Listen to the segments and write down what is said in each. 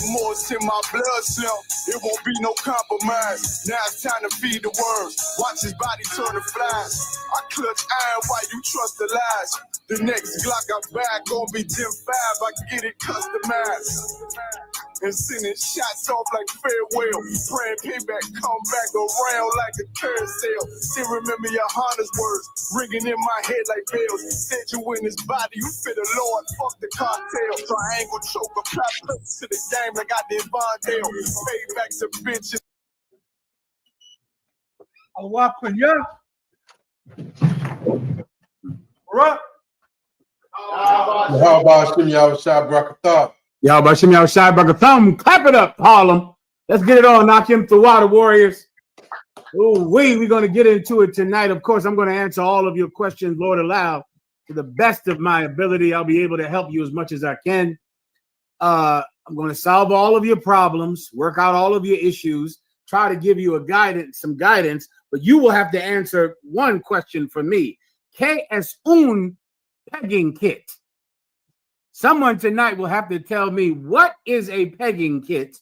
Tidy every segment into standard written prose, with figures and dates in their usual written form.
remorse in my blood slump. It won't be no compromise. Now it's time to feed the worms. Watch his body turn to flies. I clutch iron while you trust the lies. The next Glock I buy gon' be Gen 5. I get it customized. And sending shots off like farewell. Praying payback, come back around like a carousel. Still remember your Honda's words ringing in my head like bells. Said you in his body, you fit the Lord, fuck the cartel. Triangle choke, apply clips to the game like I did Vondale. Payback to bitches. Right. How about Shimmy Shah Brakatha? Y'all about Shimmy Shah Brakatha. Clap it up, Harlem. Let's get it on. Knock him through water, Warriors. Oh, we're going to get into it tonight. Of course, I'm going to answer all of your questions, Lord allow, to the best of my ability. I'll be able to help you as much as I can. I'm going to solve all of your problems, work out all of your issues, try to give you some guidance, but you will have to answer one question for me. ¿Qué es un pegging kit? Someone tonight will have to tell me what is a pegging kit.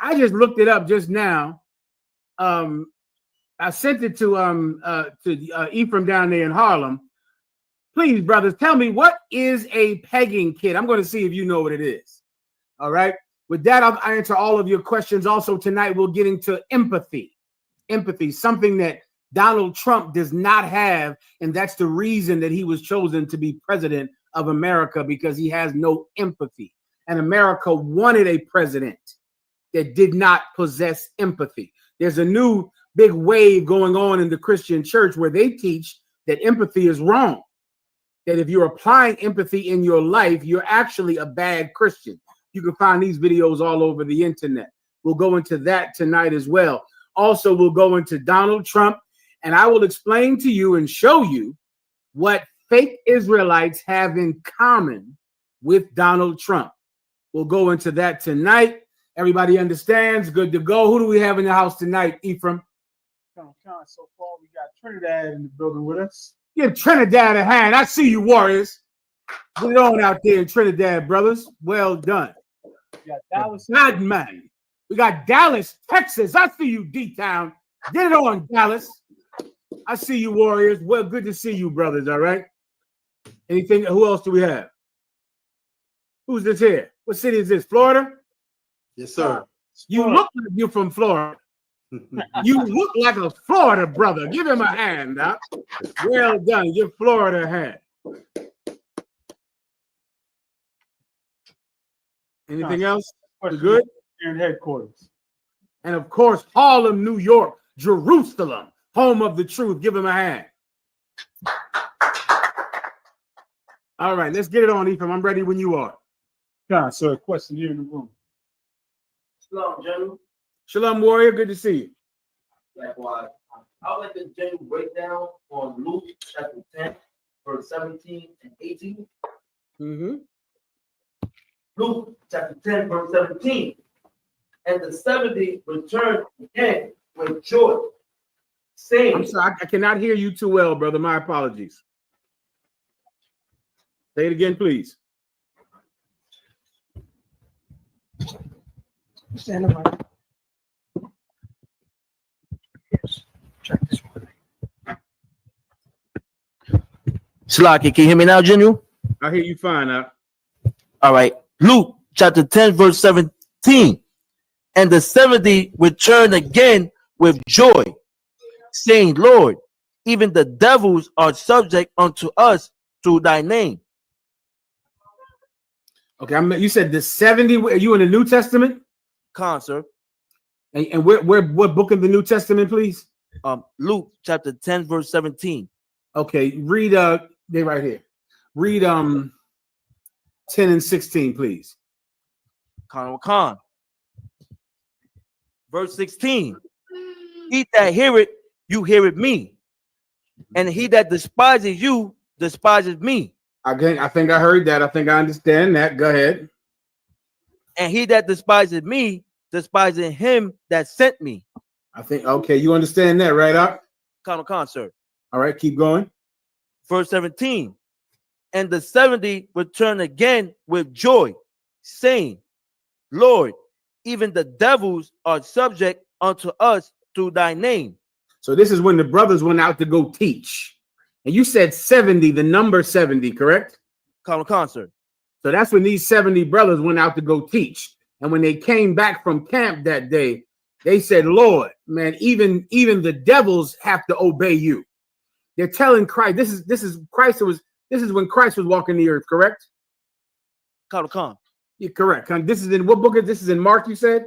I just looked it up just now. I sent it to Ephraim down there in Harlem. Please, brothers, tell me what is a pegging kit. I'm going to see if you know what it is. All right. With that, I'll answer all of your questions. Also, tonight we'll get into empathy. Empathy, something that Donald Trump does not have, and that's the reason that he was chosen to be president of America, because he has no empathy. And America wanted a president that did not possess empathy. There's a new big wave going on in the Christian church where they teach that empathy is wrong, that if you're applying empathy in your life, you're actually a bad Christian. You can find these videos all over the internet. We'll go into that tonight as well. Also, we'll go into Donald Trump, and I will explain to you and show you what fake Israelites have in common with Donald Trump. We'll go into that tonight. Everybody understands? Good to go. Who do we have in the house tonight, Ephraim? So far, we got Trinidad in the building with us. Give Trinidad a hand. I see you, Warriors. Get it on out there in Trinidad, brothers. Well done. We got Dallas. God, man. We got Dallas, Texas. I see you, D-Town. Get it on, Dallas. I see you, Warriors. Well, good to see you, brothers, all right? Anything? Who else do we have? Who's this here? What city is this? Florida? Yes, sir. You look like you're from Florida. You look like a Florida brother. Give him a hand, Doc. Well done. Give Florida a hand. Anything else? We good? In headquarters. And of course, Harlem, New York, Jerusalem, home of the truth. Give him a hand. All right, let's get it on, Ephraim. I'm ready when you are. So a question here in the room. Shalom, General. Shalom, Warrior. Good to see you. Likewise. I would like the general breakdown on Luke chapter 10, verse 17 and 18. Mm-hmm. Luke chapter 10, verse 17. And the 70 returned again with joy, saying, I'm sorry, I cannot hear you too well, brother. My apologies. Say it again, please. Stand up. Yes. Check this one. Slaki, can you hear me now, General? I hear you fine. All right. Luke chapter 10, verse 17. And the 70 returned again with joy, saying, Lord, even the devils are subject unto us through thy name. Okay, you said the 70. Are you in the New Testament? Sir. And what book of the New Testament, please? Luke chapter 10, verse 17. Okay, read they right here. Read 10 and 16, please. Khan. Verse 16. He that heareth, you heareth me. And he that despises you, despises me. Again, I think I heard that. I think I understand that. Go ahead. And he that despises me, despises him that sent me. I think, okay, you understand that, right, Doc? Khan, sir. All right, keep going. Verse 17. And the 70 returned again with joy, saying, Lord, even the devils are subject unto us through thy name. So this is when the brothers went out to go teach. And you said 70, the number 70, correct? Concert. So that's when these 70 brothers went out to go teach. And when they came back from camp that day, they said, Lord, man, even the devils have to obey you. They're telling Christ, this is when Christ was walking the earth, correct? You're correct. This is in what book? This is in Mark, you said?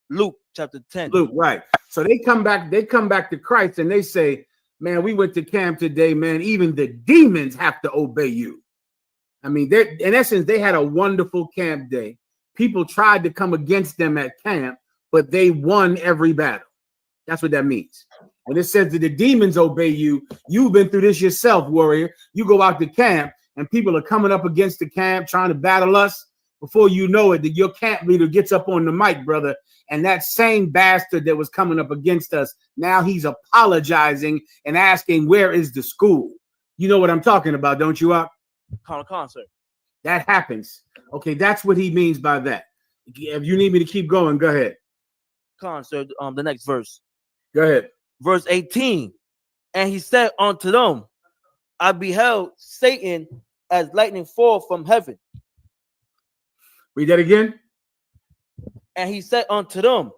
Luke chapter 10. Luke, right. So they come back to Christ and they say, man, we went to camp today, man. Even the demons have to obey you. I mean, in essence, they had a wonderful camp day. People tried to come against them at camp, but they won every battle. That's what that means. When it says that the demons obey you, you've been through this yourself, warrior. You go out to camp and people are coming up against the camp trying to battle us. Before you know it, your camp leader gets up on the mic, brother, and that same bastard that was coming up against us, now he's apologizing and asking, where is the school? You know what I'm talking about, don't you, Up? Concert. That happens. Okay, that's what he means by that. If you need me to keep going, go ahead. Concert, the next verse. Go ahead. Verse 18. And he said unto them, I beheld Satan as lightning fall from heaven. Read that again. And he said unto them,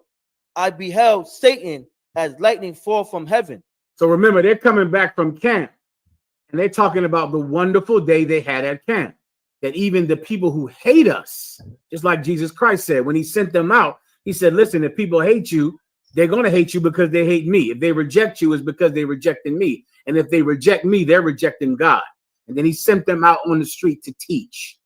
I beheld Satan as lightning fall from heaven. So remember, they're coming back from camp and they're talking about the wonderful day they had at camp. That even the people who hate us, just like Jesus Christ said, when he sent them out, he said, listen, if people hate you, they're going to hate you because they hate me. If they reject you, it's because they rejected me. And if they reject me, they're rejecting God. And then he sent them out on the street to teach.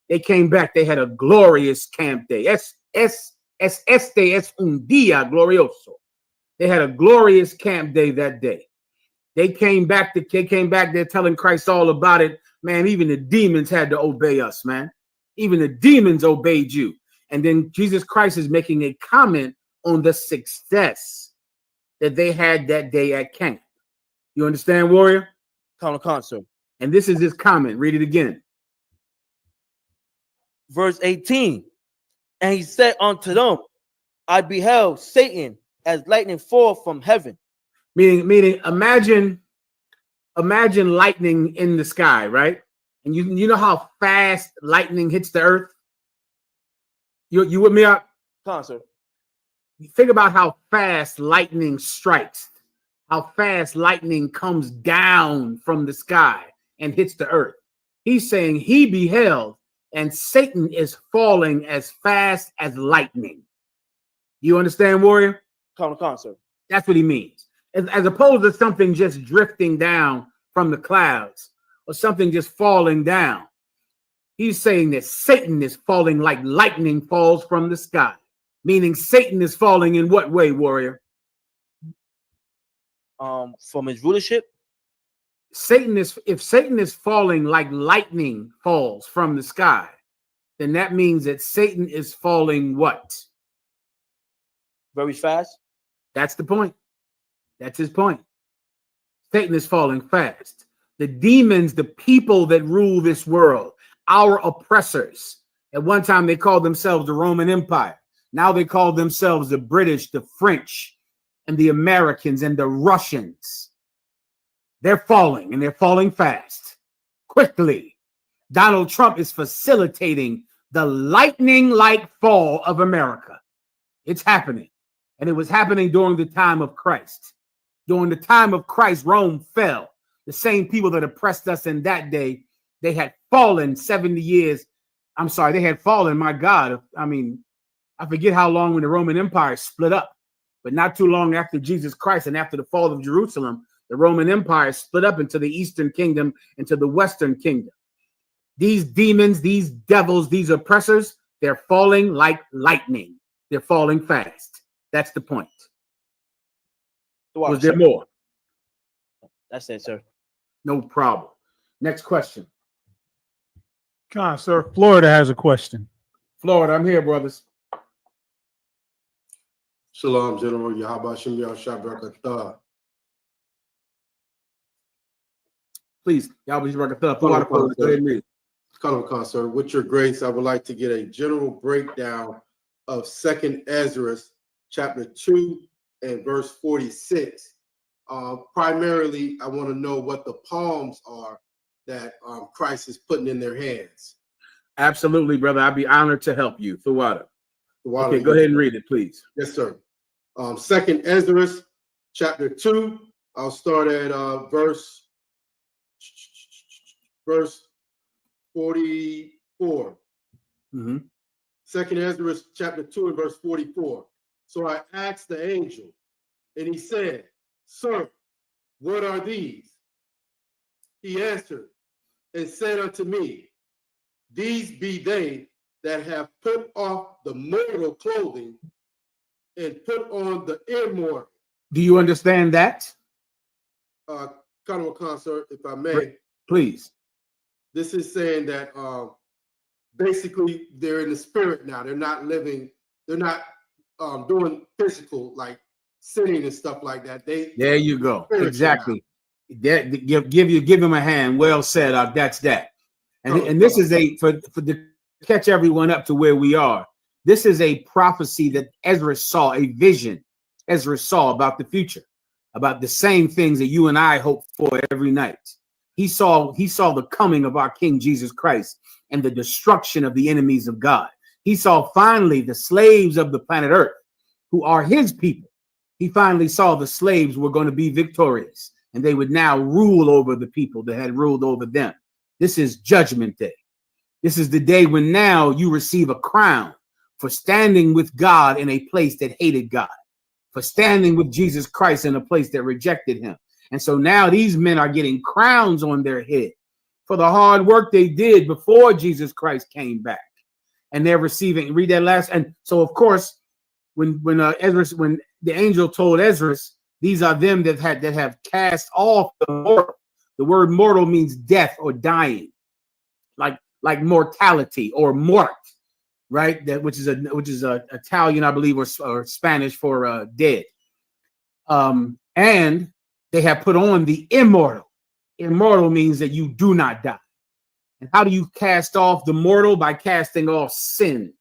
They came back. They had a glorious camp day. Este es un día glorioso. They had a glorious camp day that day. They came back. They're telling Christ all about it. Man, even the demons had to obey us, man. Even the demons obeyed you. And then Jesus Christ is making a comment on the success that they had that day at camp. You understand, warrior? Concert. And this is his comment. Read it again. Verse 18. And he said unto them, I beheld Satan as lightning fall from heaven. Meaning, imagine lightning in the sky, right? And you know how fast lightning hits the earth? You with me up? Concert. Think about how fast lightning strikes, how fast lightning comes down from the sky and hits the earth. He's saying he beheld, and Satan is falling as fast as lightning. You understand, warrior? Concert. That's what he means. As opposed to something just drifting down from the clouds or something just falling down. He's saying that Satan is falling like lightning falls from the sky. Meaning Satan is falling in what way, warrior? From his rulership. If Satan is falling like lightning falls from the sky, then that means that Satan is falling what? Very fast. That's the point. That's his point. Satan is falling fast. The demons, the people that rule this world, our oppressors. At one time, they called themselves the Roman Empire. Now they call themselves the British, the French, and the Americans, and the Russians. They're falling, and they're falling fast, quickly. Donald Trump is facilitating the lightning-like fall of America. It's happening. And it was happening during the time of Christ. During the time of Christ, Rome fell. The same people that oppressed us in that day, they had fallen 70 years. I'm sorry, they had fallen, my God. I mean, I forget how long when the Roman Empire split up. But not too long after Jesus Christ and after the fall of Jerusalem, the Roman Empire split up into the Eastern Kingdom, into the Western Kingdom. These demons, these devils, these oppressors, they're falling like lightning. They're falling fast. That's the point. Was there more? That's it, sir. No problem. Next question. Sir, Florida has a question. Florida, I'm here, brothers. Shalom, General Yahabashim Yahshua Barakatah. Please, y'all be right up. Go ahead and read. Sir, with your grace, I would like to get a general breakdown of 2nd Ezra, chapter 2 and verse 46. Primarily, I want to know what the palms are that Christ is putting in their hands. Absolutely, brother. I'd be honored to help you. Thawada. Thawada, Okay, go ahead and read it, please. Yes, sir. 2nd Ezra, chapter 2. I'll start at verse 44. 2nd Ezra, chapter 2 and verse 44. So I asked the angel, and he said, Sir, what are these? He answered and said unto me, These be they that have put off the mortal clothing and put on the immortal. Do you understand that? Colonel Concert, if I may. Please. This is saying that basically they're in the spirit now. They're not living, they're not doing physical, like sinning and stuff like that. There you go. Exactly. Give him a hand. Well said. That's that. And this is for to catch everyone up to where we are. This is a prophecy that Ezra saw, a vision Ezra saw about the future, about the same things that you and I hope for every night. He saw the coming of our King Jesus Christ and the destruction of the enemies of God. He saw finally the slaves of the planet Earth, who are his people. He finally saw the slaves were going to be victorious, and they would now rule over the people that had ruled over them. This is Judgment Day. This is the day when now you receive a crown for standing with God in a place that hated God, for standing with Jesus Christ in a place that rejected him. And so now these men are getting crowns on their head for the hard work they did before Jesus Christ came back. And they're receiving, read that last. And so, of course, when the angel told Ezra, these are them that have cast off the mortal. The word mortal means death or dying, like mortality or mort, right? That which is a Italian, I believe, or Spanish for dead. And they have put on the immortal. Immortal means that you do not die. And how do you cast off the mortal? By casting off sin,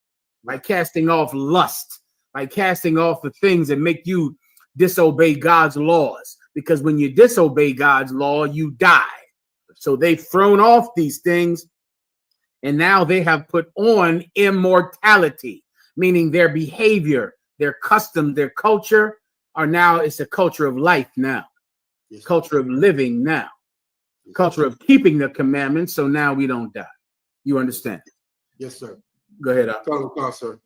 by casting off lust, by casting off the things that make you disobey God's laws. Because when you disobey God's law, you die. So they've thrown off these things, and now they have put on immortality, meaning their behavior, their custom, their culture are now, it's a culture of life now, culture of living now, culture of keeping the commandments. So now we don't die. You understand? Yes, sir. Go ahead. Colonel Khan, sir.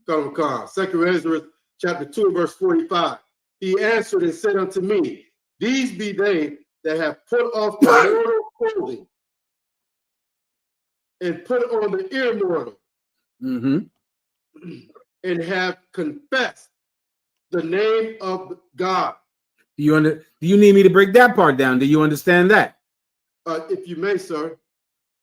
Colonel Khan. 2nd Ezra, chapter 2, verse 45. He answered and said unto me, These be they that have put off the mortal clothing and put on the immortal, and have confessed the name of God. Do you need me to break that part down? Do you understand that? If you may, sir.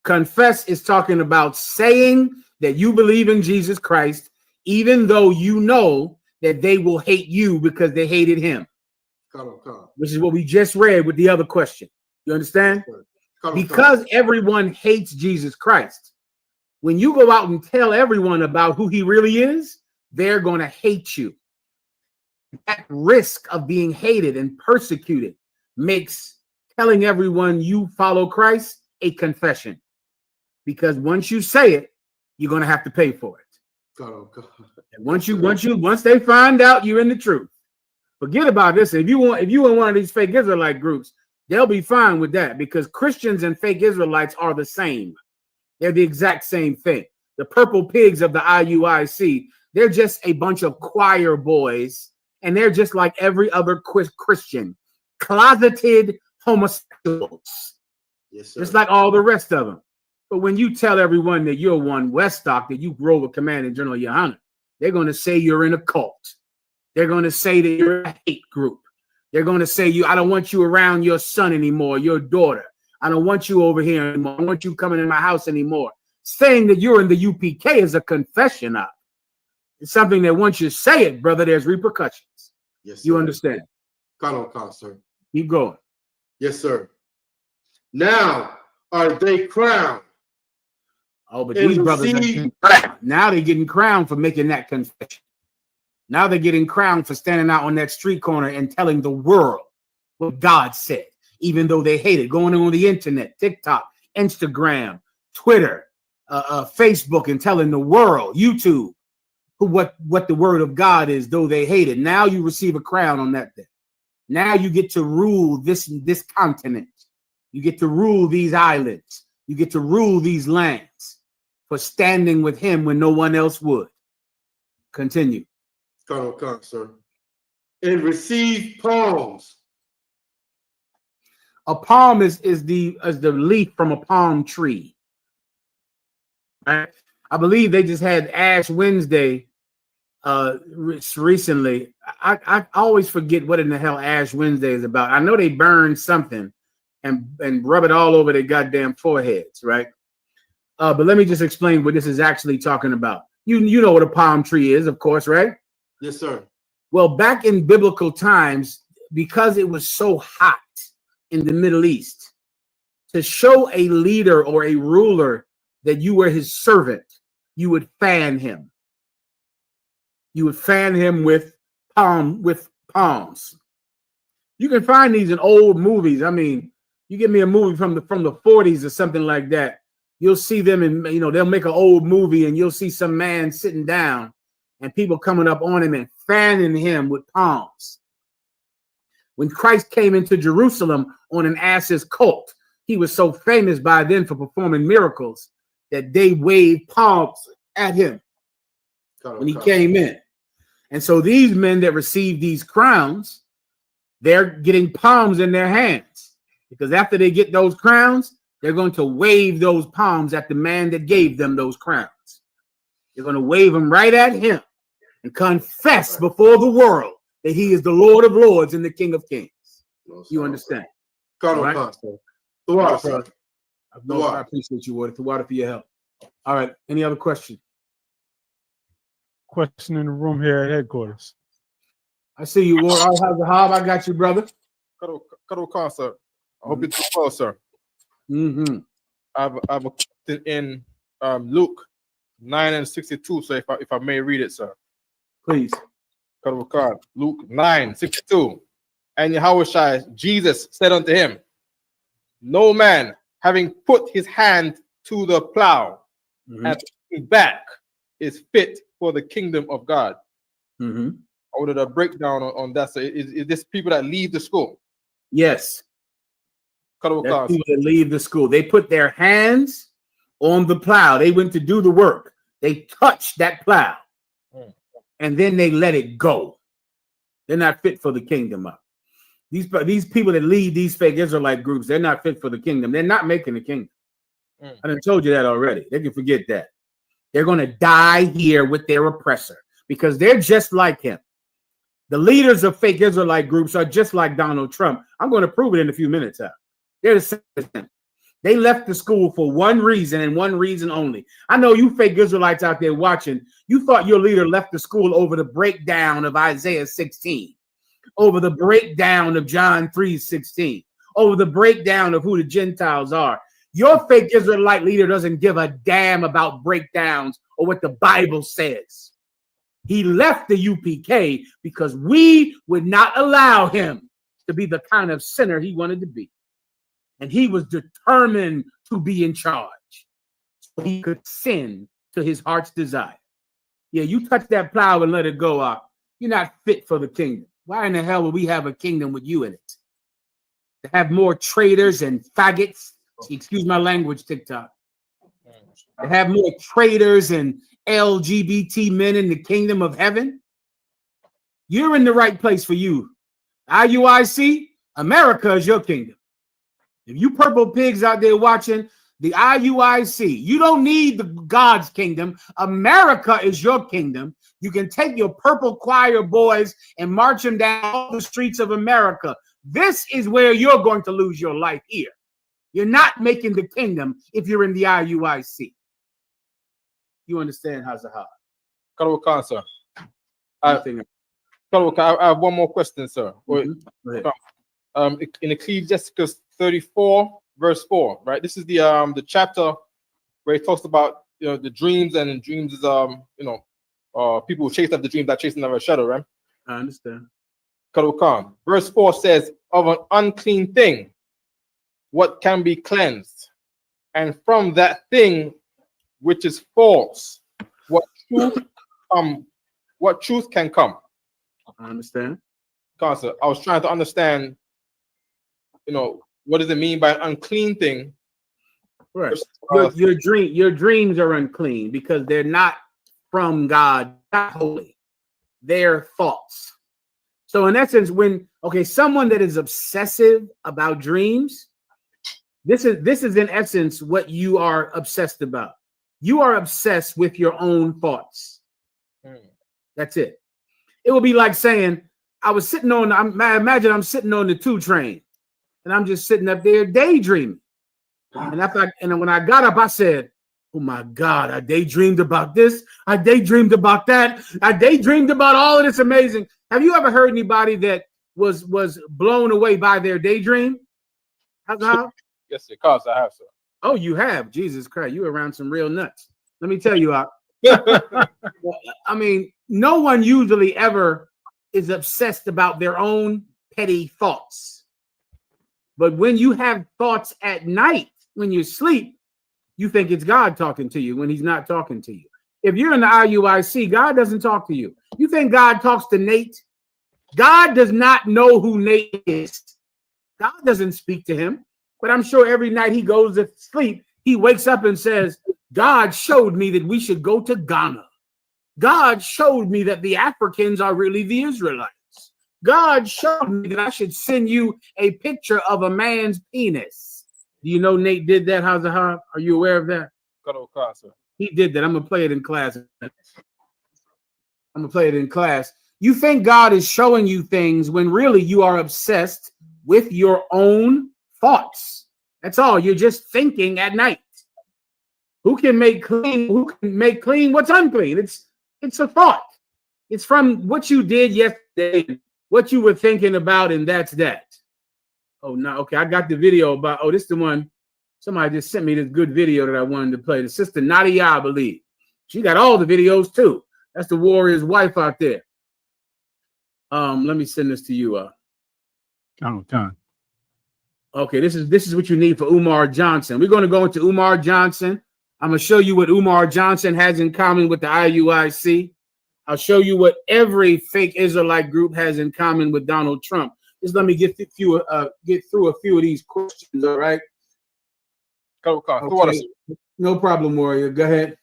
Confess is talking about saying that you believe in Jesus Christ, even though you know that they will hate you because they hated him. Which is what we just read with the other question. You understand? Because everyone hates Jesus Christ. When you go out and tell everyone about who he really is, they're going to hate you. That risk of being hated and persecuted makes telling everyone you follow Christ a confession. Because once you say it, you're going to have to pay for it. And once they find out you're in the truth, forget about this. If you in one of these fake Israelite groups, they'll be fine with that, because Christians and fake Israelites are the same. They're the exact same thing. The purple pigs of the IUIC, they're just a bunch of choir boys, and they're just like every other Christian, closeted homosexuals, yes, just like all the rest of them. But when you tell everyone that you're one Weststock, that you grow with Commanding General Yohanan, they're going to say you're in a cult. They're going to say that you're a hate group. They're going to say I don't want you around your son anymore, your daughter. I don't want you over here anymore. I don't want you coming in my house anymore. Saying that you're in the UPK is a confession of. It's something that once you say it, brother, there's repercussions. Yes, sir. You understand? Colonel, sir. Keep going. Yes, sir. Now are they crowned? Oh, but And these brothers receive- now they're getting crowned for making that confession. Now they're getting crowned for standing out on that street corner and telling the world what God said, even though they hate it. Going on the internet, TikTok, Instagram, Twitter, Facebook, and telling the world, YouTube, what the word of God is, though they hate it. Now you receive a crown on that day. Now you get to rule this continent. You get to rule these islands. You get to rule these lands for standing with him when no one else would. Continue. Come, sir. And receive palms. A palm is the leaf from a palm tree. Right? I believe they just had Ash Wednesday recently. I always forget what in the hell Ash Wednesday is about. I know they burn something and rub it all over their goddamn foreheads, right? But let me just explain what this is actually talking about. You know what a palm tree is, of course, right? Yes, sir. Well, back in biblical times, because it was so hot in the Middle East, to show a leader or a ruler that you were his servant, you would fan him. You would fan him with palms. You can find these in old movies. I mean, you give me a movie from the 40s or something like that, you'll see them and they'll make an old movie and you'll see some man sitting down and people coming up on him and fanning him with palms. When Christ came into Jerusalem on an ass's colt, he was so famous by then for performing miracles that they waved palms at him when he came in. And so these men that receive these crowns, they're getting palms in their hands, because after they get those crowns, they're going to wave those palms at the man that gave them those crowns. They're going to wave them right at him and confess before the world that he is the Lord of Lords and the King of Kings. You understand? Right? I appreciate you, Water. The water for your help. All right. Any other question? Question in the room here at headquarters. I see you, Water. How's the hob? I got you, brother. Cuddle Khan, sir. I hope you're doing well, sir. Mm-hmm. I have a question in Luke 9:62, so if I may read it, sir. Please. Cuddle Khan, Luke 9:62. And Yahushua, Jesus, said unto him, no man, having put his hand to the plow and back, is fit for the kingdom of God. I wanted a breakdown on that. So is this people that leave the school? Yes. People that leave the school. They put their hands on the plow. They went to do the work. They touched that plow. And then they let it go. They're not fit for the kingdom. These people that lead these fake Israelite groups, they're not fit for the kingdom. They're not making the kingdom. I done told you that already. They can forget that. They're going to die here with their oppressor because they're just like him. The leaders of fake Israelite groups are just like Donald Trump. I'm going to prove it in a few minutes. They're the same. They left the school for one reason and one reason only. I know you fake Israelites out there watching. You thought your leader left the school over the breakdown of Isaiah 16, over the breakdown of John 3:16, over the breakdown of who the Gentiles are. Your fake Israelite leader doesn't give a damn about breakdowns or what the Bible says. He left the UPK because we would not allow him to be the kind of sinner he wanted to be. And he was determined to be in charge so he could sin to his heart's desire. Yeah, you touch that plow and let it go up. You're not fit for the kingdom. Why in the hell would we have a kingdom with you in it? To have more traitors and faggots, excuse my language, TikTok. To have more traitors and LGBT men in the kingdom of heaven. You're in the right place for you. IUIC, America is your kingdom. If you purple pigs out there watching the IUIC, you don't need the God's kingdom. America is your kingdom. You can take your purple choir boys and march them down all the streets of America. This is where you're going to lose your life here. You're not making the kingdom if you're in the IUIC. You understand, Hazahar? Cuddle Khan, sir. I have one more question, sir. In Ecclesiastes 34, verse 4, right? This is the chapter where he talks about the dreams, and in dreams is people who chase after the dreams that chasing after a shadow, right? I understand. Verse 4 says, of an unclean thing, what can be cleansed? And from that thing which is false, what truth can come? I understand. Because I was trying to understand, what does it mean by an unclean thing? Right. Your dreams are unclean because they're not from God, not holy. They're false. So in essence, someone that is obsessive about dreams, this is in essence what you are obsessed about. You are obsessed with your own thoughts. That's it. It would be like saying, imagine I'm sitting on the 2 train and I'm just sitting up there daydreaming. And when I got up, I said, oh my God, I daydreamed about this. I daydreamed about that. I daydreamed about all of this amazing. Have you ever heard anybody that was blown away by their daydream? How? Yes, of course I have, sir. Oh, you have? Jesus Christ, you around some real nuts. Let me tell you, I mean, no one usually ever is obsessed about their own petty thoughts. But when you have thoughts at night, when you sleep, you think it's God talking to you when he's not talking to you. If you're in the IUIC, God doesn't talk to you. You think God talks to Nate? God does not know who Nate is. God doesn't speak to him. But I'm sure every night he goes to sleep, he wakes up and says, God showed me that we should go to Ghana. God showed me that the Africans are really the Israelites. God showed me that I should send you a picture of a man's penis. Do you know Nate did that? Are you aware of that? He did that. I'm going to play it in class. You think God is showing you things when really you are obsessed with your own thoughts. That's all. You're just thinking at night. Who can make clean what's unclean? It's a thought. It's from what you did yesterday, what you were thinking about, and that's that. Oh, no. Okay, I got the video about, this is the one. Somebody just sent me this good video that I wanted to play. The sister Nadia, I believe. She got all the videos too. That's the warrior's wife out there. Let me send this to you. Okay, this is what you need for Umar Johnson. We're going to go into Umar Johnson. I'm going to show you what Umar Johnson has in common with the IUIC. I'll show you what every fake Israelite group has in common with Donald Trump. Just let me get through a few of these questions, all right? Okay. No problem, warrior. Go ahead.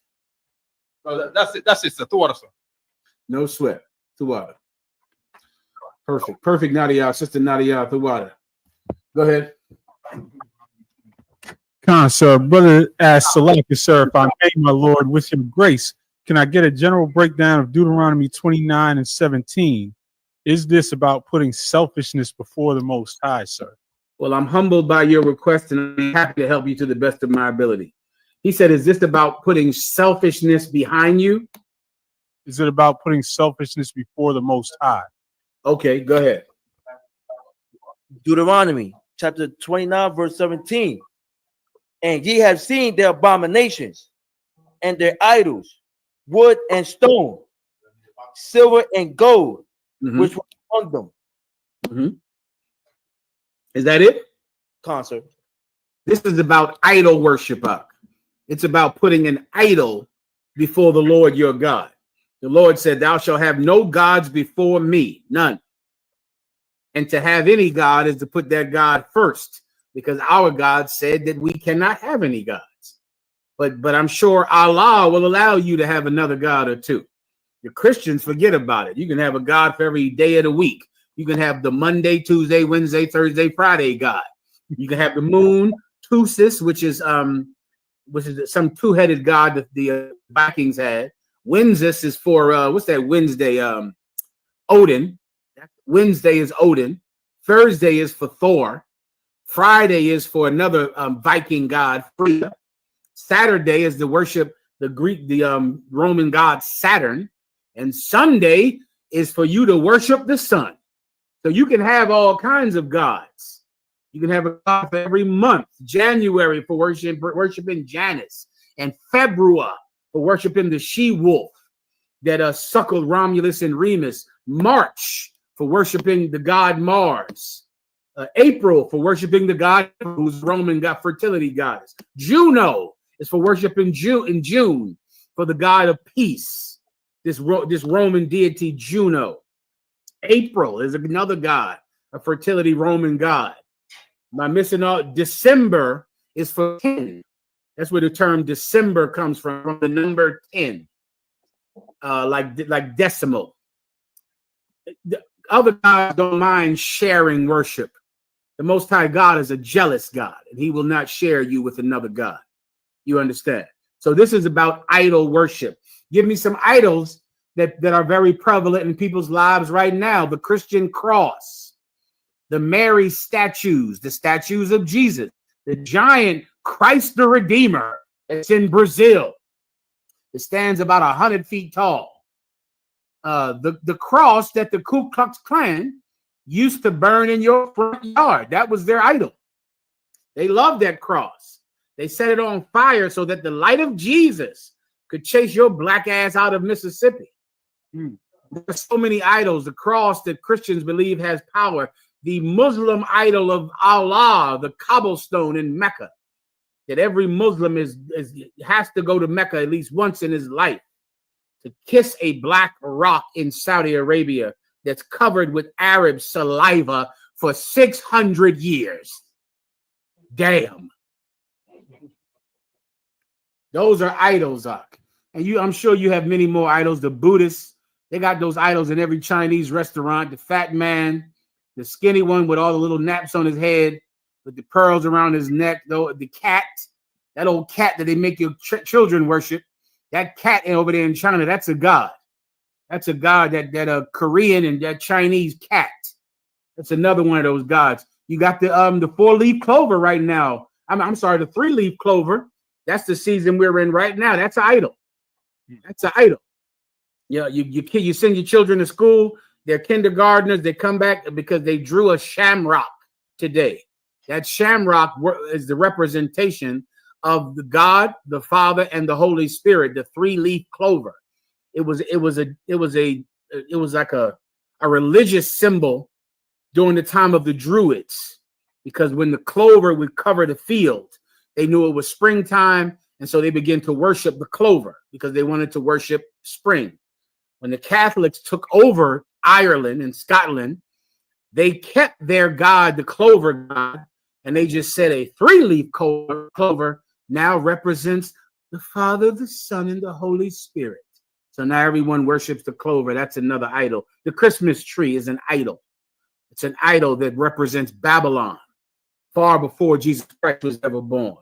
No, that's it. That's it, sir. Sir. No sweat. Tuwada. Perfect, Nadia. Sister Nadia, Tuwada. Go ahead. Khan, sir. Brother asked Salaka, sir, if I may, my Lord, with your grace, can I get a general breakdown of Deuteronomy 29 and 17? Is this about putting selfishness before the Most High, sir? Well, I'm humbled by your request, and I'm happy to help you to the best of my ability. He said, is this about putting selfishness behind you? Is it about putting selfishness before the Most High? Okay, go ahead. Deuteronomy chapter 29, verse 17. And ye have seen their abominations and their idols, wood and stone, silver and gold, which were on them. Is that it? Concert. This is about idol worship. It's about putting an idol before the Lord your God. The Lord said, thou shalt have no gods before me, none. And to have any God is to put that God first, because our God said that we cannot have any gods. But I'm sure Allah will allow you to have another God or two. The Christians forget about it. You can have a God for every day of the week. You can have the Monday, Tuesday, Wednesday, Thursday, Friday God. You can have the moon, Tusis, which is some two-headed god that the Vikings had. Wednesday is for what's that Wednesday? Odin. Wednesday is Odin. Thursday is for Thor. Friday is for another Viking god, Freyja. Saturday is to worship the Roman god Saturn, and Sunday is for you to worship the sun. So you can have all kinds of gods. You can have a god for every month. January for worshiping Janus. and February for worshiping the she-wolf that suckled Romulus and Remus. March for worshiping the god Mars. April for worshiping the god who's Roman god fertility goddess. Juno is for worshiping June for the god of peace. This Roman deity Juno. April is another god, a fertility Roman god. Am I missing out? December is for 10. That's where the term December comes from the number 10, like decimal. The other gods don't mind sharing worship. The Most High God is a jealous God, and he will not share you with another God. You understand? So this is about idol worship. Give me some idols that are very prevalent in people's lives right now. The Christian cross, the Mary statues, the statues of Jesus, the giant Christ the Redeemer that's in Brazil. It stands about 100 feet tall. The cross that the Ku Klux Klan used to burn in your front yard. That was their idol. They loved that cross. They set it on fire so that the light of Jesus could chase your black ass out of Mississippi. There's so many idols. The cross that Christians believe has power. The Muslim idol of Allah, the cobblestone in Mecca, that every Muslim has to go to Mecca at least once in his life to kiss a black rock in Saudi Arabia that's covered with Arab saliva for 600 years. Damn. Those are idols, Ak. And I'm sure you have many more idols. The Buddhists, they got those idols in every Chinese restaurant. The fat man, the skinny one with all the little naps on his head, with the pearls around his neck. The cat, that old cat that they make your children worship. That cat over there in China, that's a god. That's a god, that Korean and that Chinese cat. That's another one of those gods. You got the 4-leaf clover right now. I'm sorry, the 3-leaf clover. That's the season we're in right now. That's an idol. That's an idol. Yeah, you send your children to school. They're kindergartners. They come back because they drew a shamrock today. That shamrock is the representation of the God, the Father, and the Holy Spirit. The 3-leaf clover. It was like a religious symbol during the time of the Druids, because when the clover would cover the field, they knew it was springtime, and so they began to worship the clover because they wanted to worship spring. When the Catholics took over Ireland and Scotland, they kept their god, the clover god, and they just said a 3-leaf clover now represents the Father, the Son, and the Holy Spirit. So now everyone worships the clover. That's another idol. The Christmas tree is an idol. It's an idol that represents Babylon far before Jesus Christ was ever born.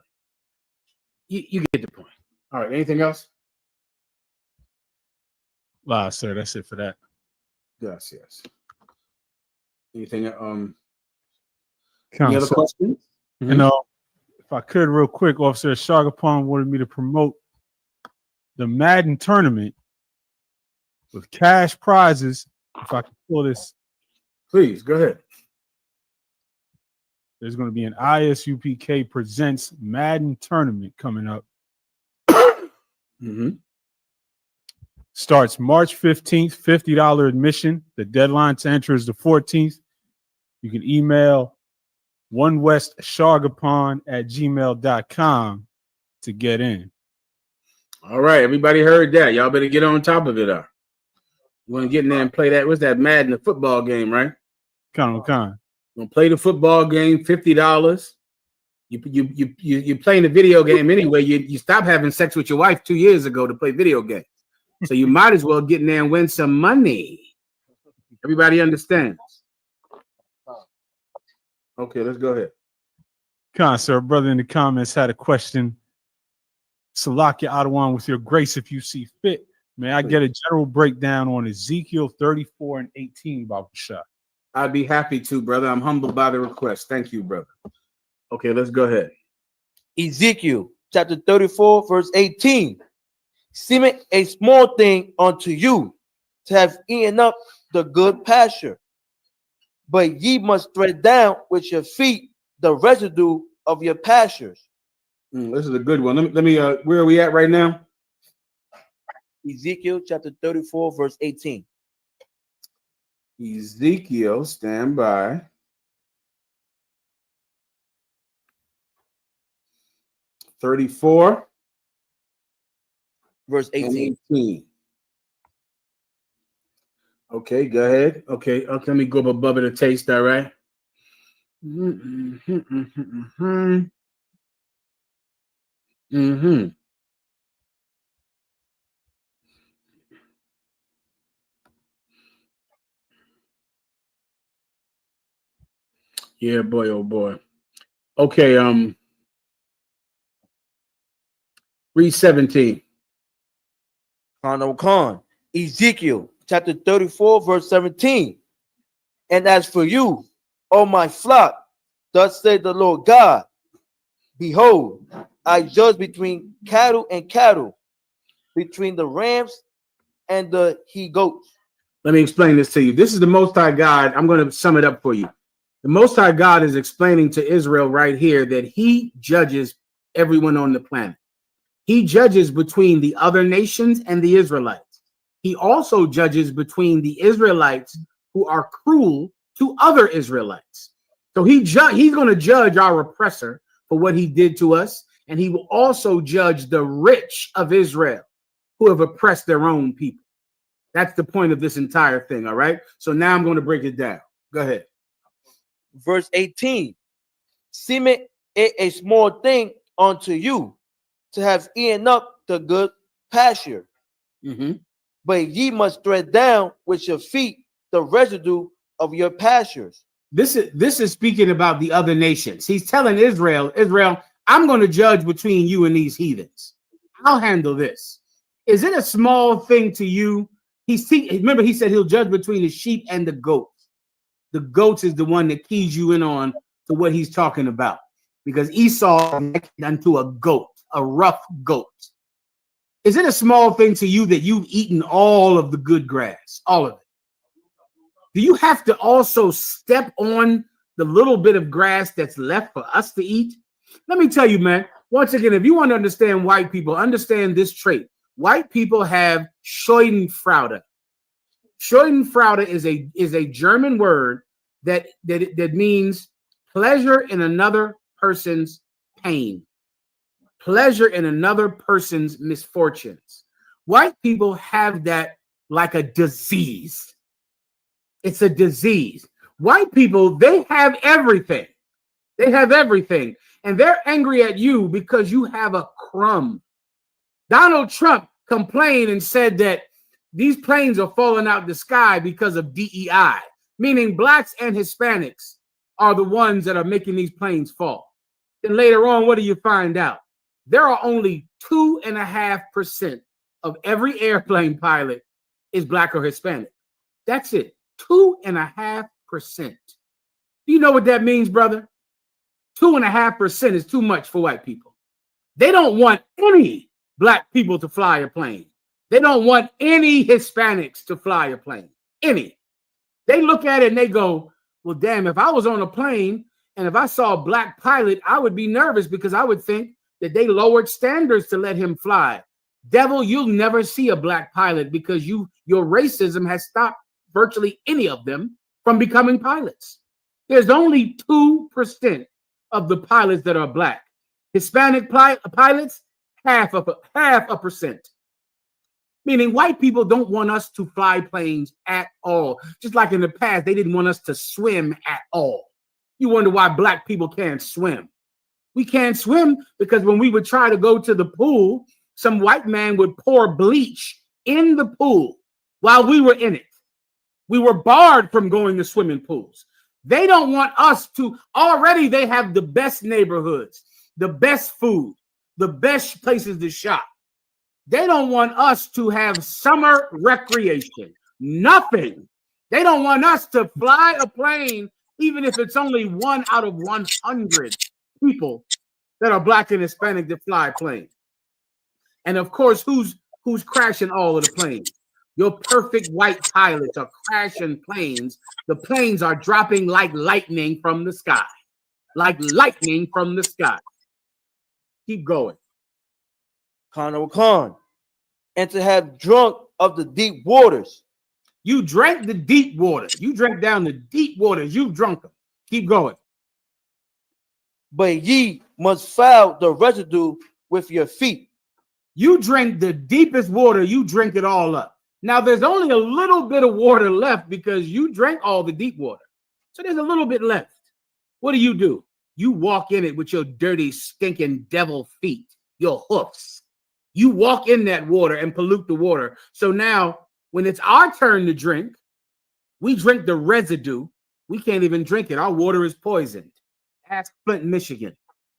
You get the point. All right. Anything else? Wow, sir. That's it for that. Yes. Anything? Any Count, other sir. questions? You know, if I could, real quick, Officer Shagapon wanted me to promote the Madden tournament with cash prizes. If I can pull this, Please go ahead. there's going to be an ISUPK Presents Madden tournament coming up. Starts March 15th, $50 admission. The deadline to enter is the 14th. You can email onewestshagapon@gmail.com to get in. All right. Everybody heard that. Y'all better get on top of it. You want to get in there and play that? What's that? Madden, the football game, right? Con. Gonna play the football game, $50. You playing the video game anyway. You stopped having sex with your wife 2 years ago to play video games, so you might as well get in there and win some money. Everybody understands? Okay, let's go ahead. Con, sir, brother in the comments had a question. Salakia Adawan, with your grace, if you see fit, may I get a general breakdown on Ezekiel 34 and 18, Baba Shah? I'd be happy to, brother. I'm humbled by the request. Thank you, brother. Okay, let's go ahead. Ezekiel chapter 34, verse 18. Seemeth a small thing unto you to have eaten up the good pasture, but ye must tread down with your feet the residue of your pastures. This is a good one. Let me where are we at right now? Ezekiel chapter 34, verse 18. Ezekiel, stand by. 34, verse 18. 18. Okay, go ahead. Okay, let me go up above it a taste, all right? Yeah, boy, oh boy. Okay, read 17. Khan. Ezekiel chapter 34, verse 17. And as for you, O my flock, thus said the Lord God, behold, I judge between cattle and cattle, between the rams and the he goats. Let me explain this to you. This is the Most High God. I'm going to sum it up for you. The Most High God is explaining to Israel right here that he judges everyone on the planet. He judges between the other nations and the Israelites. He also judges between the Israelites who are cruel to other Israelites. So he's going to judge our oppressor for what he did to us, and he will also judge the rich of Israel who have oppressed their own people. That's the point of this entire thing, all right? So now I'm going to break it down. Go ahead. Verse 18. Seemeth it a small thing unto you to have eaten up the good pasture, but ye must tread down with your feet the residue of your pastures. This is speaking about the other nations. He's telling Israel, I'm going to judge between you and these heathens. I'll handle this. Is it a small thing to you? Remember, he said he'll judge between the sheep and the goats. The goats is the one that keys you in on to what he's talking about, because Esau unto a goat, a rough goat. Is it a small thing to you that you've eaten all of the good grass, all of it? Do you have to also step on the little bit of grass that's left for us to eat? Let me tell you, man, once again, if you want to understand white people, understand this trait. White people have Schadenfreude. Schadenfreude is a German word that means pleasure in another person's pain, pleasure in another person's misfortunes. White people have that like a disease. It's a disease. White people, they have everything. They have everything. And they're angry at you because you have a crumb. Donald Trump complained and said that these planes are falling out the sky because of DEI, meaning blacks and Hispanics are the ones that are making these planes fall. Then later on, what do you find out? There are only 2.5% of every airplane pilot is black or Hispanic. That's it. 2.5%. Do you know what that means, brother? 2.5% is too much for white people. They don't want any black people to fly a plane. They don't want any Hispanics to fly a plane. Any. They look at it and they go, well, damn, if I was on a plane and if I saw a black pilot, I would be nervous because I would think that they lowered standards to let him fly. Devil, you'll never see a black pilot because your racism has stopped virtually any of them from becoming pilots. There's only 2% of the pilots that are black. Hispanic pilots, half a percent. Meaning white people don't want us to fly planes at all. Just like in the past, they didn't want us to swim at all. You wonder why black people can't swim. We can't swim because when we would try to go to the pool, some white man would pour bleach in the pool while we were in it. We were barred from going to swimming pools. They don't want us to. Already they have the best neighborhoods, the best food, the best places to shop. They don't want us to have summer recreation. Nothing. They don't want us to fly a plane, even if it's only 1 out of 100 people that are black and Hispanic that fly a plane. And of course, who's crashing all of the planes? Your perfect white pilots are crashing planes. The planes are dropping like lightning from the sky. Like lightning from the sky. Keep going. Khan, and to have drunk of the deep waters. You drank the deep water. You drank down the deep waters. You've drunk them. Keep going. But ye must foul the residue with your feet. You drink the deepest water. You drink it all up. Now, there's only a little bit of water left because you drank all the deep water. So there's a little bit left. What do? You walk in it with your dirty, stinking devil feet, your hoofs. You walk in that water and pollute the water. So now, when it's our turn to drink, we drink the residue. We can't even drink it. Our water is poisoned. Ask Flint, Michigan.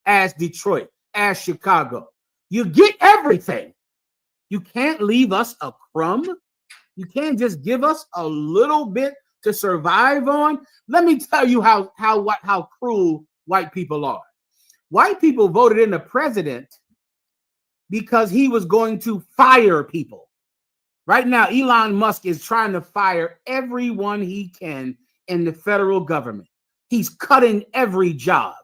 Ask Detroit. Ask Chicago. You get everything. You can't leave us a crumb. You can't just give us a little bit to survive on. Let me tell you how cruel white people are. White people voted in a president because he was going to fire people. Right now, Elon Musk is trying to fire everyone he can in the federal government. He's cutting every job.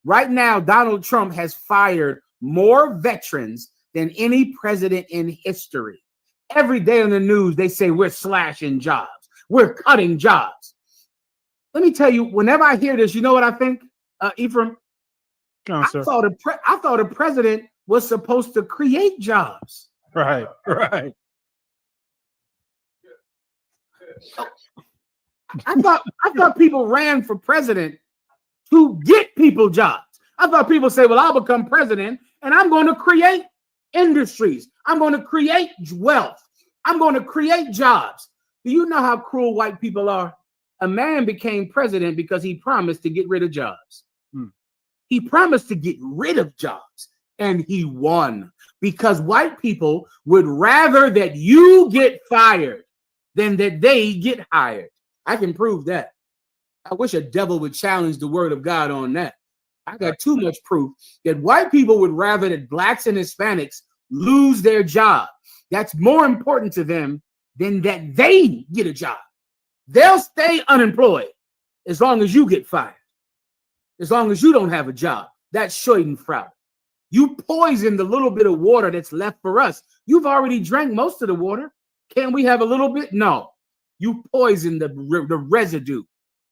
Right now, Donald Trump has fired more veterans than any president in history. Every day on the news, they say we're slashing jobs. We're cutting jobs. Let me tell you, whenever I hear this, you know what I think, Ephraim? On, I thought a president was supposed to create jobs. Right. I thought people ran for president to get people jobs. I thought people say, well, I'll become president and I'm going to create industries. I'm going to create wealth. I'm going to create jobs. Do you know how cruel white people are? A man became president because he promised to get rid of jobs. He promised to get rid of jobs and he won because white people would rather that you get fired than that they get hired. I can prove that. I wish a devil would challenge the word of God on that. I got too much proof that white people would rather that blacks and Hispanics lose their job. That's more important to them than that they get a job. They'll stay unemployed as long as you get fired, as long as you don't have a job. That's Schadenfreude. You poison the little bit of water that's left for us. You've already drank most of the water. Can we have a little bit? No. You poison the residue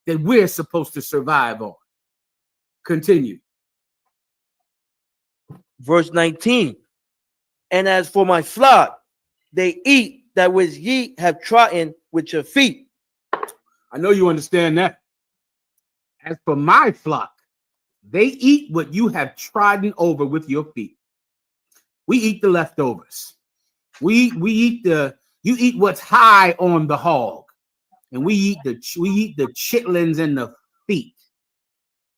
that we're supposed to survive on. Continue. Verse 19. And as for my flock, they eat that which ye have trodden with your feet. I know you understand that. As for my flock, they eat what you have trodden over with your feet. We eat the leftovers. You eat what's high on the hog, and we eat the chitlins and the feet,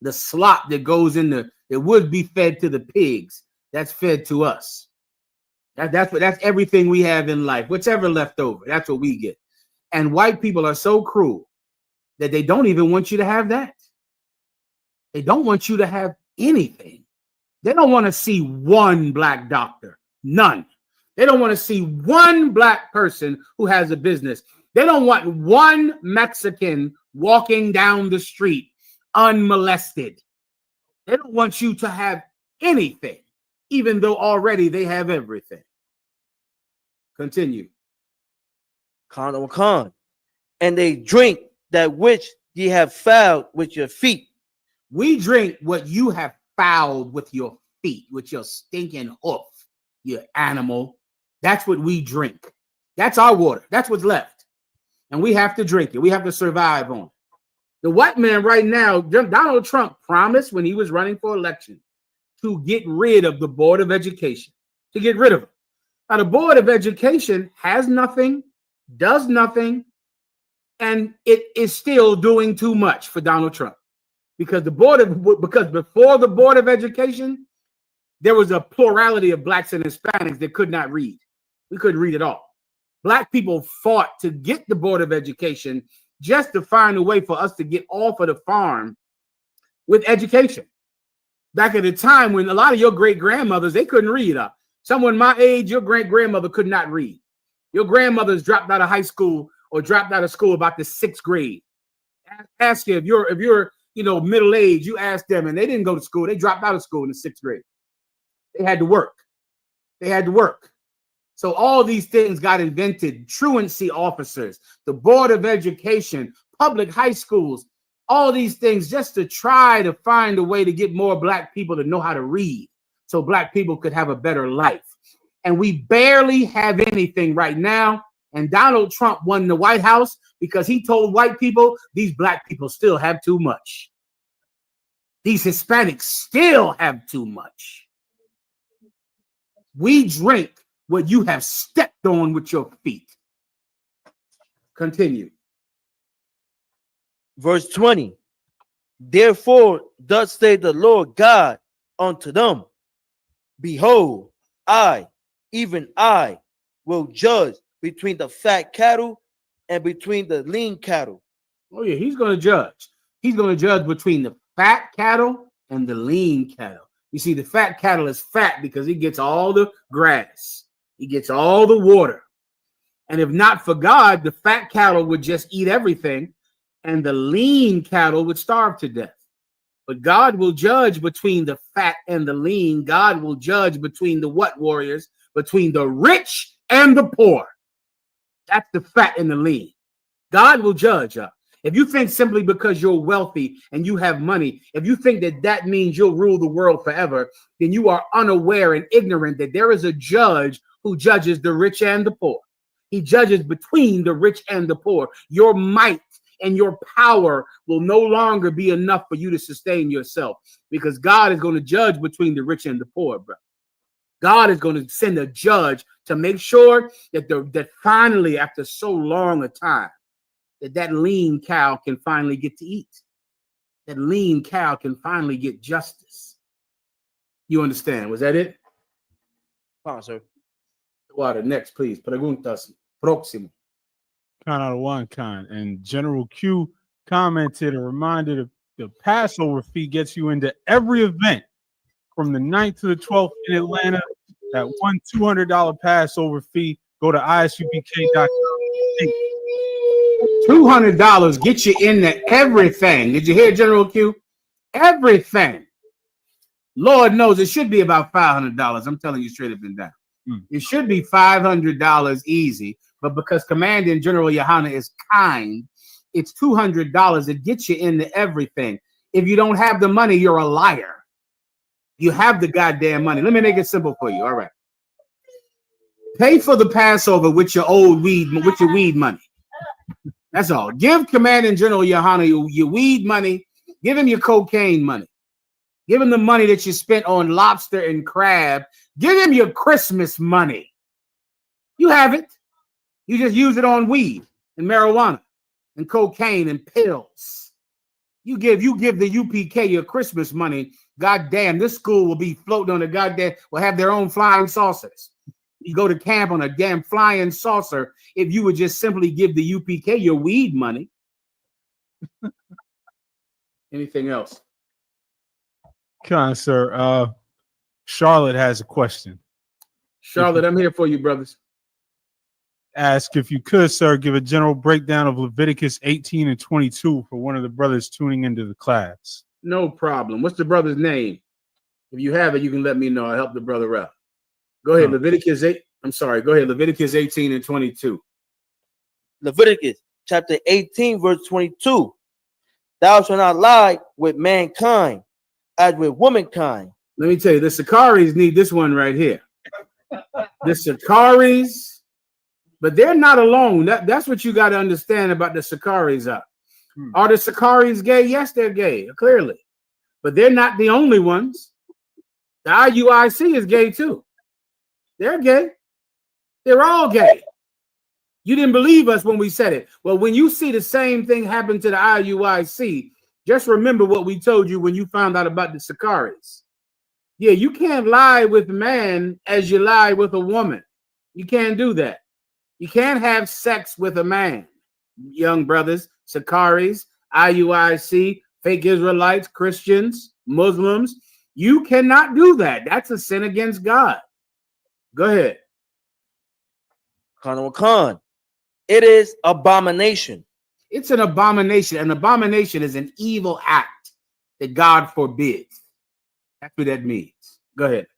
the slop that goes in that would be fed to the pigs. That's fed to us. That's everything we have in life. Whatever left over, that's what we get. And white people are so cruel that they don't even want you to have that. They don't want you to have anything. They don't want to see one black doctor. None. They don't want to see one black person who has a business. They don't want one Mexican walking down the street unmolested. They don't want you to have anything, even though already they have everything. Continue. Khan. And they drink that which ye have fouled with your feet. We drink what you have fouled with your feet, with your stinking hoof, you animal. That's what we drink. That's our water. That's what's left. And we have to drink it. We have to survive on it. The white man right now, Donald Trump promised when he was running for election to get rid of the Board of Education, to get rid of it. Now, the Board of Education has nothing, does nothing, and it is still doing too much for Donald Trump. Because before the Board of Education, there was a plurality of blacks and Hispanics that could not read. We couldn't read at all. Black people fought to get the Board of Education just to find a way for us to get off of the farm with education. Back at the time when a lot of your great-grandmothers, they couldn't read. Someone my age, your great-grandmother could not read. Your grandmothers dropped out of high school or dropped out of school about the 6th grade. Ask you if you're middle age, you ask them, and they didn't go to school. They dropped out of school in the 6th grade. They had to work. They had to work. So all these things got invented. Truancy officers, the Board of Education, public high schools, all these things just to try to find a way to get more black people to know how to read so black people could have a better life. And we barely have anything right now. And Donald Trump won the White House because he told white people these black people still have too much. These Hispanics still have too much. We drink what you have stepped on with your feet. Continue. Verse 20. Therefore, thus say the Lord God unto them, behold, I, even I, will judge between the fat cattle and between the lean cattle. Oh, yeah, he's going to judge. He's going to judge between the fat cattle and the lean cattle. You see, the fat cattle is fat because he gets all the grass. He gets all the water. And if not for God, the fat cattle would just eat everything, and the lean cattle would starve to death. But God will judge between the fat and the lean. God will judge between the what, warriors? Between the rich and the poor. That's the fat and the lean. God will judge. If you think simply because you're wealthy and you have money, if you think that that means you'll rule the world forever, then you are unaware and ignorant that there is a judge who judges the rich and the poor. He judges between the rich and the poor. Your might and your power will no longer be enough for you to sustain yourself, because God is going to judge between the rich and the poor, bro. God is going to send a judge to make sure that finally, after so long a time, that lean cow can finally get to eat. That lean cow can finally get justice. You understand? Was that it? Come on, sir. Water. Next, please. Preguntas. Próximo. Kind out of one kind. And General Q commented and reminded of the Passover fee gets you into every event from the 9th to the 12th in Atlanta. That one $200 Passover fee. Go to isupk.com. $200 get you into everything. Did you hear, General Q? Everything. Lord knows it should be about $500. I'm telling you straight up and down. It should be $500 easy, but because Commanding General Yohana is kind, it's $200 that gets you into everything. If you don't have the money, you're a liar. You have the goddamn money. Let me make it simple for you. All right. Pay for the Passover with your weed money. That's all. Give Commanding General Yohana your weed money. Give him your cocaine money. Give him the money that you spent on lobster and crab. Give him your Christmas money. You have it. You just use it on weed and marijuana and cocaine and pills. You give the UPK your Christmas money. God damn, this school will be floating on a goddamn, will have their own flying saucers. You go to camp on a damn flying saucer if you would just simply give the UPK your weed money. Anything else? Come on, sir. Charlotte has a question. Charlotte, I'm here for you, brothers. Ask if you could, sir, give a general breakdown of Leviticus 18 and 22 for one of the brothers tuning into the class. No problem. What's the brother's name? If you have it, you can let me know. I'll help the brother out. Go ahead, Leviticus 8. I'm sorry. Go ahead, Leviticus 18 and 22. Leviticus chapter 18, verse 22. Thou shalt not lie with mankind as with womankind. Let me tell you, the Sakaris need this one right here. The Sakaris, but they're not alone. That's what you got to understand about the Sakaris. Are the Sakaris gay? Yes, they're gay, clearly. But they're not the only ones. The IUIC is gay too. They're gay. They're all gay. You didn't believe us when we said it. Well, when you see the same thing happen to the IUIC, just remember what we told you when you found out about the Sakaris. Yeah, you can't lie with a man as you lie with a woman. You can't do that. You can't have sex with a man. Young brothers, Sakaris, IUIC, fake Israelites, Christians, Muslims. You cannot do that. That's a sin against God. Go ahead. Khan. It is abomination. It's an abomination. An abomination is an evil act that God forbids. That's what that means. Go ahead.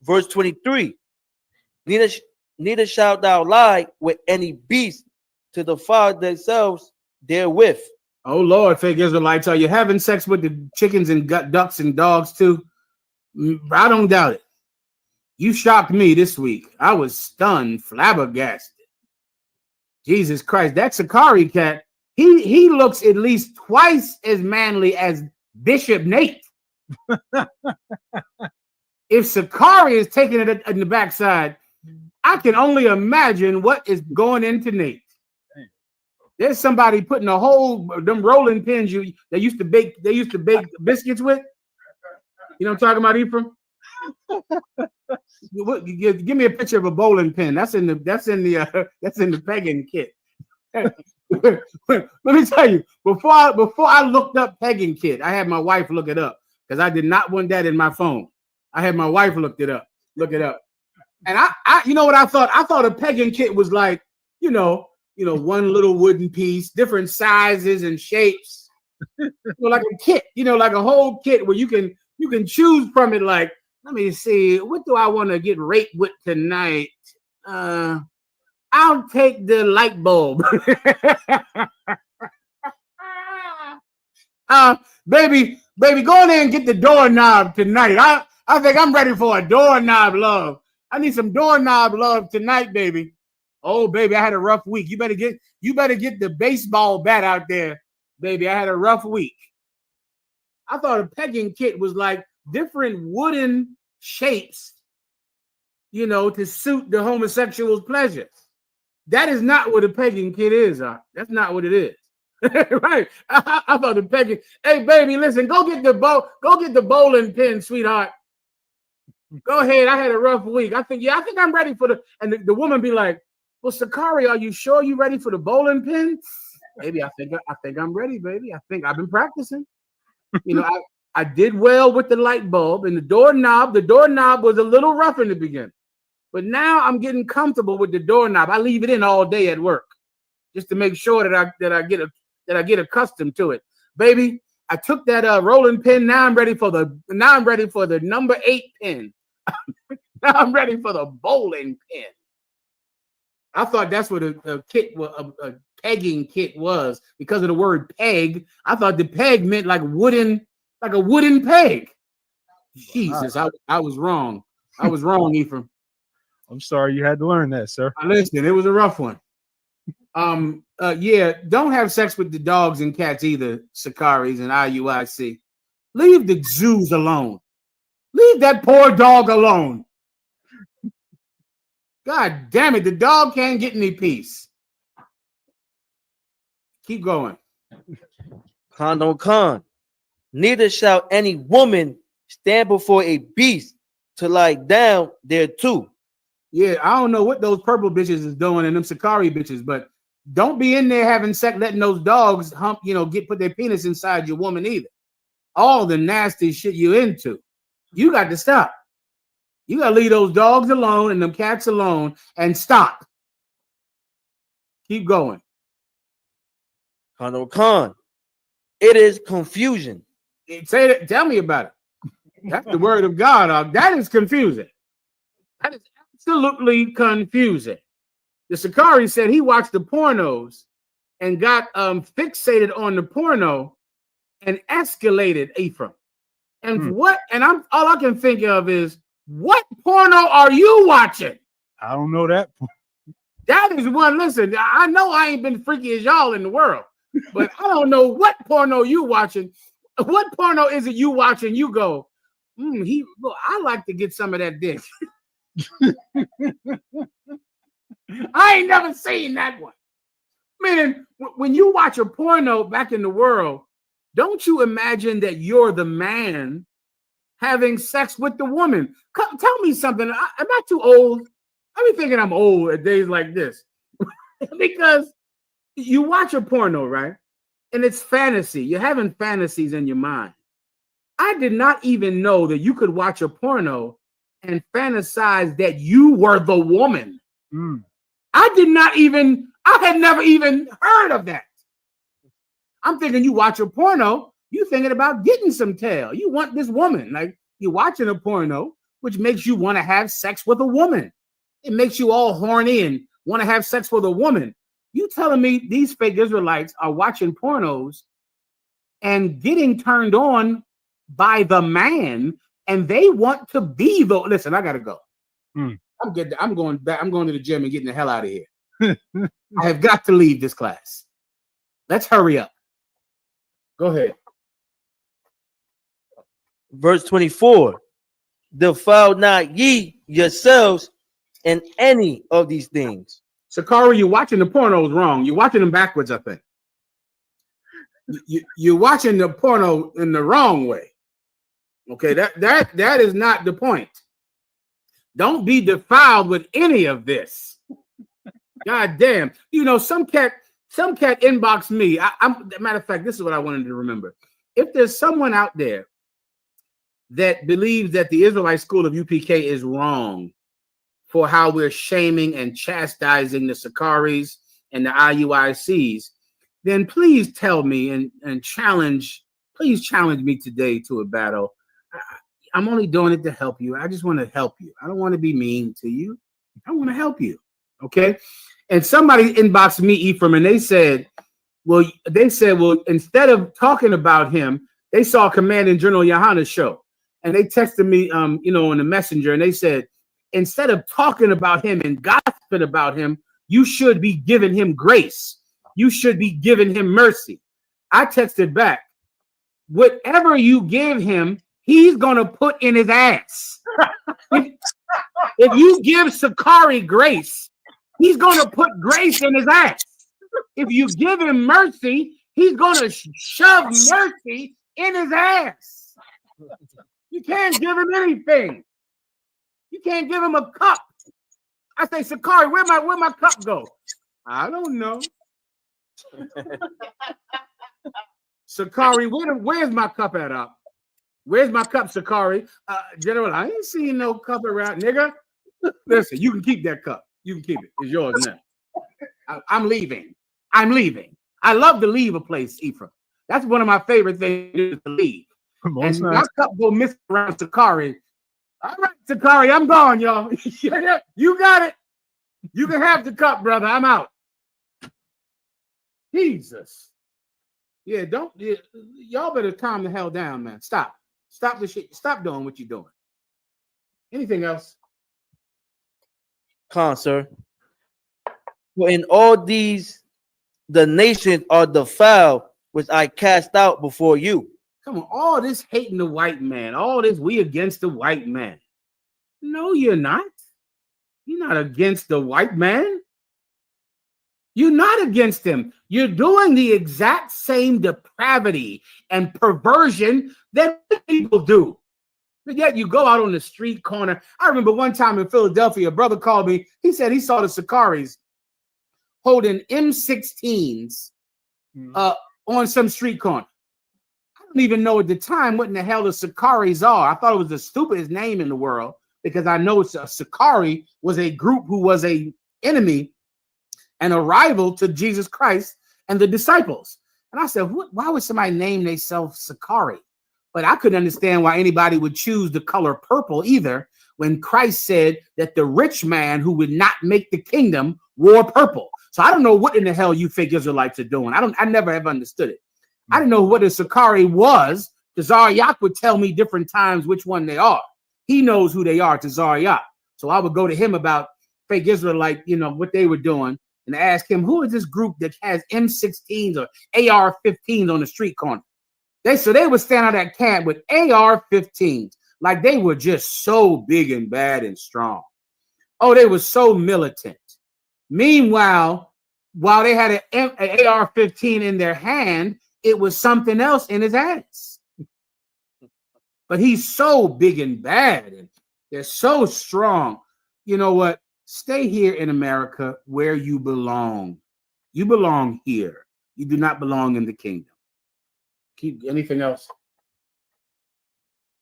Verse 23. Neither shalt thou lie with any beast to defile themselves therewith. Oh Lord, fake Israelites, are you having sex with the chickens and ducks and dogs too? I don't doubt it. You shocked me this week. I was stunned, flabbergasted. Jesus Christ, that Sakari cat, he looks at least twice as manly as Bishop Nate. If Sakari is taking it in the backside, I can only imagine what is going into Nate. There's somebody putting a whole them rolling pins they used to bake biscuits with. You know what I'm talking about, Ephraim? Give me a picture of a bowling pin. That's in the pegging kit. Let me tell you, before I looked up pegging kit, I had my wife look it up because I did not want that in my phone. I had my wife look it up. And I you know what I thought? I thought a pegging kit was like, you know, one little wooden piece, different sizes and shapes, like a kit, like a whole kit where you can choose from it. Like, let me see, what do I want to get raped with tonight? I'll take the light bulb. Baby, go in there and get the doorknob tonight. I think I'm ready for a doorknob love. I need some doorknob love tonight, baby. Oh, baby, I had a rough week. You better get the baseball bat out there, baby. I had a rough week. I thought a pegging kit was like different wooden shapes, to suit the homosexual's pleasures. That is not what a pegging kit is. That's not what it is. Right? I thought the pegging. Hey, baby, listen. Go get the bowling pin, sweetheart. Go ahead. I had a rough week. I think I'm ready for and the woman be like, well, Sakari, are you sure you're ready for the bowling pin? Baby, I think I'm ready, baby. I think I've been practicing. I did well with the light bulb and the doorknob. The doorknob was a little rough in the beginning, but now I'm getting comfortable with the doorknob. I leave it in all day at work just to make sure that I get accustomed to it. Baby, I took that rolling pin. Now I'm ready for the number 8 pin. Now I'm ready for the bowling pin. I thought that's what a pegging kit was because of the word peg. I thought the peg meant like a wooden peg. Jesus, I was wrong. I was wrong, Ephraim. I'm sorry you had to learn that, sir. Listen, it was a rough one. Yeah, don't have sex with the dogs and cats either, Sakaris and IUIC. Leave the zoos alone. Leave that poor dog alone. God damn it, the dog can't get any peace. Keep going. Con. Neither shall any woman stand before a beast to lie down there too. Yeah, I don't know what those purple bitches is doing and them Sakari bitches, but don't be in there having sex, letting those dogs hump, put their penis inside your woman either. All the nasty shit you're into. You got to stop. You got to leave those dogs alone and them cats alone and stop. Keep going. Con. It is confusion. Say that. Tell me about it. That's the word of God. That is confusing. That is absolutely confusing. The Sakari said he watched the pornos and got fixated on the porno and escalated Ephraim. And what? And all I can think of is, what porno are you watching? I don't know that. That is one. Listen, I know I ain't been freaky as y'all in the world, but I don't know what porno you watching. What porno is it you watching? You go, I like to get some of that dick. I ain't never seen that one. Man, when you watch a porno back in the world, don't you imagine that you're the man having sex with the woman? Tell me something. Am I too old? I be thinking I'm old at days like this. Because you watch a porno, right? And it's fantasy. You're having fantasies in your mind. I did not even know that you could watch a porno and fantasize that you were the woman. I had never even heard of that. I'm thinking you watch a porno, you thinking about getting some tail. You want this woman. Like, you're watching a porno which makes you want to have sex with a woman. It makes you all horny and want to have sex with a woman. You telling me these fake Israelites are watching pornos and getting turned on by the man, and they want to be the. Listen, I gotta go. I'm good. I'm going back. I'm going to the gym and getting the hell out of here. I have got to leave this class. Let's hurry up. Go ahead. Verse 24. Defile not ye yourselves in any of these things. Sakari, you're watching the pornos wrong. You're watching them backwards, I think. You're watching the porno in the wrong way. Okay, that is not the point. Don't be defiled with any of this. God damn. You know, some cat inboxed me. Matter of fact, this is what I wanted to remember. If there's someone out there that believes that the Israelite school of UPK is wrong for how we're shaming and chastising the Sakaris and the IUICs, then please tell me and challenge me today to a battle. I'm only doing it to help you. I just want to help you. I don't want to be mean to you. I want to help you. Okay. And somebody inboxed me, Ephraim, and they said, well, instead of talking about him, they saw Commanding General Yohana's show. And they texted me, in the messenger, and they said, instead of talking about him and gossiping about him, you should be giving him grace. You should be giving him mercy. I texted back, whatever you give him, he's going to put in his ass. If you give Sakari grace, he's going to put grace in his ass. If you give him mercy, he's going to shove mercy in his ass. You can't give him anything. You can't give him a cup. I say, Sakari, where my cup go? I don't know. Sakari, where's my cup at up? Where's my cup, Sakari? General, I ain't seen no cup around, nigga. Listen, you can keep that cup. You can keep it. It's yours now. I'm leaving. I love to leave a place, Ephraim. That's one of my favorite things to leave. And my cup go miss around Sakari. All right, Sakari, I'm gone, y'all. You got it. You can have the cup, brother. I'm out. Jesus. Yeah, y'all better calm the hell down, man. Stop the shit. Stop doing what you're doing. Anything else? Sir. For in all these, the nations are defiled, which I cast out before you. Come on, all this hating the white man, all this we against the white man. No, you're not. You're not against the white man. You're not against him. You're doing the exact same depravity and perversion that people do. But yet you go out on the street corner. I remember one time in Philadelphia, a brother called me. He said he saw the Sakaris holding M16s on some street corner. I don't even know at the time what in the hell the Sakaris are. I thought it was the stupidest name in the world because I know Sakari was a group who was a enemy and a rival to Jesus Christ and the disciples. And I said, why would somebody name themselves Sakari? But I couldn't understand why anybody would choose the color purple either when Christ said that the rich man who would not make the kingdom wore purple. So I don't know what in the hell you fake Israelites are doing. I never have understood it. I didn't know what a Sakari was. Tazariak would tell me different times which one they are. He knows who they are, Tazariak. So I would go to him about fake Israelite, what they were doing, and ask him, who is this group that has M16s or AR-15s on the street corner? They would stand out at camp with AR-15s, like they were just so big and bad and strong. Oh, they were so militant. Meanwhile, while they had an AR-15 in their hand, it was something else in his ass. But he's so big and bad, and they're so strong. You know what? Stay here in America where you belong. You belong here. You do not belong in the kingdom. Keep anything else?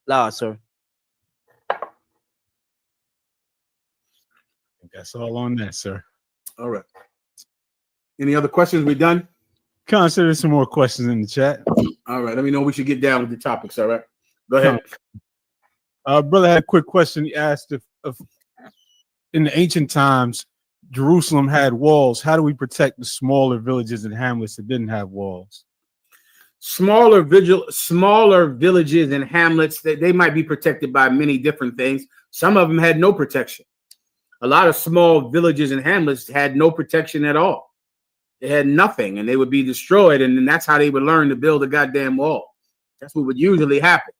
Nah, sir. That's all on that, sir. All right. Any other questions? We done? Consider some more questions in the chat. All right. Let me know we should get down with the topics. All right. Go ahead. Brother had a quick question. He asked if in the ancient times Jerusalem had walls, how do we protect the smaller villages and hamlets that didn't have walls? Smaller villages and hamlets, they might be protected by many different things. Some of them had no protection. A lot of small villages and hamlets had no protection at all. They had nothing, and they would be destroyed, and then that's how they would learn to build a goddamn wall. That's what would usually happen.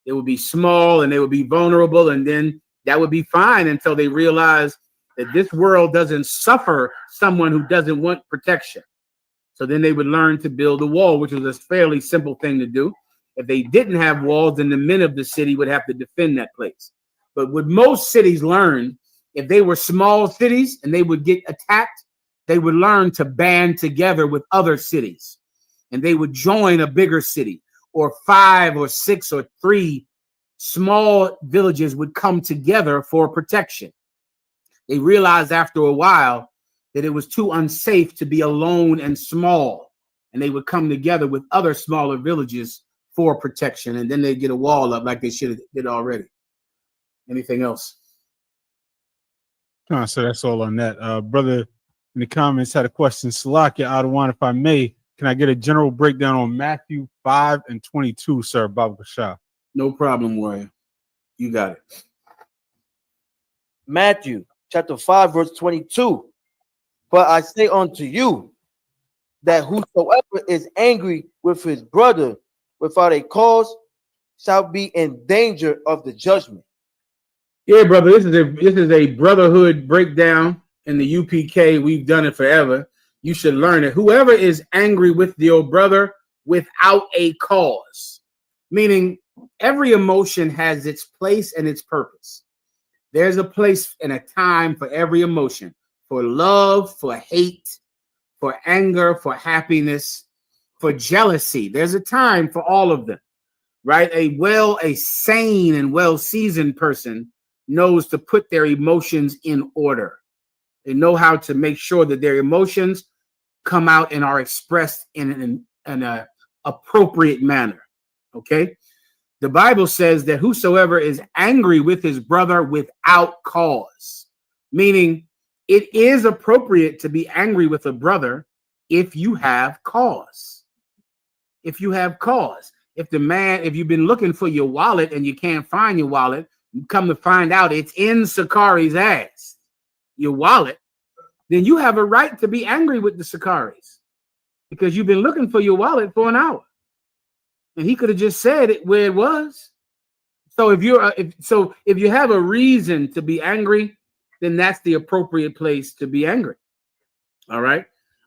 They would be small, and they would be vulnerable, and then that would be fine until they realize that this world doesn't suffer someone who doesn't want protection. So then they would learn to build a wall, which was a fairly simple thing to do. If they didn't have walls, then the men of the city would have to defend that place. But what most cities learned, if they were small cities and they would get attacked, they would learn to band together with other cities, and they would join a bigger city, or 5 or 6 or 3 small villages would come together for protection. They realized after a while that it was too unsafe to be alone and small, and they would come together with other smaller villages for protection, and then they'd get a wall up like they should have did already. Anything else? So that's all on that. Brother in the comments had a question. Salakia Adawan, if I may, can I get a general breakdown on Matthew 5 and 22, sir? Baba Shah. No problem, warrior. You got it. Matthew chapter 5, verse 22. But I say unto you that whosoever is angry with his brother without a cause shall be in danger of the judgment. Yeah, brother, this is a brotherhood breakdown in the UPK. We've done it forever. You should learn it. Whoever is angry with your brother without a cause, meaning every emotion has its place and its purpose. There's a place and a time for every emotion, for love, for hate, for anger, for happiness, for jealousy. There's a time for all of them, right? A sane and well-seasoned person knows to put their emotions in order. They know how to make sure that their emotions come out and are expressed in an appropriate manner. Okay? The Bible says that whosoever is angry with his brother without cause, meaning it is appropriate to be angry with a brother if you have cause. If you have cause. If you've been looking for your wallet and you can't find your wallet, you come to find out it's in Sakari's ass, your wallet, then you have a right to be angry with the Sakaris because you've been looking for your wallet for an hour. And he could have just said it where it was. So if you have a reason to be angry, then that's the appropriate place to be angry. All right.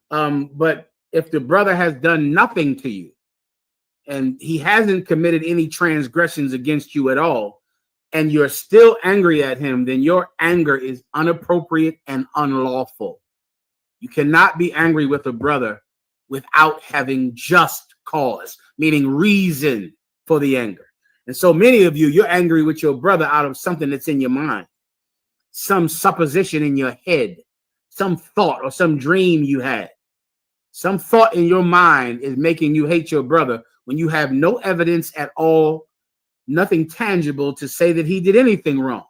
But if the brother has done nothing to you and he hasn't committed any transgressions against you at all, and you're still angry at him, then your anger is inappropriate and unlawful. You cannot be angry with a brother without having just cause, meaning reason for the anger. And so many of you, you're angry with your brother out of something that's in your mind, some supposition in your head, some thought or some dream you had. Some thought in your mind is making you hate your brother when you have no evidence at all, nothing tangible to say that he did anything wrong.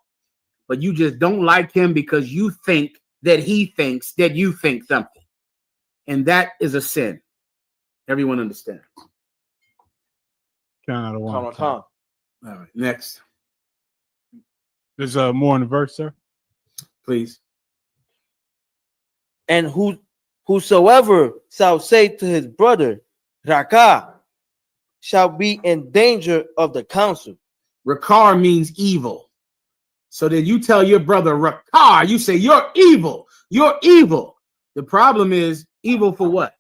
But you just don't like him because you think that he thinks that you think something. And that is a sin. Everyone understands. All right, next. There's more in the verse, sir. Please. And whosoever shall say to his brother, Raka, shall be in danger of the council. Rakar means evil. So then you tell your brother Rakar, you say, you're evil. You're evil. The problem is evil for what?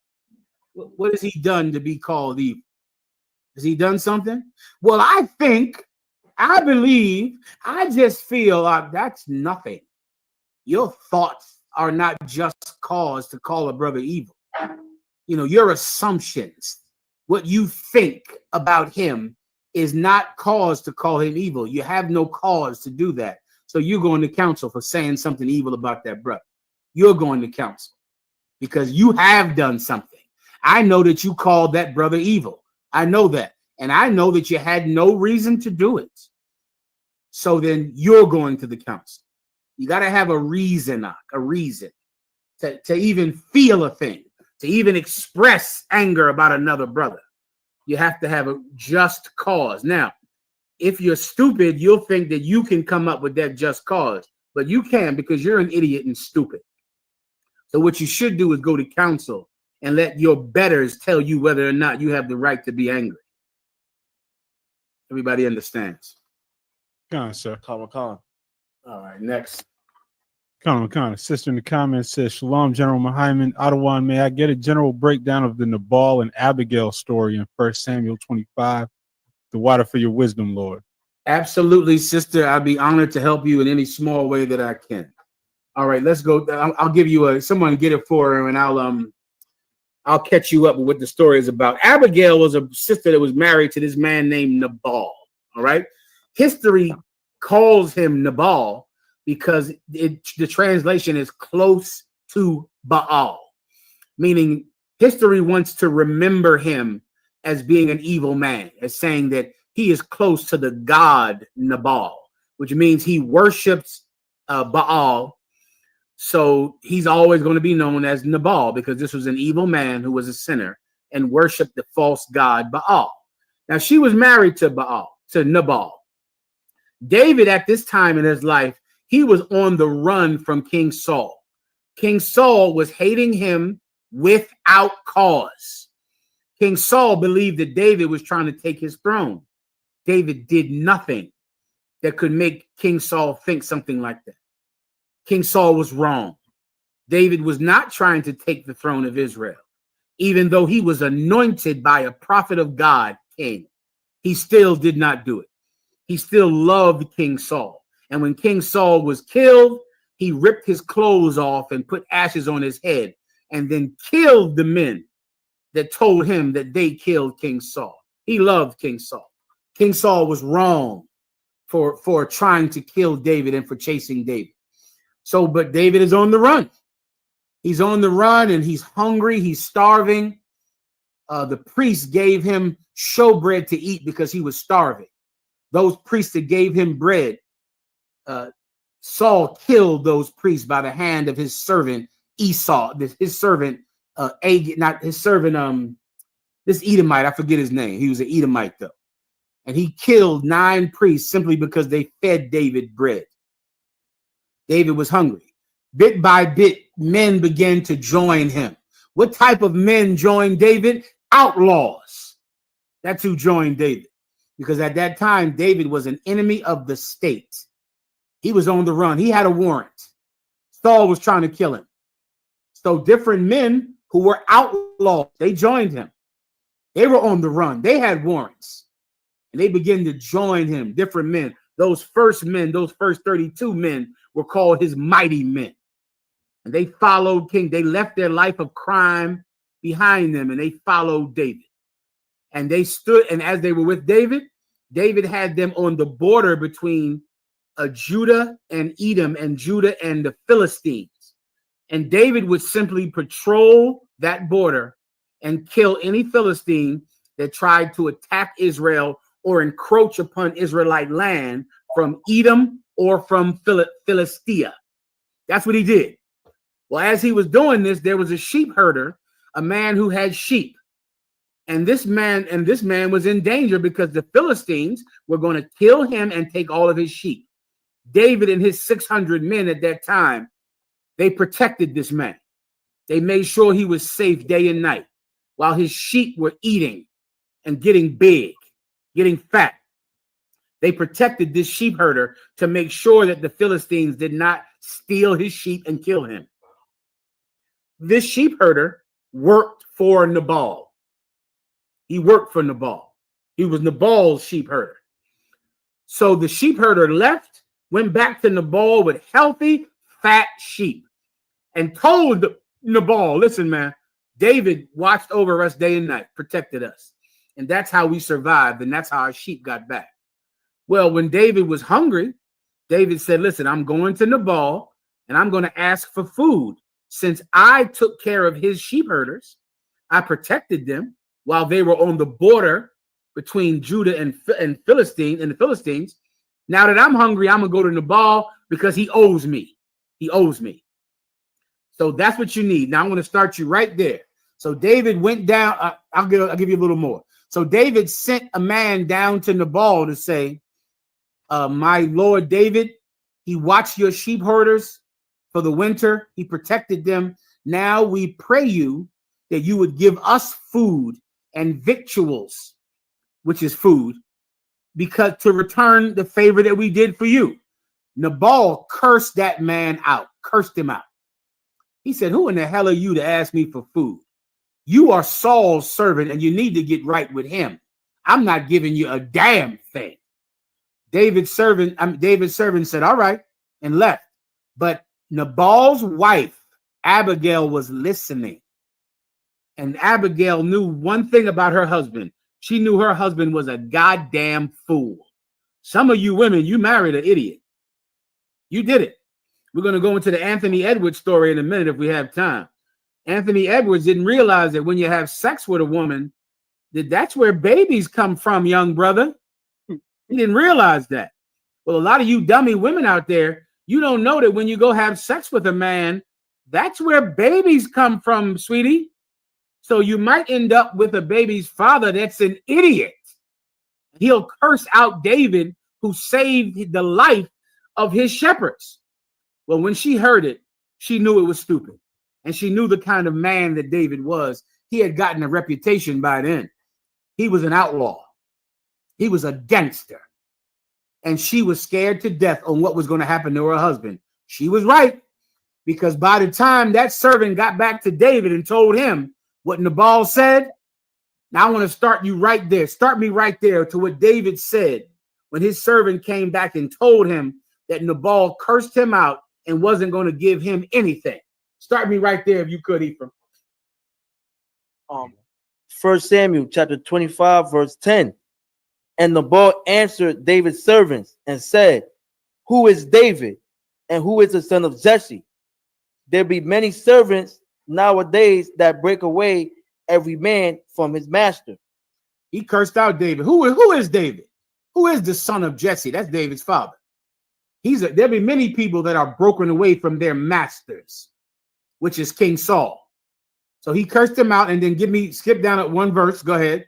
What has he done to be called evil? Has he done something? Well, I believe, I just feel that's nothing. Your thoughts are not just cause to call a brother evil. You know, your assumptions, what you think about him is not cause to call him evil. You have no cause to do that. So you're going to counsel for saying something evil about that brother. You're going to counsel because you have done something. I know that you called that brother evil. I know that. And I know that you had no reason to do it. So then you're going to the council. You got to have a reason to even feel a thing, to even express anger about another brother. You have to have a just cause. Now, if you're stupid, you'll think that you can come up with that just cause, but you can because you're an idiot and stupid. So what you should do is go to council and let your betters tell you whether or not you have the right to be angry. Everybody understands. Come on, sir. Come on. All right, next. Come on. Sister in the comments says, Shalom, General Mahayaman, Ottawa. May I get a general breakdown of the Nabal and Abigail story in 1 Samuel 25? The water for your wisdom, Lord. Absolutely, sister. I'd be honored to help you in any small way that I can. All right, let's go. I'll give you someone get it for her, and I'll catch you up with what the story is about. Abigail was a sister that was married to this man named Nabal. All right. History calls him Nabal because the translation is close to Baal, meaning history wants to remember him as being an evil man, as saying that he is close to the god Nabal, which means he worships Baal. So he's always going to be known as Nabal because this was an evil man who was a sinner and worshiped the false god Baal. Now she was married to Nabal. David at this time in his life, he was on the run from King Saul. King Saul was hating him without cause. King Saul believed that David was trying to take his throne. David did nothing that could make King Saul think something like that. King Saul was wrong. David was not trying to take the throne of Israel, even though he was anointed by a prophet of God, king. He still did not do it. He still loved King Saul. And when King Saul was killed, he ripped his clothes off and put ashes on his head and then killed the men that told him that they killed King Saul. He loved King Saul. King Saul was wrong for trying to kill David and for chasing David. So, but David is on the run. He's on the run and he's hungry. He's starving. The priest gave him showbread to eat because he was starving. Those priests that gave him bread, Saul killed those priests by the hand of his servant Esau. His servant, this Edomite. I forget his name. He was an Edomite though, and he killed 9 priests simply because they fed David bread. David was hungry. Bit by bit, men began to join him. What type of men joined David? Outlaws. That's who joined David. Because at that time, David was an enemy of the state. He was on the run. He had a warrant. Saul was trying to kill him. So different men who were outlaws, they joined him. They were on the run. They had warrants. And they began to join him, different men. Those first 32 men were called his mighty men. And they followed King. They left their life of crime behind them and they followed David. And they stood, and as they were with David, David had them on the border between Judah and Edom and Judah and the Philistines. And David would simply patrol that border and kill any Philistine that tried to attack Israel or encroach upon Israelite land from Edom or from Philistia. That's what he did. Well, as he was doing this, there was a sheep herder, a man who had sheep. And this man was in danger because the Philistines were going to kill him and take all of his sheep. David and his 600 men at that time, they protected this man. They made sure he was safe day and night while his sheep were eating and getting big, getting fat. They protected this sheep herder to make sure that the Philistines did not steal his sheep and kill him. This sheep herder worked for Nabal. He worked for Nabal. He was Nabal's sheep herder. So the sheep herder left, went back to Nabal with healthy, fat sheep and told Nabal, listen, man, David watched over us day and night, protected us. And that's how we survived. And that's how our sheep got back. Well, when David was hungry, David said, listen, I'm going to Nabal and I'm going to ask for food. Since I took care of his sheep herders, I protected them while they were on the border between Judah and the Philistines. Now that I'm hungry, I'm going to go to Nabal because he owes me. He owes me. So that's what you need. Now I'm going to start you right there. So David went down. I'll give you a little more. So David sent a man down to Nabal to say, my Lord David, he watched your sheep herders for the winter. He protected them. Now we pray you that you would give us food and victuals, which is food, because to return the favor that we did for you. Nabal cursed that man out, cursed him out. He said, who in the hell are you to ask me for food? You are Saul's servant and you need to get right with him. I'm not giving you a damn thing. David's servant said, all right, and left. But Nabal's wife, Abigail, was listening. And Abigail knew one thing about her husband. She knew her husband was a goddamn fool. Some of you women, you married an idiot. You did it. We're going to go into the Anthony Edwards story in a minute if we have time. Anthony Edwards didn't realize that when you have sex with a woman, that's where babies come from, young brother. He didn't realize that. Well, a lot of you dummy women out there, you don't know that when you go have sex with a man, that's where babies come from, sweetie. So you might end up with a baby's father that's an idiot. He'll curse out David, who saved the life of his shepherds. Well, when she heard it, she knew it was stupid. And she knew the kind of man that David was. He had gotten a reputation by then. He was an outlaw. He was a gangster. And she was scared to death on what was going to happen to her husband. She was right. Because by the time that servant got back to David and told him what Nabal said, now I want to start you right there. Start me right there to what David said when his servant came back and told him that Nabal cursed him out and wasn't going to give him anything. Start me right there if you could, Ephraim. 1 Samuel chapter 25, verse 10. And Nabal answered David's servants and said, who is David and who is the son of Jesse? There be many servants nowadays that break away every man from his master. He cursed out David. Who is David? Who is the son of Jesse? That's David's father. There'll be many people that are broken away from their masters, which is King Saul. So he cursed him out, and then skip down at one verse. Go ahead.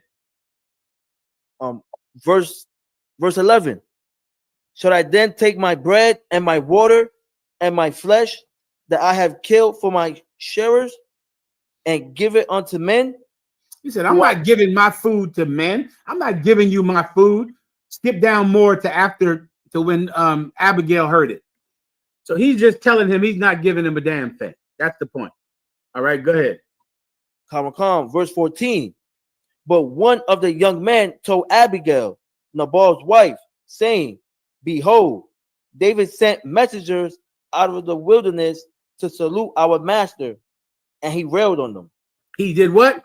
Verse 11. Should I then take my bread and my water and my flesh that I have killed for my sharers and give it unto men? He said, I'm not giving my food to men. I'm not giving you my food. Skip down more to when Abigail heard it. So he's just telling him he's not giving him a damn thing. That's the point. All right, go ahead. Verse 14. But one of the young men told Abigail, Nabal's wife, saying, behold, David sent messengers out of the wilderness to salute our master, and he railed on them. He did what?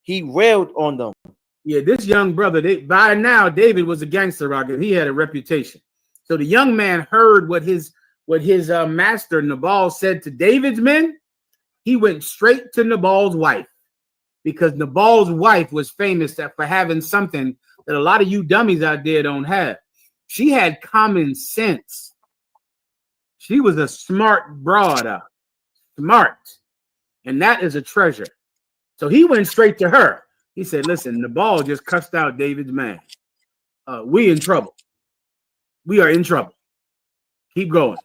He railed on them. Yeah, this young brother, by now, David was a gangster rocket. He had a reputation. So the young man heard what his master Nabal said to David's men. He went straight to Nabal's wife, because Nabal's wife was famous for having something that a lot of you dummies out there don't have. She had common sense. She was a smart broad, smart, and that is a treasure. So he went straight to her. He said, listen, Nabal just cussed out David's man. We in trouble. We are in trouble. Keep going.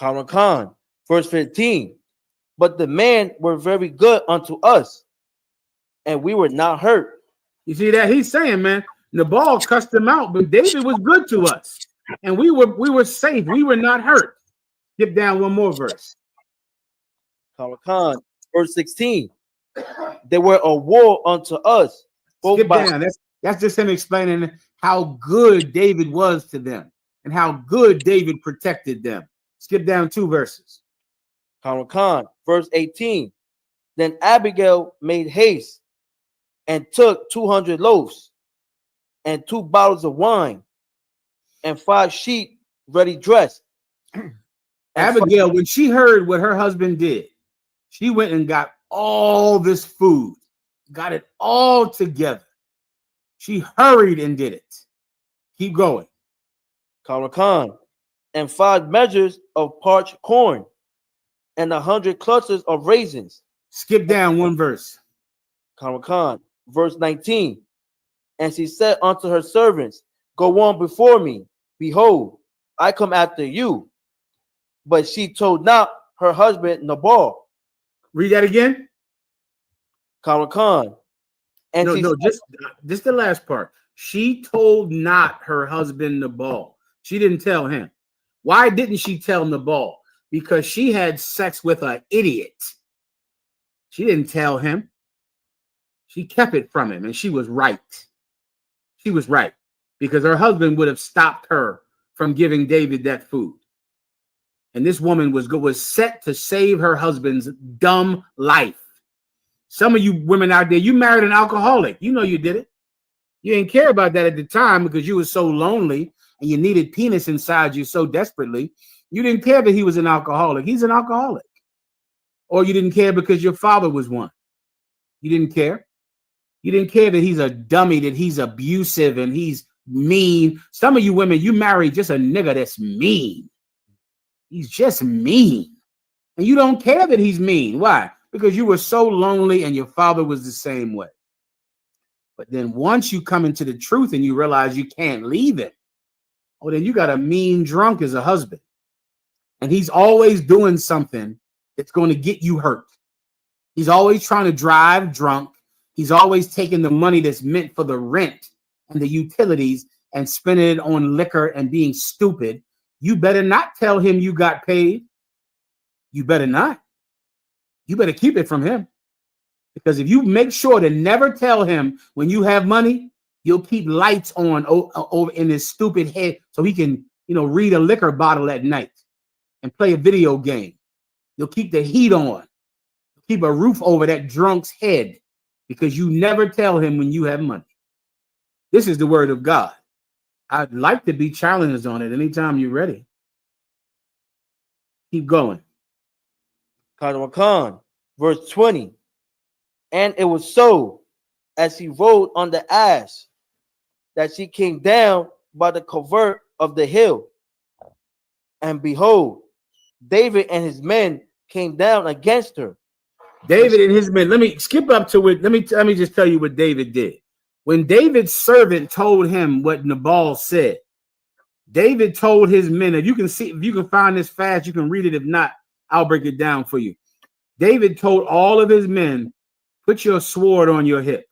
Verse 15. But the men were very good unto us, and we were not hurt. You see that? He's saying, man, Nabal cussed him out, but David was good to us, and we were safe. We were not hurt. Skip down one more verse. Verse 16. They were a war unto us. Skip down. That's just him explaining how good David was to them and how good David protected them. Skip down 2 verses. Verse 18. Then Abigail made haste and took 200 loaves and 2 bottles of wine and 5 sheep ready dressed. Abigail, when she heard what her husband did, she went and got all this food, got it all together. She hurried and did it. Keep going. Khan, and 5 measures of parched corn, and 100 clusters of raisins. Skip down one verse. Khan, verse 19. And she said unto her servants, Go on before me. Behold, I come after you. But she told not her husband Nabal. Read that again. Khan. And no, just the last part. She told not her husband Nabal. She didn't tell him. Why didn't she tell Nabal? Because she had sex with an idiot. She didn't tell him. She kept it from him, and she was right. She was right, because her husband would have stopped her from giving David that food. And this woman was set to save her husband's dumb life. Some of you women out there, you married an alcoholic. You know you did it. You didn't care about that at the time because you were so lonely and you needed penis inside you so desperately. You didn't care that he was an alcoholic. He's an alcoholic. Or you didn't care because your father was one. You didn't care. You didn't care that he's a dummy, that he's abusive and he's mean. Some of you women, you married just a nigga that's mean. He's just mean. And you don't care that he's mean. Why? Because you were so lonely and your father was the same way. But then once you come into the truth and you realize you can't leave it, oh, then you got a mean drunk as a husband. And he's always doing something that's going to get you hurt. He's always trying to drive drunk. He's always taking the money that's meant for the rent and the utilities and spending it on liquor and being stupid. You better not tell him you got paid. You better not. You better keep it from him. Because if you make sure to never tell him when you have money, you'll keep lights on over in his stupid head so he can, read a liquor bottle at night and play a video game. You'll keep the heat on. Keep a roof over that drunk's head because you never tell him when you have money. This is the word of God. I'd like to be challenged on it anytime you're ready. Keep going. Khan, verse 20. And it was so, as he rode on the ass, that she came down by the covert of the hill. And behold, David and his men came down against her. David and his men. Let me skip up to it. Let me just tell you what David did. When David's servant told him what Nabal said, David told his men, if you can find this fast, you can read it. If not, I'll break it down for you. David told all of his men, put your sword on your hip.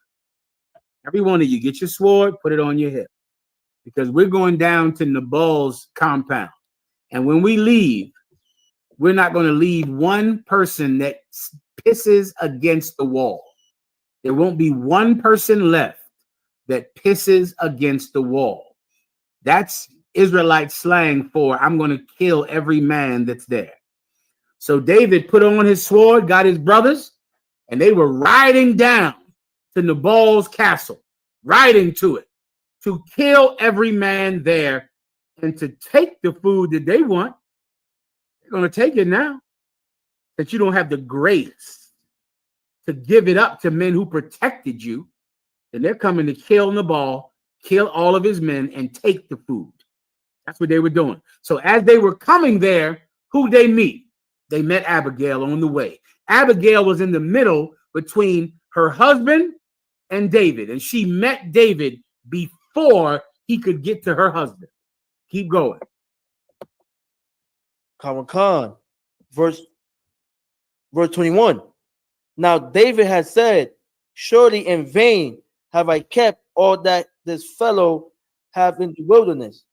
Every one of you, get your sword, put it on your hip. Because we're going down to Nabal's compound. And when we leave, we're not going to leave one person that pisses against the wall. There won't be one person left that pisses against the wall. That's Israelite slang for I'm going to kill every man that's there. So David put on his sword, got his brothers, and they were riding down to Nabal's castle, riding to it, to kill every man there and to take the food that they want. They're going to take it now that you don't have the grace to give it up to men who protected you. And they're coming to kill Nabal, kill all of his men, and take the food. That's what they were doing. So as they were coming there, who'd they meet? They met Abigail on the way. Abigail was in the middle between her husband and David, and she met David before he could get to her husband. Keep going. Khan, verse 21. Now David had said, surely in vain have I kept all that this fellow have in the wilderness,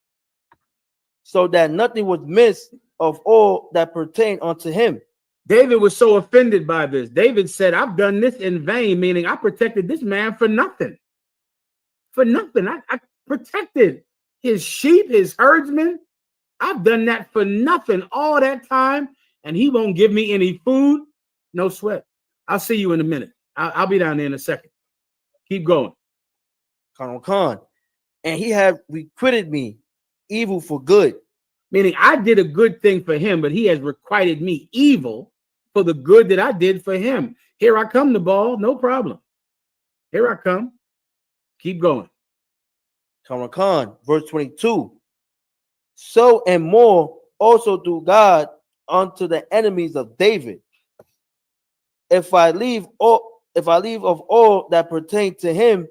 so that nothing was missed of all that pertained unto him. David was so offended by this. David said, I've done this in vain, meaning I protected this man for nothing. For nothing. I protected his sheep, his herdsmen. I've done that for nothing all that time, and he won't give me any food. No sweat. I'll see you in a minute. I'll be down there in a second. Keep going. Khan. And he had requited me evil for good. Meaning I did a good thing for him, but he has requited me evil for the good that I did for him. Here I come, Nabal. No problem. Here I come. Keep going. Khan, verse 22. so and more also do God unto the enemies of David. If I leave of all that pertain to him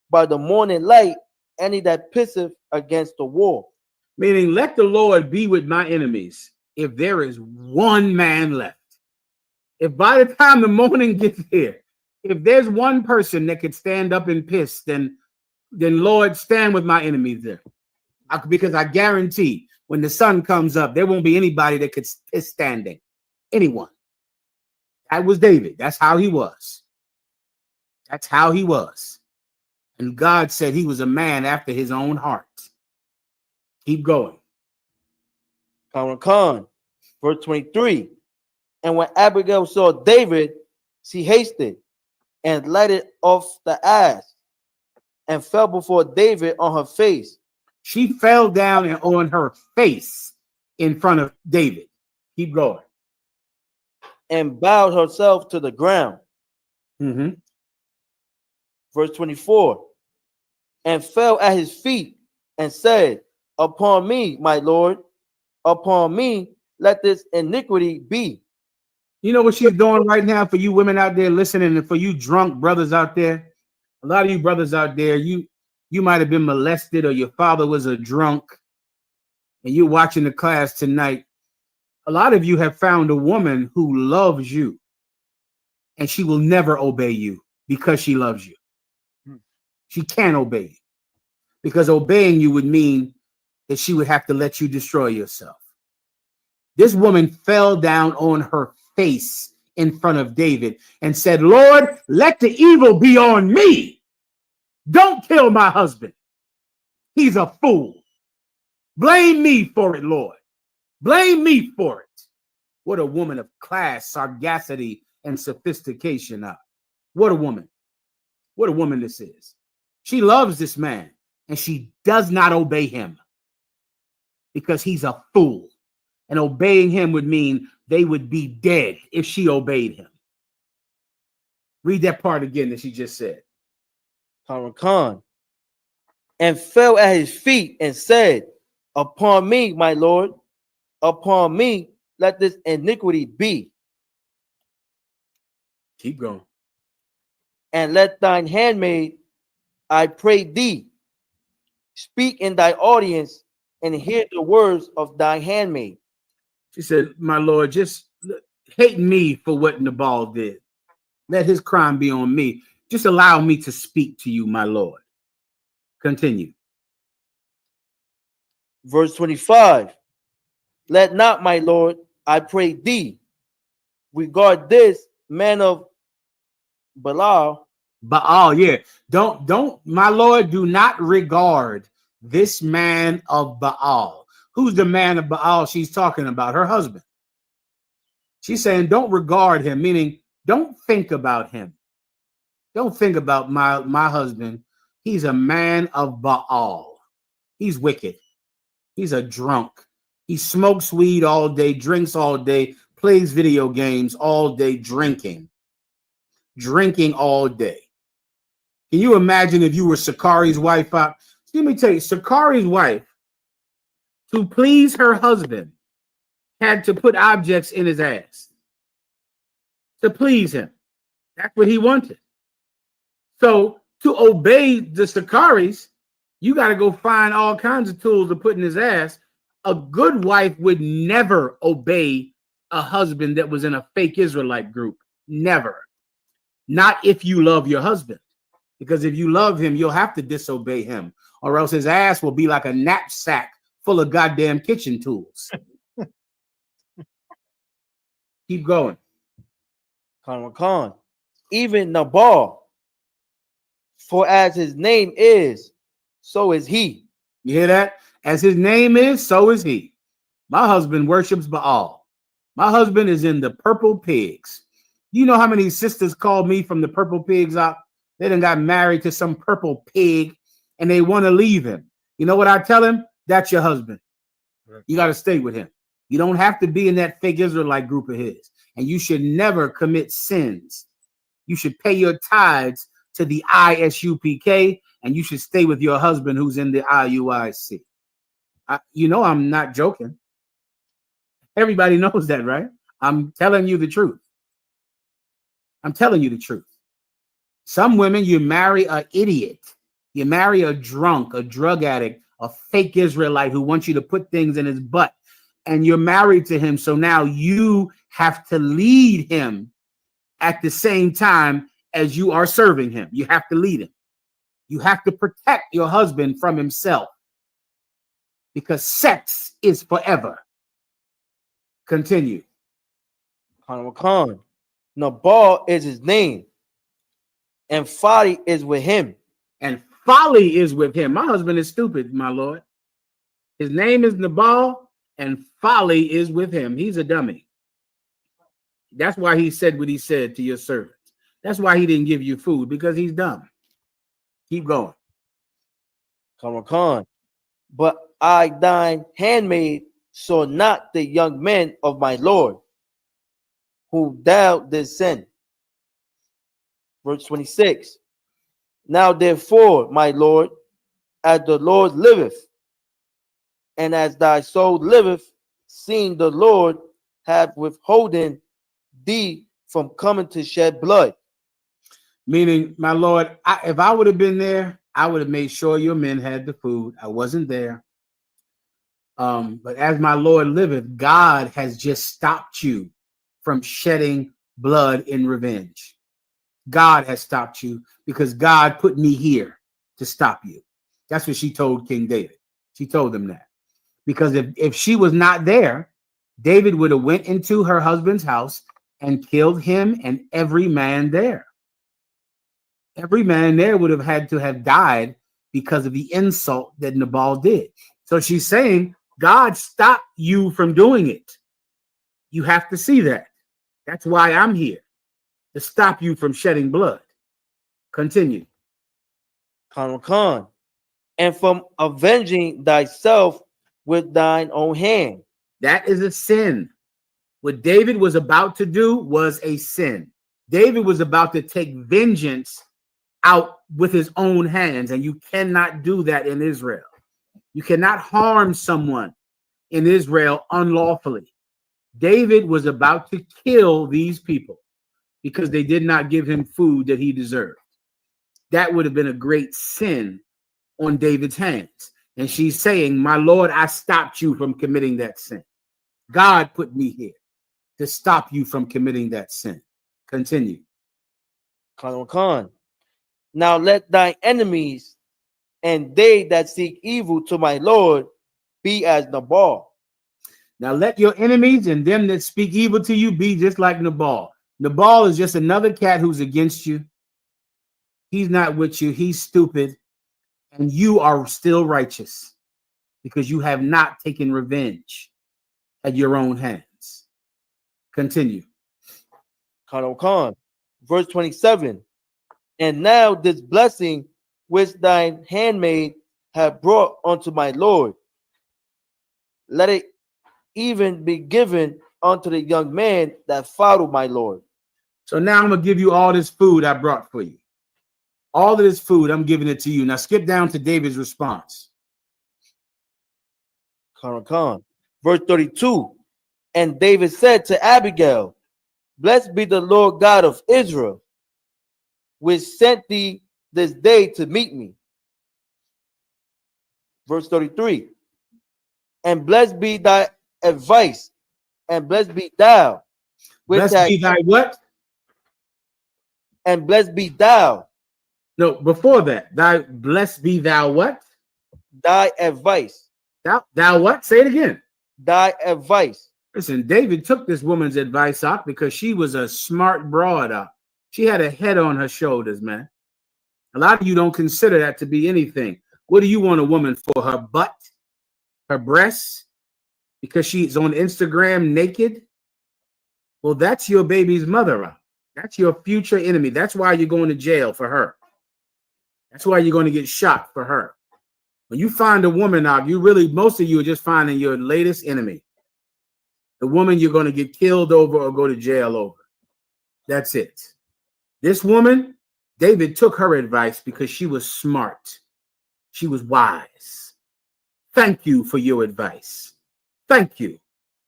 by the morning light, any that pisseth against the wall. Meaning, let the Lord be with my enemies if there is one man left. If by the time the morning gets here, if there's one person that could stand up and piss, then Lord, stand with my enemies there. Because I guarantee when the sun comes up, there won't be anybody that could piss standing. Anyone. That was David. That's how he was. That's how he was. And God said he was a man after his own heart. Keep going. Verse 23. And when Abigail saw David, she hasted and lighted off the ass and fell before David on her face. She fell down and on her face in front of David. Keep going. And bowed herself to the ground. Mm-hmm. Verse 24. And fell at his feet and said, upon me, my Lord, upon me, let this iniquity be. You know what she's doing right now for you women out there listening, and for you drunk brothers out there? A lot of you brothers out there, you might have been molested, or your father was a drunk, and you're watching the class tonight. A lot of you have found a woman who loves you, and she will never obey you because she loves you. She can't obey you, because obeying you would mean that she would have to let you destroy yourself. This woman fell down on her face in front of David and said, Lord, let the evil be on me. Don't kill my husband. He's a fool. Blame me for it, Lord. Blame me for it. What a woman of class, sagacity, and sophistication are. What a woman. What a woman this is. She loves this man, and she does not obey him because he's a fool. And obeying him would mean they would be dead if she obeyed him. Read that part again that she just said. And fell at his feet and said, upon me, my Lord, upon me, let this iniquity be. Keep going. And let thine handmaid, I pray thee, speak in thy audience and hear the words of thy handmaid. She said, my Lord, just hate me for what Nabal did. Let his crime be on me. Just allow me to speak to you, my Lord. Continue. Verse 25. Let not, my Lord, I pray thee, regard this man of Baal. Baal, yeah. Don't, my Lord, do not regard this man of Baal. Who's the man of Baal she's talking about? Her husband. She's saying don't regard him, meaning don't think about him. Don't think about my husband. He's a man of Baal. He's wicked. He's a drunk. He smokes weed all day, drinks all day, plays video games all day, drinking all day. Can you imagine if you were Sakari's wife? Let me tell you, Sakari's wife, to please her husband, had to put objects in his ass to please him. That's what he wanted. So to obey the Sakaris, you got to go find all kinds of tools to put in his ass. A good wife would never obey a husband that was in a fake Israelite group. Never. Not if you love your husband. Because if you love him, you'll have to disobey him, or else his ass will be like a knapsack full of goddamn kitchen tools. Keep going. Even Nabal, for as his name is, so is he. You hear that? As his name is, so is he. My husband worships Baal. My husband is in the purple pigs. You know how many sisters called me from the purple pigs out? They done got married to some purple pig and they want to leave him. You know what I tell him? That's your husband. You got to stay with him. You don't have to be in that fake Israelite group of his. And you should never commit sins. You should pay your tithes to the ISUPK, and you should stay with your husband who's in the IUIC. You know I'm not joking. Everybody knows that, right? I'm telling you the truth. I'm telling you the truth. Some women, you marry an idiot. You marry a drunk, a drug addict, a fake Israelite who wants you to put things in his butt. And you're married to him. So now you have to lead him at the same time as you are serving him. You have to lead him. You have to protect your husband from himself, because sex is forever. Continue. Khan. Nabal is his name, and folly is with him. And folly is with him. My husband is stupid, my Lord. His name is Nabal, and folly is with him. He's a dummy. That's why he said what he said to your servants. That's why he didn't give you food, because he's dumb. Keep going. Khan. But I, thine handmaid, saw not the young men of my Lord, who thou didst send. Verse 26. Now therefore, my Lord, as the Lord liveth, and as thy soul liveth, seeing the Lord have withholden thee from coming to shed blood. Meaning, my Lord, if I would have been there, I would have made sure your men had the food. I wasn't there. But as my Lord liveth, God has just stopped you from shedding blood in revenge. God has stopped you because God put me here to stop you. That's what she told King David. She told him that. Because if she was not there, David would have went into her husband's house and killed him and every man there. Every man there would have had to have died because of the insult that Nabal did. So she's saying, God stopped you from doing it. You have to see that. That's why I'm here, to stop you from shedding blood. Continue. Khan. And from avenging thyself with thine own hand. That is a sin. What David was about to do was a sin. David was about to take vengeance out with his own hands, and you cannot do that in Israel. You cannot harm someone in Israel unlawfully. David was about to kill these people because they did not give him food that he deserved. That would have been a great sin on David's hands. And she's saying, my Lord, I stopped you from committing that sin. God put me here to stop you from committing that sin. Continue. Khan. Now let thine enemies and they that seek evil to my Lord be as Nabal. Now let your enemies and them that speak evil to you be just like Nabal. Nabal is just another cat who's against you. He's not with you. He's stupid. And you are still righteous because you have not taken revenge at your own hands. Continue. Khan. Verse 27. And now this blessing which thine handmaid hath brought unto my Lord, let it even be given unto the young man that followed my Lord. So now I'm going to give you all this food I brought for you. All of this food, I'm giving it to you. Now skip down to David's response. Khan. Verse 32. And David said to Abigail, blessed be the Lord God of Israel, which sent thee this day to meet me. Verse 33. And blessed be thy advice, and blessed be thou. Blessed be thy what? And blessed be thou. No, before that, thy blessed be thou what? Thy advice. Thou what? Say it again. Thy advice. Listen, David took this woman's advice out because she was a smart broad. She had a head on her shoulders, man. A lot of you don't consider that to be anything. What do you want a woman for? Her butt? Her breasts? Because she's on Instagram naked? Well, that's your baby's mother. That's your future enemy. That's why you're going to jail for her. That's why you're going to get shot for her. When you find a woman out, most of you are just finding your latest enemy. The woman you're going to get killed over or go to jail over. That's it. This woman, David took her advice because she was smart. She was wise. Thank you for your advice. Thank you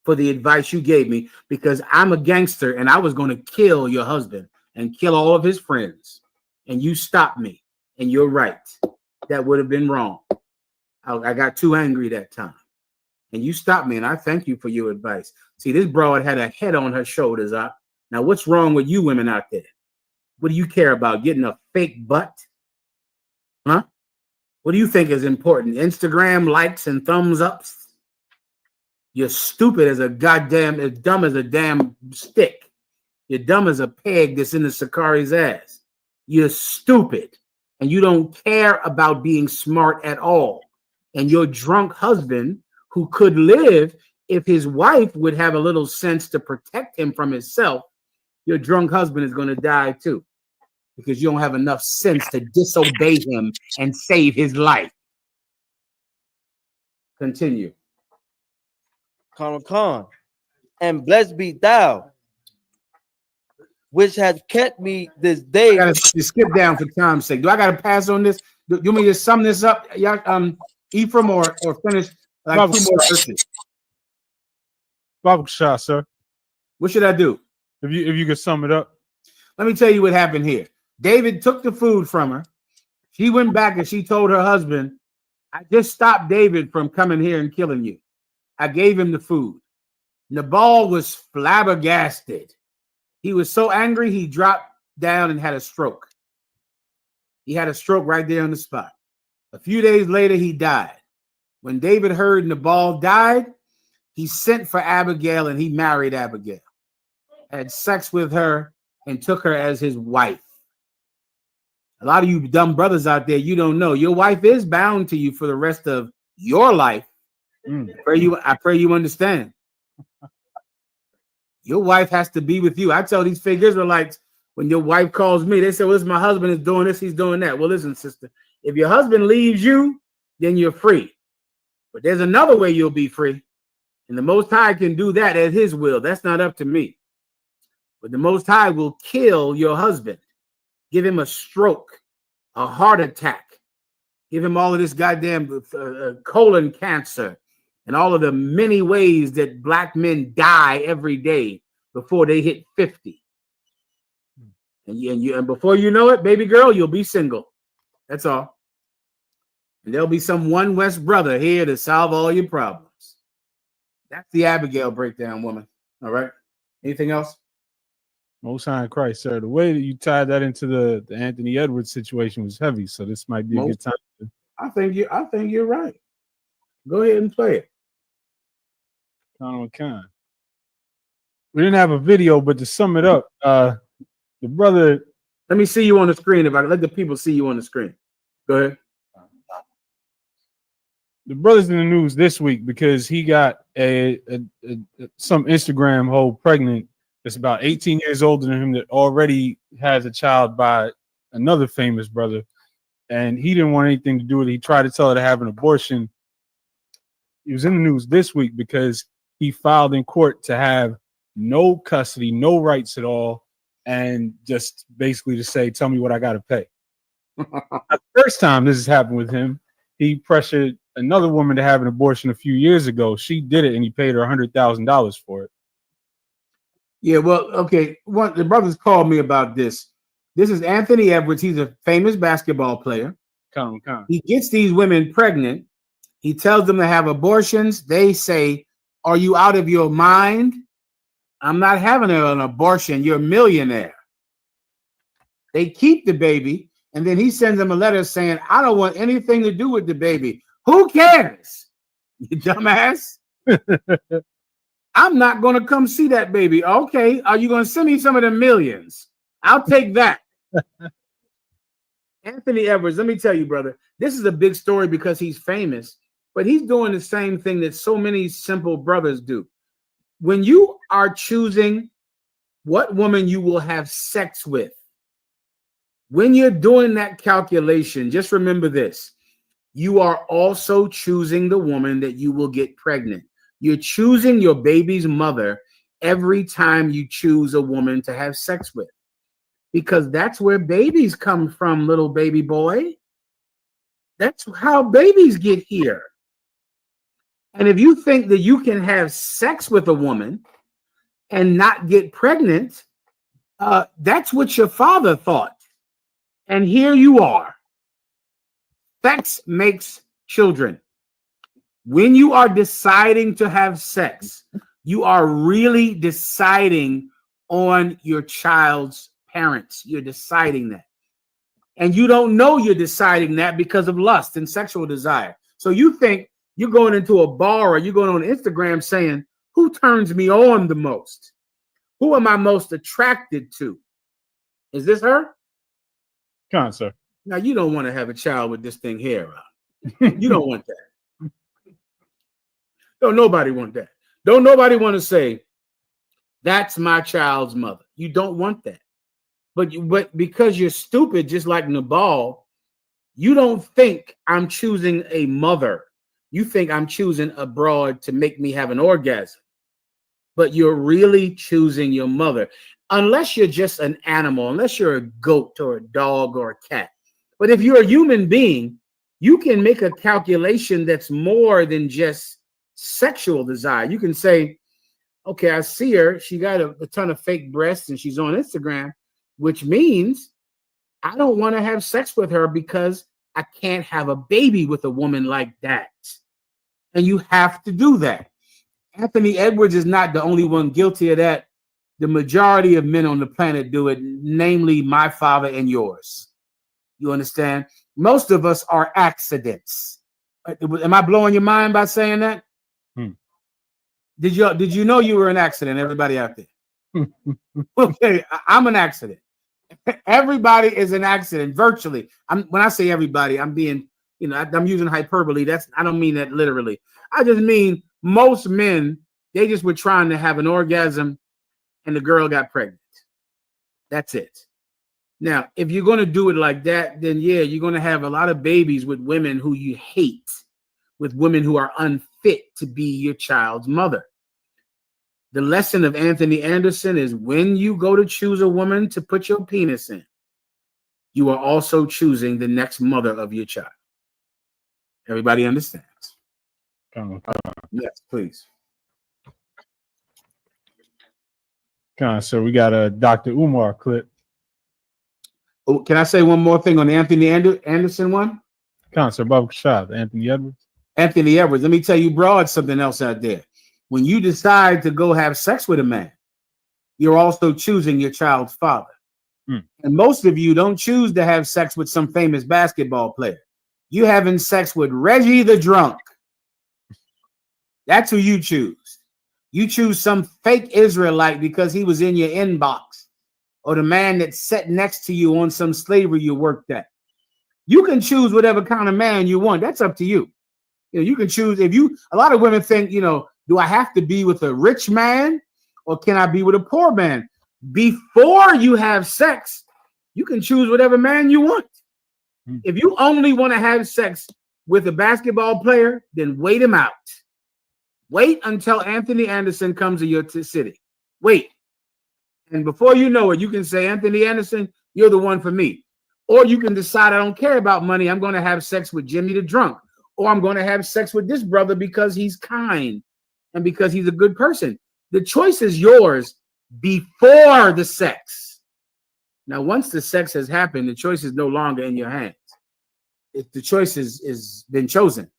for the advice you gave me, because I'm a gangster and I was going to kill your husband and kill all of his friends. And you stopped me. And you're right. That would have been wrong. I got too angry that time. And you stopped me, and I thank you for your advice. See, this broad had a head on her shoulders. Now, what's wrong with you women out there? What do you care about? Getting a fake butt? Huh? What do you think is important? Instagram likes and thumbs ups? You're stupid as dumb as a damn stick. You're dumb as a peg that's in the Sakari's ass. You're stupid. And you don't care about being smart at all. And your drunk husband, who could live if his wife would have a little sense to protect him from himself, your drunk husband is going to die too, because you don't have enough sense to disobey him and save his life. Continue. Khan, and blessed be thou, which has kept me this day. I gotta skip down for time's sake. Do I gotta pass on this? Do you want me to sum this up, Ephraim, or finish like two more verses? Bible shot, sir. What should I do? If you could sum it up. Let me tell you what happened here. David took the food from her. She went back and she told her husband, I just stopped David from coming here and killing you. I gave him the food. Nabal was flabbergasted. He was so angry, he dropped down and had a stroke. He had a stroke right there on the spot. A few days later, he died. When David heard Nabal died, he sent for Abigail and he married Abigail, had sex with her, and took her as his wife. A lot of you dumb brothers out there, you don't know. Your wife is bound to you for the rest of your life. I pray you understand. Your wife has to be with you. I tell these fake Israelites, when your wife calls me, they say, well, listen, my husband is doing this, he's doing that. Well, listen, sister, if your husband leaves you, then you're free. But there's another way you'll be free. And the Most High can do that at his will. That's not up to me. But the Most High will kill your husband, give him a stroke, a heart attack, give him all of this goddamn colon cancer, and all of the many ways that black men die every day before they hit 50. And before you know it, baby girl, you'll be single. That's all. And there'll be some one West brother here to solve all your problems. That's the Abigail breakdown, woman. All right. Anything else? Most High in Christ, sir. The way that you tied that into the Anthony Edwards situation was heavy. So this might be a good time. I think you're right. Go ahead and play it. Con. We didn't have a video, but to sum it up, the brother. Let me see you on the screen. If I let the people see you on the screen. Go ahead. The brother's in the news this week because he got some Instagram hoe pregnant that's about 18 years older than him that already has a child by another famous brother. And he didn't want anything to do with it. He tried to tell her to have an abortion. He was in the news this week because he filed in court to have no custody, no rights at all, and just basically to say, tell me what I got to pay. The first time this has happened with him, he pressured another woman to have an abortion a few years ago. She did it, and he paid her $100,000 for it. Yeah, well, okay. The brothers called me about this. This is Anthony Edwards. He's a famous basketball player. He gets these women pregnant. He tells them to have abortions. They say, are you out of your mind? I'm not having an abortion. You're a millionaire. They keep the baby, and then he sends them a letter saying, I don't want anything to do with the baby. Who cares? You dumbass. I'm not going to come see that baby. Okay, are you going to send me some of the millions? I'll take that. Anthony Edwards, let me tell you, brother, this is a big story because he's famous, but he's doing the same thing that so many simple brothers do. When you are choosing what woman you will have sex with, when you're doing that calculation, just remember this. You are also choosing the woman that you will get pregnant. You're choosing your baby's mother every time you choose a woman to have sex with, because that's where babies come from, little baby boy. That's how babies get here. And if you think that you can have sex with a woman and not get pregnant, that's what your father thought. And here you are. Sex makes children. When you are deciding to have sex, you are really deciding on your child's parents. You're deciding that. And you don't know you're deciding that because of lust and sexual desire. So you think you're going into a bar or you're going on Instagram saying, who turns me on the most? Who am I most attracted to? Is this her? Come on, sir. Now, you don't want to have a child with this thing here. You don't want that. Don't nobody want that. Don't nobody want to say, that's my child's mother. You don't want that. But because you're stupid, just like Nabal, you don't think I'm choosing a mother. You think I'm choosing a broad to make me have an orgasm. But you're really choosing your mother. Unless you're just an animal, unless you're a goat or a dog or a cat. But if you're a human being, you can make a calculation that's more than just sexual desire. You can say, okay, I see her. She got a ton of fake breasts and she's on Instagram, which means I don't want to have sex with her because I can't have a baby with a woman like that. And you have to do that. Anthony Edwards is not the only one guilty of that. The majority of men on the planet do it, namely my father and yours. You understand? Most of us are accidents. Am I blowing your mind by saying that? Did you know you were an accident, everybody out there? Okay, I'm an accident. Everybody is an accident, virtually. When I say everybody, I'm being, I'm using hyperbole. I don't mean that literally. I just mean most men, they just were trying to have an orgasm and the girl got pregnant. That's it. Now, if you're going to do it like that, then yeah, you're going to have a lot of babies with women who you hate, with women who are unfit to be your child's mother. The lesson of Anthony Anderson is when you go to choose a woman to put your penis in, you are also choosing the next mother of your child. Everybody understands? Yes, please. Come on, so we got a Dr. Umar clip. Oh, can I say one more thing on the Anthony Anderson one? Come on, sir, Baba Kashab, Anthony Edwards. Anthony Edwards, let me tell you, broad, something else out there. When you decide to go have sex with a man, you're also choosing your child's father. And most of you don't choose to have sex with some famous basketball player. You having sex with Reggie the drunk. That's who you choose. You choose some fake Israelite because he was in your inbox, or the man that sat next to you on some slavery you worked at. You can choose whatever kind of man you want. That's up to you. You can choose. A lot of women think, do I have to be with a rich man or can I be with a poor man? Before you have sex, you can choose whatever man you want. If you only want to have sex with a basketball player, then wait him out. Wait until Anthony Anderson comes to your city. Wait. And before you know it, you can say, Anthony Anderson, you're the one for me. Or you can decide, I don't care about money. I'm going to have sex with Jimmy the drunk. Or I'm going to have sex with this brother because he's kind and because he's a good person. The choice is yours before the sex. Now, once the sex has happened, the choice is no longer in your hands. The choice is been chosen.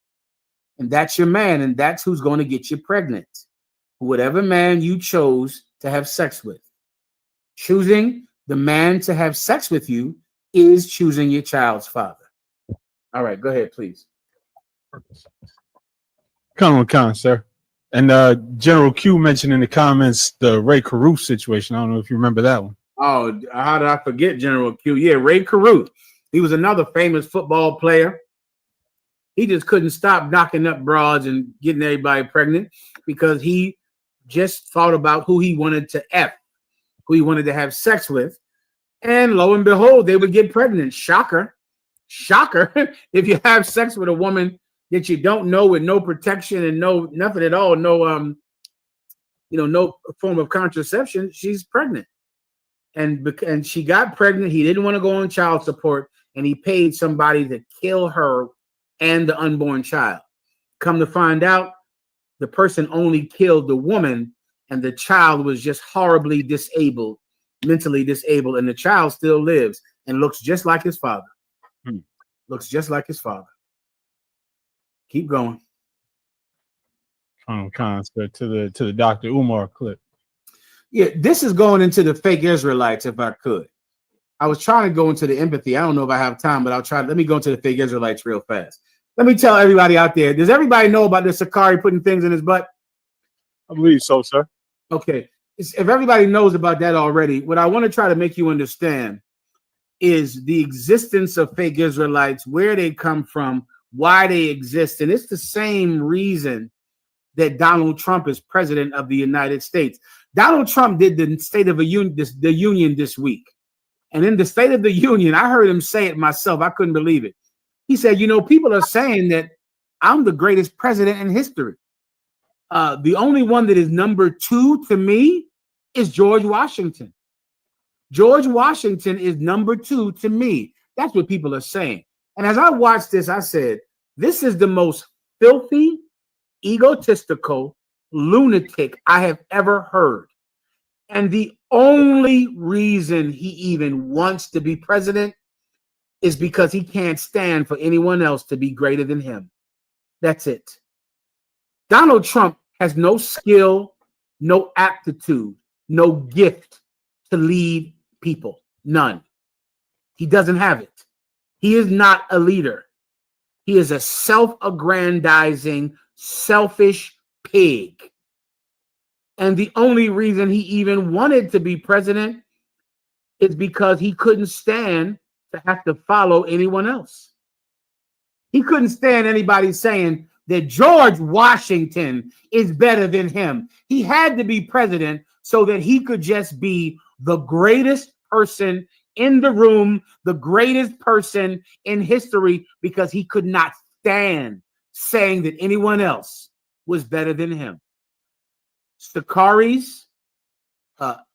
And that's your man, and that's who's going to get you pregnant. Whatever man you chose to have sex with. Choosing the man to have sex with you is choosing your child's father. All right, go ahead, please. Come on, sir. And General Q mentioned in the comments the Ray Caruth situation. I don't know if you remember that one. Oh, how did I forget General Q? Yeah, Ray Caruth. He was another famous football player. He just couldn't stop knocking up broads and getting everybody pregnant because he just thought about who he wanted to F, who he wanted to have sex with. And lo and behold, they would get pregnant. Shocker. Shocker. If you have sex with a woman that you don't know with no protection and nothing at all, no form of contraception, she's pregnant. And she got pregnant. He didn't want to go on child support, and he paid somebody to kill her and the unborn child. Come to find out, the person only killed the woman, and the child was just horribly disabled, mentally disabled, and the child still lives and looks just like his father. Looks just like his father. Keep going. Concert to the Dr. Umar clip. Yeah, this is going into the fake Israelites, if I could. I was trying to go into the empathy. I don't know if I have time, but I'll try. Let me go into the fake Israelites real fast. Let me tell everybody out there, does everybody know about the Sakari putting things in his butt? I believe so, sir. Okay. If everybody knows about that already, what I want to try to make you understand is the existence of fake Israelites, where they come from, why they exist. And it's the same reason that Donald Trump is president of the United States. Donald Trump did the State of the Union this week. And in the State of the Union, I heard him say it myself. I couldn't believe it. He said, you know, people are saying that I'm the greatest president in history. The only one that is number 2 to me is George Washington. George Washington is number 2 to me. That's what people are saying. And as I watched this, I said, this is the most filthy, egotistical lunatic I have ever heard. And the only reason he even wants to be president is because he can't stand for anyone else to be greater than him. That's it. Donald Trump has no skill, no aptitude, no gift to lead people. None. He doesn't have it. He is not a leader. He is a self-aggrandizing, selfish pig. And the only reason he even wanted to be president is because he couldn't stand to have to follow anyone else. He couldn't stand anybody saying that George Washington is better than him. He had to be president so that he could just be the greatest person in the room, the greatest person in history, because he could not stand saying that anyone else was better than him. Sakaris,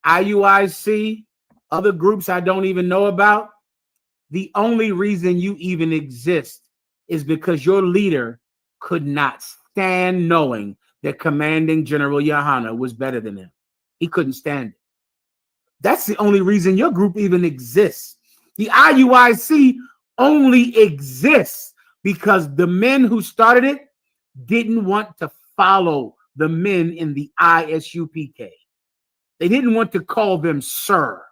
IUIC, other groups I don't even know about. The only reason you even exist is because your leader could not stand knowing that Commanding General Yohana was better than him. He couldn't stand it. That's the only reason your group even exists. The IUIC only exists because the men who started it didn't want to follow the men in the ISUPK. They didn't want to call them sir.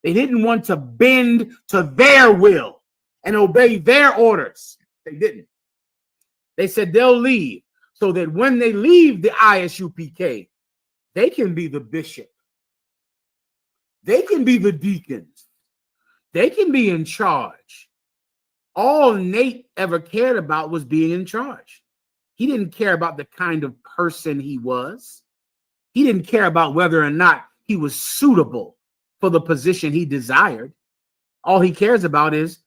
They didn't want to bend to their will and obey their orders. They didn't. They said they'll leave so that when they leave the ISUPK, they can be the bishop. They can be the deacons. They can be in charge. All Nate ever cared about was being in charge. He didn't care about the kind of person he was. He didn't care about whether or not he was suitable for the position he desired. All he cares about is,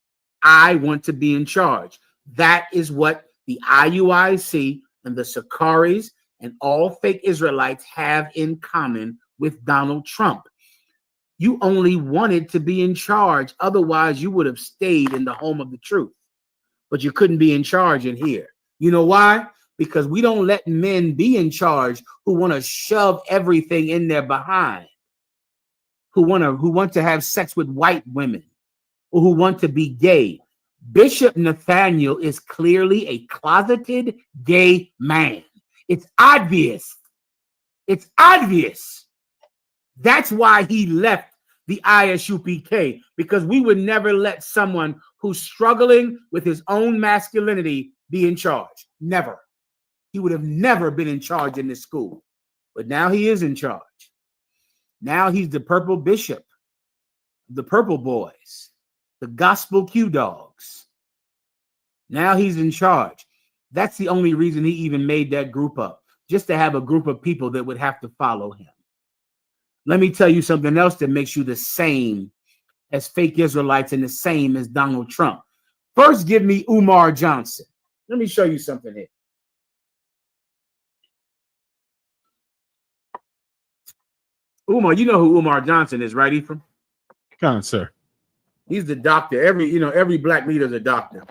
I want to be in charge. That is what the IUIC and the Sakaris and all fake Israelites have in common with Donald Trump. You only wanted to be in charge. Otherwise, you would have stayed in the home of the truth. But you couldn't be in charge in here. You know why? Because we don't let men be in charge who want to shove everything in their behind, who want to have sex with white women, or who want to be gay. Bishop Nathaniel is clearly a closeted gay man. It's obvious. It's obvious. That's why he left the ISUPK, because we would never let someone who's struggling with his own masculinity be in charge. Never. He would have never been in charge in this school. But now he is in charge. Now he's the purple bishop, the purple boys, the gospel Q dogs. Now he's in charge. That's the only reason he even made that group up, just to have a group of people that would have to follow him. Let me tell you something else that makes you the same as fake Israelites and the same as Donald Trump. First, give me Umar Johnson. Let me show you something here. Umar, you know who Umar Johnson is, right, Ephraim? Come on, sir. He's the doctor. Every black leader is a doctor.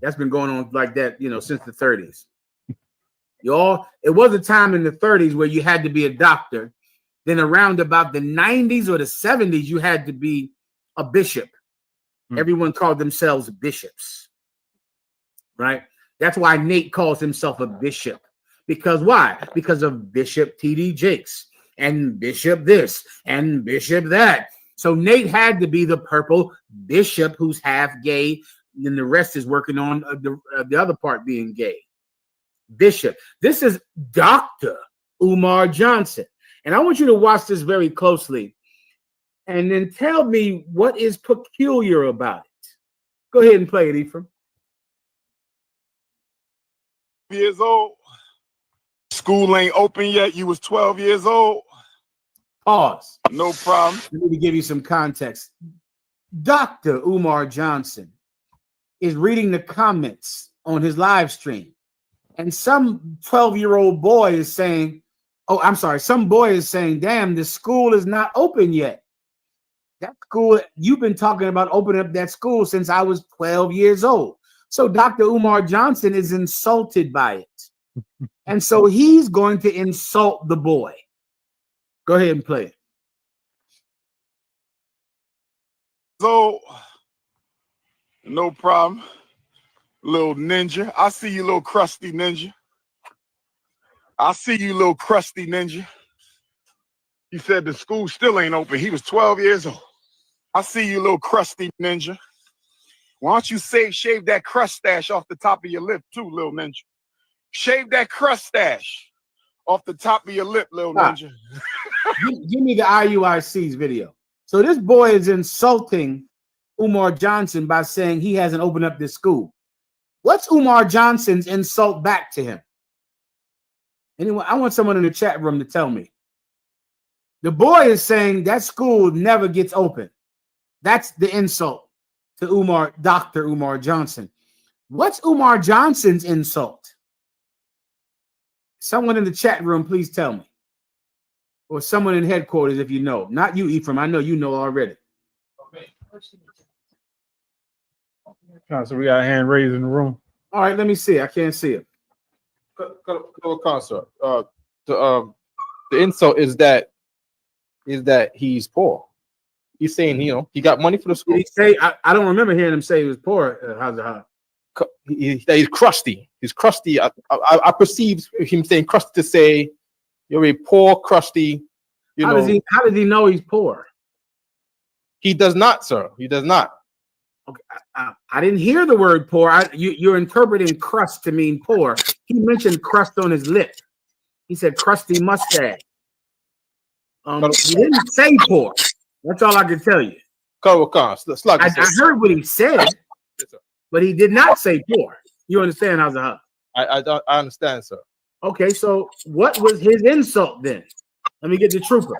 That's been going on like that, since the 30s. It was a time in the 30s where you had to be a doctor. Then around about the 90s or the 70s, you had to be a bishop. Everyone called themselves bishops, right? That's why Nate calls himself a bishop. Because why? Because of Bishop T.D. Jakes and Bishop this and Bishop that. So Nate had to be the purple bishop who's half gay, and the rest is working on the other part being gay. Bishop. This is Dr. Umar Johnson. And I want you to watch this very closely and then tell me what is peculiar about it. Go ahead and play it, Ephraim. Years old. School ain't open yet. You was 12 years old. Pause. No problem. Let me give you some context. Dr. Umar Johnson is reading the comments on his live stream. And some 12-year-old boy is saying, some boy is saying, damn, the school is not open yet. That school, you've been talking about opening up that school since I was 12 years old. So Dr. Umar Johnson is insulted by it. And so he's going to insult the boy. Go ahead and play it. So, no problem. Little ninja. I see you, little crusty ninja. I see you, little crusty ninja. He said the school still ain't open. He was 12 years old. I see you, little crusty ninja. Why don't you shave that crust stash off the top of your lip too, little ninja? Shave that crust stash off the top of your lip, little ninja. Give me the IUIC's video. So this boy is insulting Umar Johnson by saying he hasn't opened up this school. What's Umar Johnson's insult back to him? Anyone? I want someone in the chat room to tell me. The boy is saying that school never gets open. That's the insult to Dr. Umar Johnson. What's Umar Johnson's insult? Someone in the chat room, please tell me. Or someone in headquarters, if you know. Not you, Ephraim. I know you know already. So we got a hand raised in the room. All right, let me see. I can't see it. Concert. The insult is that he's poor. He's saying, he got money for the school. Did he say? I don't remember hearing him say he was poor. He's crusty. He's crusty. I perceive him saying crusty to say you're a poor, crusty. How does he know he's poor? He does not, sir. He does not. Okay, I didn't hear the word poor. You're interpreting crust to mean poor. He mentioned crust on his lip. He said crusty mustache. He didn't say poor. That's all I can tell you. I heard what he said, but he did not say poor. You understand, Hazah? I understand, sir. Okay, so what was his insult then? Let me get the trooper.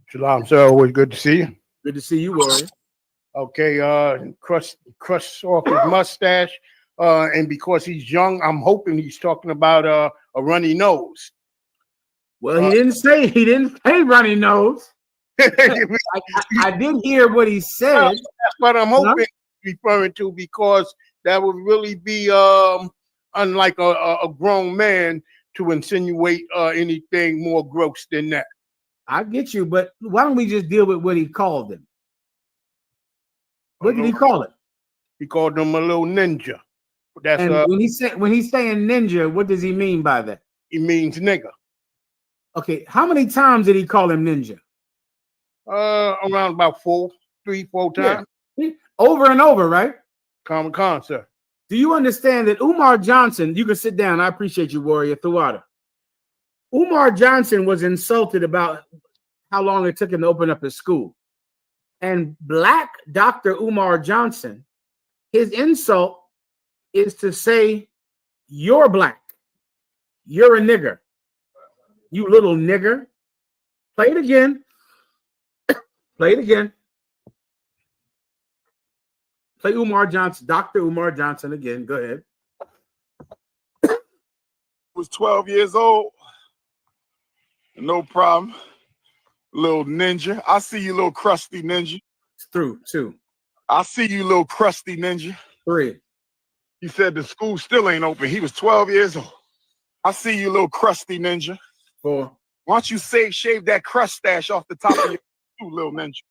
Shalom, sir. Always good to see you. Good to see you, Warrior. Okay, crust off his mustache. And because he's young, I'm hoping he's talking about a runny nose. Well, he didn't say runny nose. I did hear what he said. That's what I'm hoping he's referring to, because that would really be unlike a grown man to insinuate anything more gross than that. I get you, but why don't we just deal with what he called him? What did he call it? He called him a little ninja. That's when he's saying ninja, what does he mean by that? He means nigga. Okay, how many times did he call him ninja? Around about 4 times. Yeah. Over and over, right? Common concept. Do you understand that Umar Johnson, you can sit down, I appreciate you, Warrior, Thawada. Umar Johnson was insulted about how long it took him to open up his school. And Black Dr. Umar Johnson, his insult is to say, you're black. You're a nigger. You little nigger. Play it again. Play it again. Play Umar Johnson, Dr. Umar Johnson again. Go ahead. Was 12 years old. No problem. Little ninja. I see you, little crusty ninja. It's through 2. I see you, little crusty ninja. 3. He said the school still ain't open. He was 12 years old. I see you, little crusty ninja. 4. Why don't you shave that crust stash off the top of your you little ninja?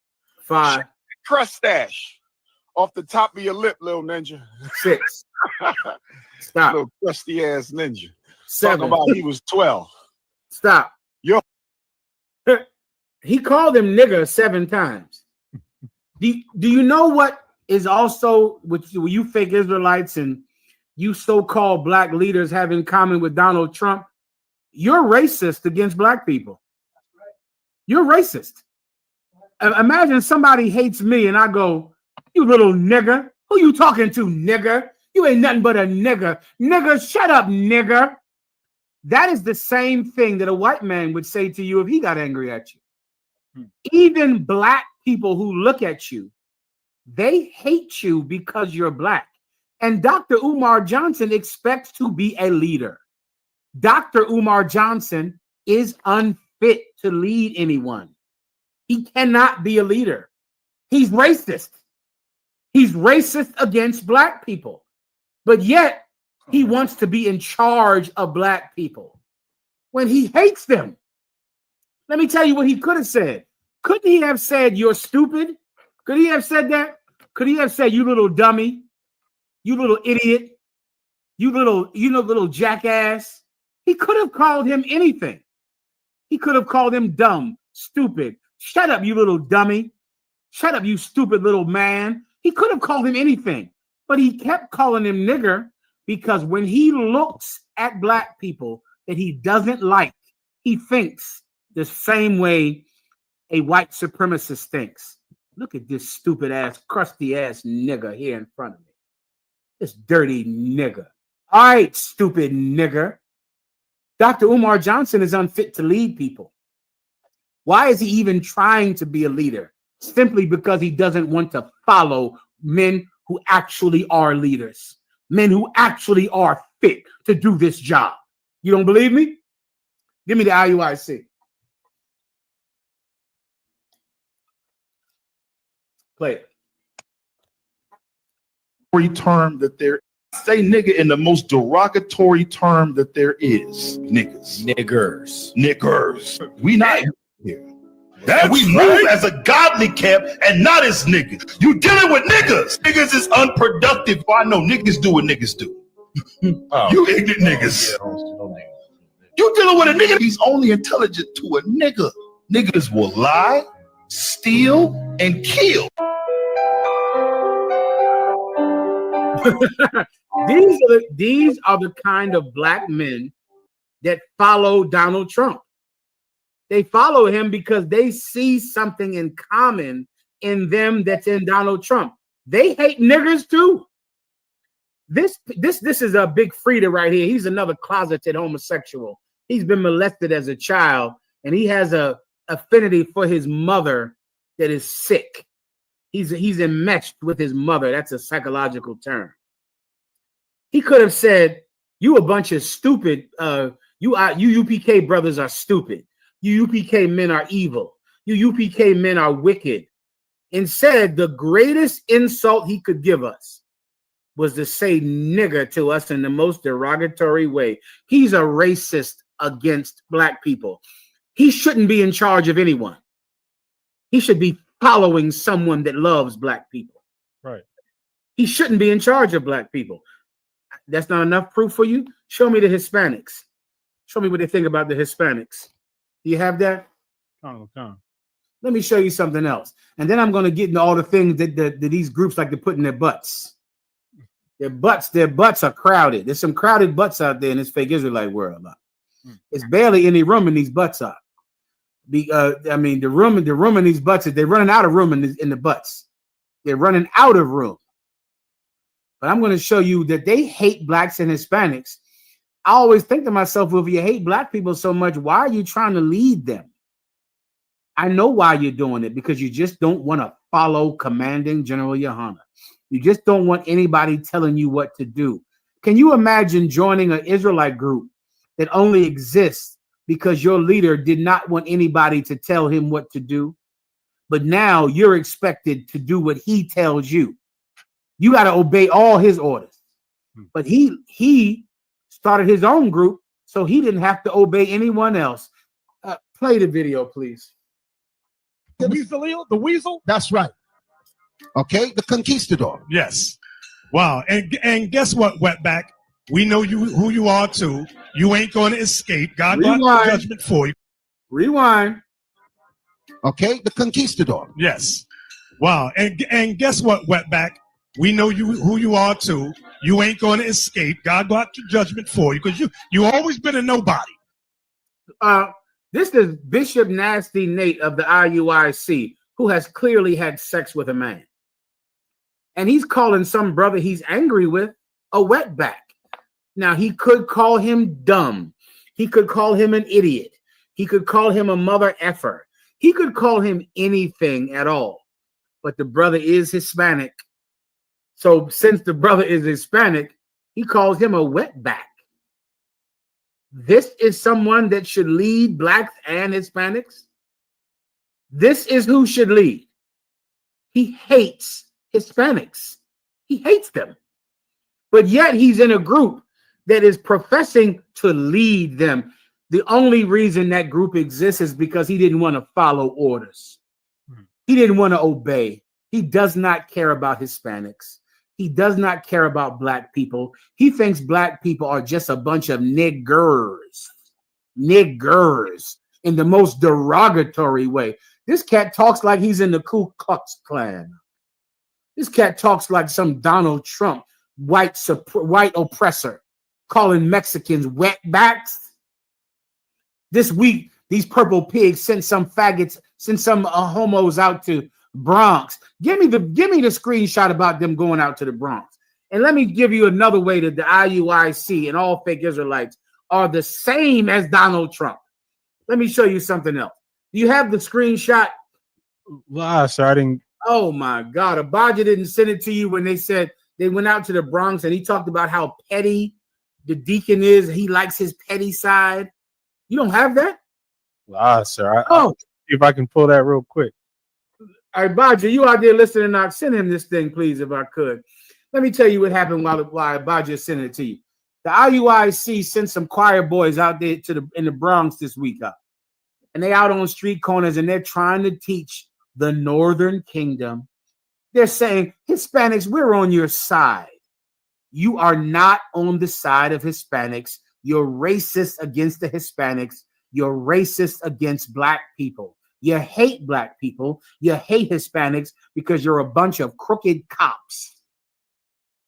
5. Crust stash off the top of your lip, little ninja. 6. Stop. Little crusty ass ninja. 7. Talking about he was 12. Stop. Yo. He called him nigger 7 times. Do you know what is also with you fake Israelites and you so-called black leaders have in common with Donald Trump? You're racist against black people. You're racist. Imagine somebody hates me and I go, you little nigger. Who you talking to, nigger? You ain't nothing but a nigger. Nigger, shut up, nigger. That is the same thing that a white man would say to you if he got angry at you. Even black people who look at you, they hate you because you're black. And Dr. Umar Johnson expects to be a leader. Dr. Umar Johnson is unfit to lead anyone. He cannot be a leader. He's racist. He's racist against black people. But yet, he wants to be in charge of black people when he hates them. Let me tell you what he could have said. Couldn't he have said, you're stupid? Could he have said that? Could he have said, you little dummy, you little idiot, you little jackass? He could have called him anything. He could have called him dumb, stupid. Shut up, you little dummy. Shut up, you stupid little man. He could have called him anything, but he kept calling him nigger because when he looks at black people that he doesn't like, he thinks the same way a white supremacist thinks. Look at this stupid ass, crusty ass nigger here in front of me. This dirty nigger. All right, stupid nigger. Dr. Umar Johnson is unfit to lead people. Why is he even trying to be a leader? Simply because he doesn't want to follow men who actually are leaders, men who actually are fit to do this job. You don't believe me? Give me the IUIC. Play it. Term that there say nigga in the most derogatory term that there is. Niggas. Niggers. We not here. That we move as a godly camp and not as niggas. You dealing with niggas. Niggas is unproductive. I know niggas do what niggas do. You ignorant niggas. You dealing with a nigga. He's only intelligent to a nigga. Niggas will lie, steal, and kill. These are the kind of black men that follow Donald Trump. They follow him because they see something in common in them that's in Donald Trump. They hate niggers too. This is a big Frida right here. He's another closeted homosexual. He's been molested as a child, and he has a affinity for his mother that is sick. He's enmeshed with his mother. That's a psychological term. He could have said, "You a bunch of stupid. You UPK brothers are stupid. You UPK men are evil. You UPK men are wicked." Instead, the greatest insult he could give us was to say nigger to us in the most derogatory way. He's a racist against black people. He shouldn't be in charge of anyone. He should be following someone that loves black people. Right. He shouldn't be in charge of black people. That's not enough proof for you? Show me the Hispanics. Show me what they think about the Hispanics. Do you have that? Let me show you something else. And then I'm going to get into all the things that these groups like to put in their butts. Their butts are crowded. There's some crowded butts out there in this fake Israelite world. It's barely any room in these butts are. The room in these butts, they're running out of room in the butts. They're running out of room. But I'm going to show you that they hate blacks and Hispanics. I always think to myself, well, if you hate black people so much, why are you trying to lead them? I know why you're doing it, because you just don't want to follow Commanding General Yohana. You just don't want anybody telling you what to do. Can you imagine joining an Israelite group that only exists because your leader did not want anybody to tell him what to do? But now you're expected to do what he tells you. You got to obey all his orders. But he started his own group, so he didn't have to obey anyone else. Play the video, please. The weasel? That's right. Okay, the conquistador. Yes. Wow. And guess what, Wetback? We know you who you are too. You ain't going to escape. God got judgment for you. Rewind. Okay, the conquistador. Yes. Wow. And guess what, Wetback? We know you who you are too. You ain't going to escape. God got your judgment for you because you always been a nobody. This is Bishop Nasty Nate of the IUIC, who has clearly had sex with a man. And he's calling some brother he's angry with a wetback. Now, he could call him dumb. He could call him an idiot. He could call him a mother effer. He could call him anything at all. But the brother is Hispanic. So since the brother is Hispanic, he calls him a wetback. This is someone that should lead blacks and Hispanics. This is who should lead. He hates Hispanics. He hates them. But yet he's in a group that is professing to lead them. The only reason that group exists is because he didn't want to follow orders. He didn't want to obey. He does not care about Hispanics. He does not care about black people. He thinks black people are just a bunch of niggers. Niggers in the most derogatory way. This cat talks like he's in the Ku Klux Klan. This cat talks like some Donald Trump, white oppressor, calling Mexicans wetbacks. This week, these purple pigs sent some faggots, sent some homos out to Bronx. Give me the screenshot about them going out to the Bronx. And let me give you another way that the IUIC and all fake Israelites are the same as Donald Trump. Let me show you something else. Do you have the screenshot? Sir, I didn't. Oh my God. Abadja didn't send it to you when they said they went out to the Bronx and he talked about how petty the deacon is. He likes his petty side. You don't have that? Sir. I'll see if I can pull that real quick. All right, Badger, you out there listening? I'll send him this thing, please, if I could. Let me tell you what happened while Badger sent it to you. The IUIC sent some choir boys out there in the Bronx this week up. And they out on street corners and they're trying to teach the Northern Kingdom. They're saying, Hispanics, we're on your side. You are not on the side of Hispanics. You're racist against the Hispanics. You're racist against black people. You hate black people. You hate Hispanics because you're a bunch of crooked cops.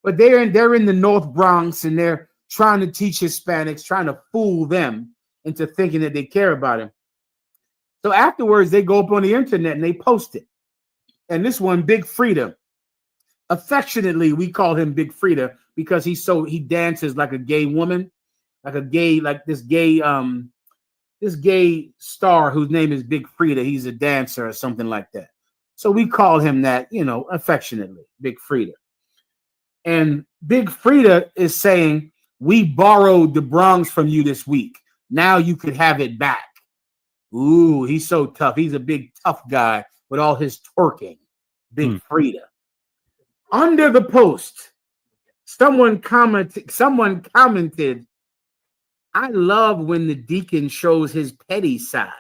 But they're in the North Bronx and they're trying to teach Hispanics, trying to fool them into thinking that they care about them. So afterwards, they go up on the internet and they post it. And this one, Big Frida, affectionately, we call him Big Frida because he dances like a gay woman, this gay star whose name is Big Frida. He's a dancer or something like that. So we call him that, affectionately, Big Frida. And Big Frida is saying, we borrowed the Bronx from you this week. Now you could have it back. Ooh, he's so tough. He's a big tough guy with all his twerking. Big Frida. Under the post, someone commented, I love when the deacon shows his petty side.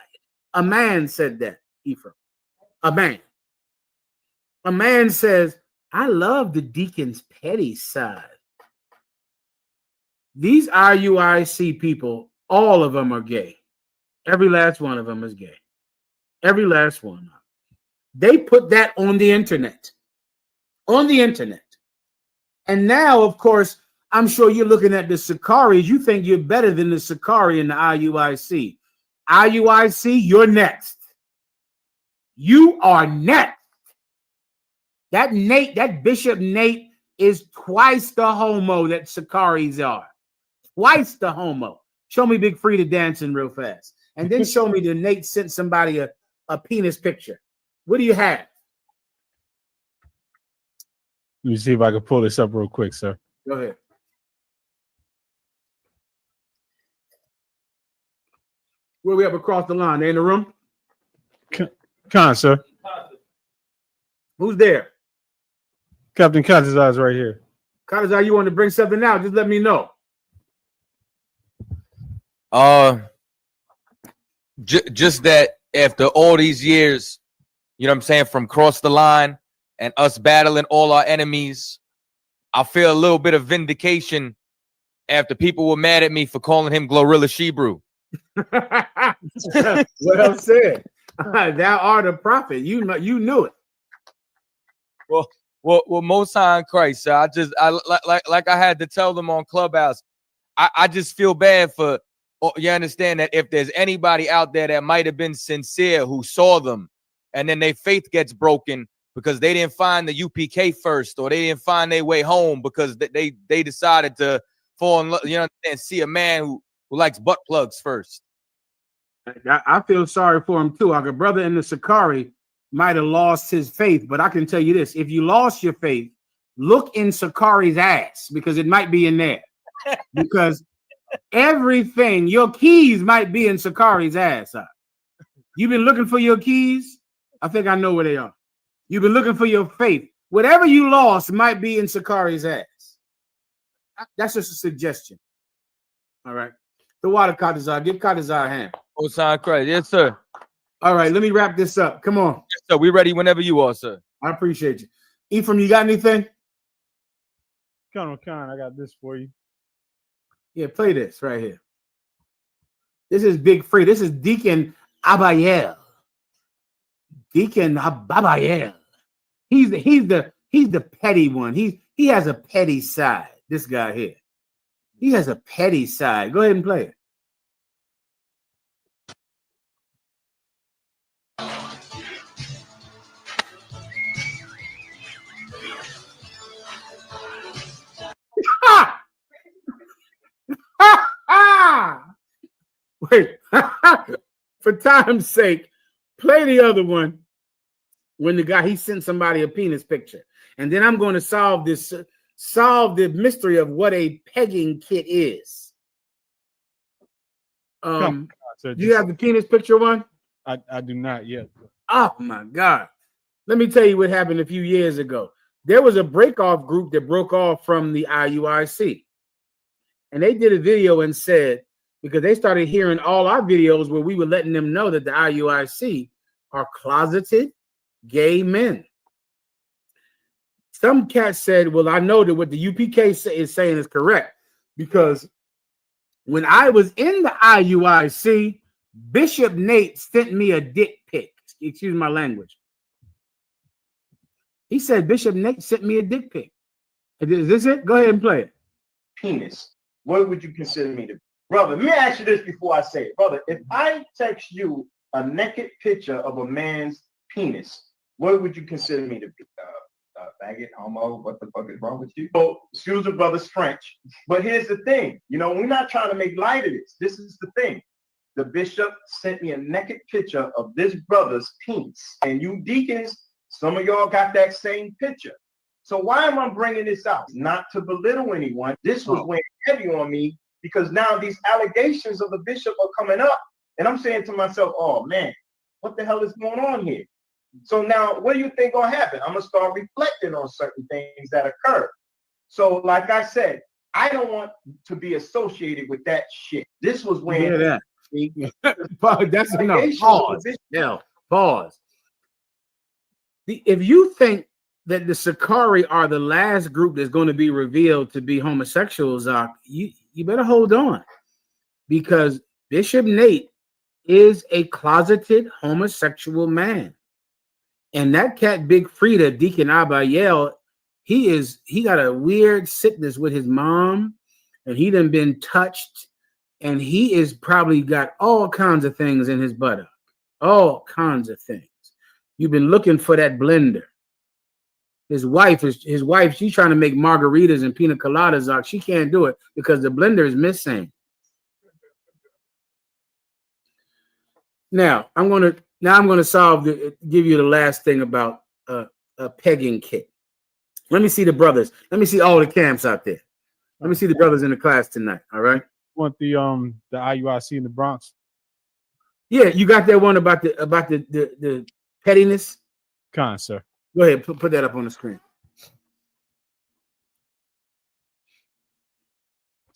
A man said that, Ephraim. A man says, I love the deacon's petty side. These IUIC people, all of them are gay. Every last one of them is gay. Every last one. They put that on the internet. On the internet. And now, of course, I'm sure you're looking at the Sakaris. You think you're better than the Sakari and the IUIC. IUIC, you're next. You are next. That Bishop Nate is twice the homo that Sakaris are. Twice the homo. Show me Big Frida dancing real fast. And then show me that Nate sent somebody a penis picture. What do you have? Let me see if I can pull this up real quick, sir. Go ahead. Where we up across the line? They in the room? Khan, sir. Who's there? Captain Conscious Eyes right here. Kadazar, you want to bring something out? Just let me know. Just that after all these years, you know what I'm saying, from cross the line and us battling all our enemies, I feel a little bit of vindication after people were mad at me for calling him Glorilla Shebrew. Well said. Thou art a prophet. You knew it. Well, Most High in Christ. So like I had to tell them on Clubhouse. I just feel bad for. You understand that if there's anybody out there that might have been sincere who saw them, and then their faith gets broken because they didn't find the UPK first, or they didn't find their way home because they decided to fall in love, you know, and see a man who likes butt plugs first. I feel sorry for him too. Like a brother in the Sakari might have lost his faith, but I can tell you this: if you lost your faith, look in Sakari's ass, because it might be in there. Because everything, your keys might be in Sakari's ass. You've been looking for your keys. I think I know where they are. You've been looking for your faith. Whatever you lost might be in Sakari's ass. That's just a suggestion. All right. The water, Kadazar. Give Kadazar a hand. Oh, sound Christ. Yes, sir. All right. Let me wrap this up. Come on. Yes, sir. We ready whenever you are, sir. I appreciate you. Ephraim, you got anything? Colonel Khan, I got this for you. Yeah, play this right here. This is Big Free. This is Deacon Abayel. Deacon Abayel. He's the petty one. He has a petty side. This guy here. He has a petty side. Go ahead and play it. Wait, for time's sake, play the other one when the guy, he sent somebody a penis picture. And then I'm going to solve the mystery of what a pegging kit is. Do you have the penis picture one? I do not yet. Oh my God. Let me tell you what happened a few years ago. There was a break-off group that broke off from the IUIC. And they did a video and said, because they started hearing all our videos where we were letting them know that the IUIC are closeted gay men. Some cat said, well, I know that what the UPK is saying is correct, because when I was in the IUIC, Bishop Nate sent me a dick pic. Excuse my language. He said Bishop Nate sent me a dick pic. Is this it? Go ahead and play it. Penis. What would you consider me to be? Brother, let me ask you this before I say it. Brother, if I text you a naked picture of a man's penis, what would you consider me to be? Faggot, homo, what the fuck is wrong with you? So, excuse the brother's French, but here's the thing. You know, we're not trying to make light of this. This is the thing. The bishop sent me a naked picture of this brother's penis. And you deacons, some of y'all got that same picture. So why am I bringing this out? Not to belittle anyone. This was weighing heavy on me, because now these allegations of the bishop are coming up. And I'm saying to myself, oh man, what the hell is going on here? So now what do you think gonna happen? I'm gonna start reflecting on certain things that occurred. So like I said, I don't want to be associated with that shit. This was when that. That's enough. Pause. Hell, pause. If you think that the Sakari are the last group that's going to be revealed to be homosexuals, you better hold on, because Bishop Nate is a closeted homosexual man. And that cat Big Frida, Deacon Abayel, he got a weird sickness with his mom, and he done been touched, and he is probably got all kinds of things in his buttock, all kinds of things. You've been looking for that blender. His wife, she's trying to make margaritas and pina coladas. She can't do it because the blender is missing. Now I'm gonna give you the last thing about a pegging kit. Let me see the brothers. Let me see all the camps out there. Let me see the brothers in the class tonight. All right. Want the IUIC in the Bronx? Yeah, you got that one about the pettiness? Con, sir. Go ahead, put that up on the screen.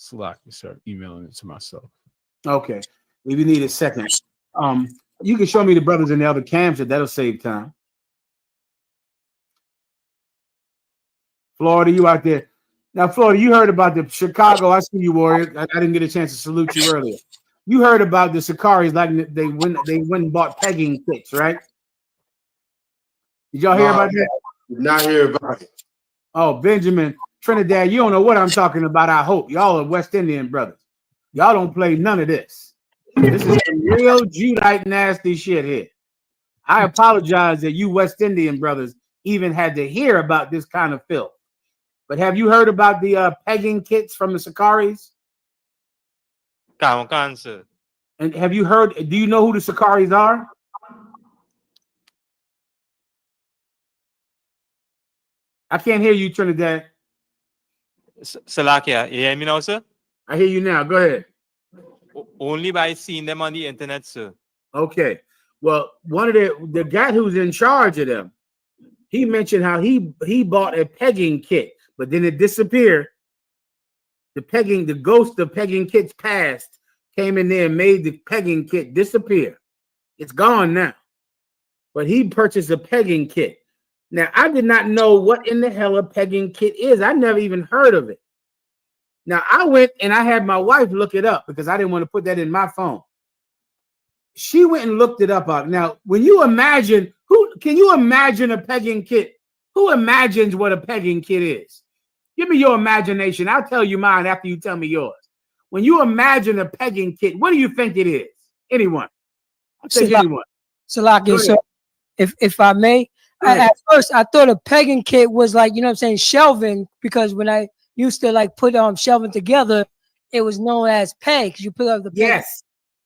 Slack, sir. Emailing it to myself. Okay. If you need a second, you can show me the brothers in the other camps, and that'll save time. Florida, you out there? Now, Florida, you heard about the Chicago. I see you, Warrior. I didn't get a chance to salute you earlier. You heard about the Sakaris, like they went and bought pegging kits, right? Did y'all hear about that? Did not hear about it. Oh, Benjamin, Trinidad, you don't know what I'm talking about. I hope y'all are West Indian brothers. Y'all don't play none of this. This is some real Judite nasty shit here. I apologize that you West Indian brothers even had to hear about this kind of filth. But have you heard about the pegging kits from the Sakaris? Sir. And have you heard? Do you know who the Sakaris are? I can't hear you, Trinidad. Salakia, you hear me now, sir? I hear you now. Go ahead. Only by seeing them on the internet, sir. Okay. Well, one of the guy who's in charge of them, he mentioned how he bought a pegging kit, but then it disappeared. The ghost of pegging kits past came in there and made the pegging kit disappear. It's gone now. But he purchased a pegging kit. Now, I did not know what in the hell a pegging kit is. I never even heard of it. Now, I went and I had my wife look it up because I didn't want to put that in my phone. She went and looked it up. Now, when you imagine, can you imagine a pegging kit? Who imagines what a pegging kit is? Give me your imagination. I'll tell you mine after you tell me yours. When you imagine a pegging kit, what do you think it is? Anyone? I'll take anyone. Salakia, so if I may, at first I thought a pegging kit was like, you know what I'm saying, shelving, because when I used to like put shelving together, it was known as pegs. You put up the peg.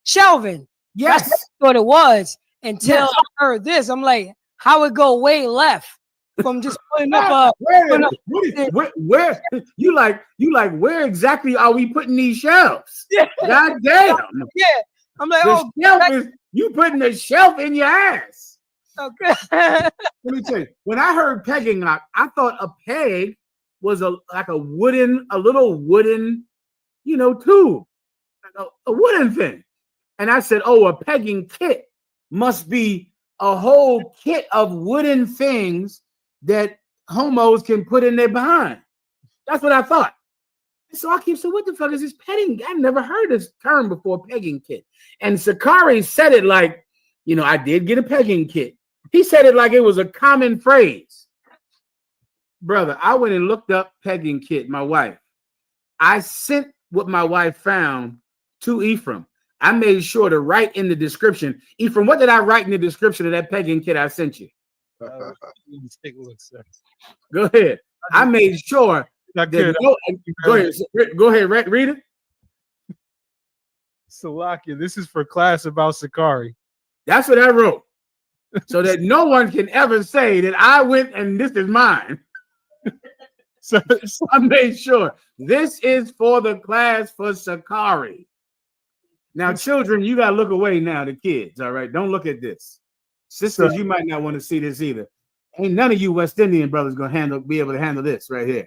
Shelving. Yes. That's what I thought it was until I heard this. I'm like, how it go way left from just putting up where you like where exactly are we putting these shelves? God damn. Yeah. I'm like, you putting a shelf in your ass. Okay. Let me tell you, when I heard pegging, I thought a peg was a little wooden, tube, a wooden thing. And I said, oh, a pegging kit must be a whole kit of wooden things that homos can put in their behind. That's what I thought. So I keep saying, what the fuck is this pegging? I never heard this term before, pegging kit. And Sakari said it like, I did get a pegging kit. He said it like it was a common phrase. Brother, I went and looked up pegging kit, my wife. I sent what my wife found to Ephraim. I made sure to write in the description. Ephraim, what did I write in the description of that pegging kit I sent you? Take a look, sir. Go ahead. I made sure. Go ahead, read it. Salakia, this is for class about Sakari. That's what I wrote. So that no one can ever say that I went and this is mine. So I made sure this is for the class for Sakari. Now, children, you gotta look away now, the kids. All right, don't look at this. Sisters, you might not want to see this either. Ain't none of you West Indian brothers gonna be able to handle this right here.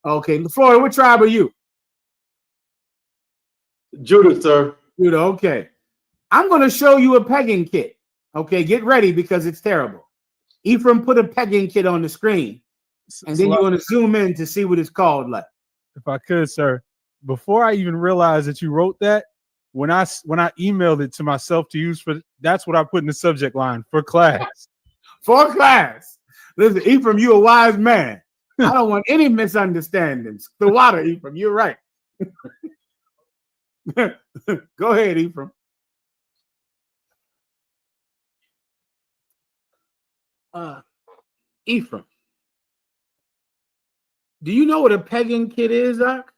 Okay, Florida, what tribe are you? Judah, sir. Judah, okay. I'm gonna show you a pegging kit. Okay, get ready because it's terrible. Ephraim, put a pegging kit on the screen, and then you want to zoom in to see what it's called like. If I could, sir, before I even realized that you wrote that, when I emailed it to myself to use that's what I put in the subject line, for class. For class. Listen, Ephraim, you a wise man. I don't want any misunderstandings. The water, Ephraim, you're right. Go ahead, Ephraim. Ephraim, do you know what a pegging kit is, Zach?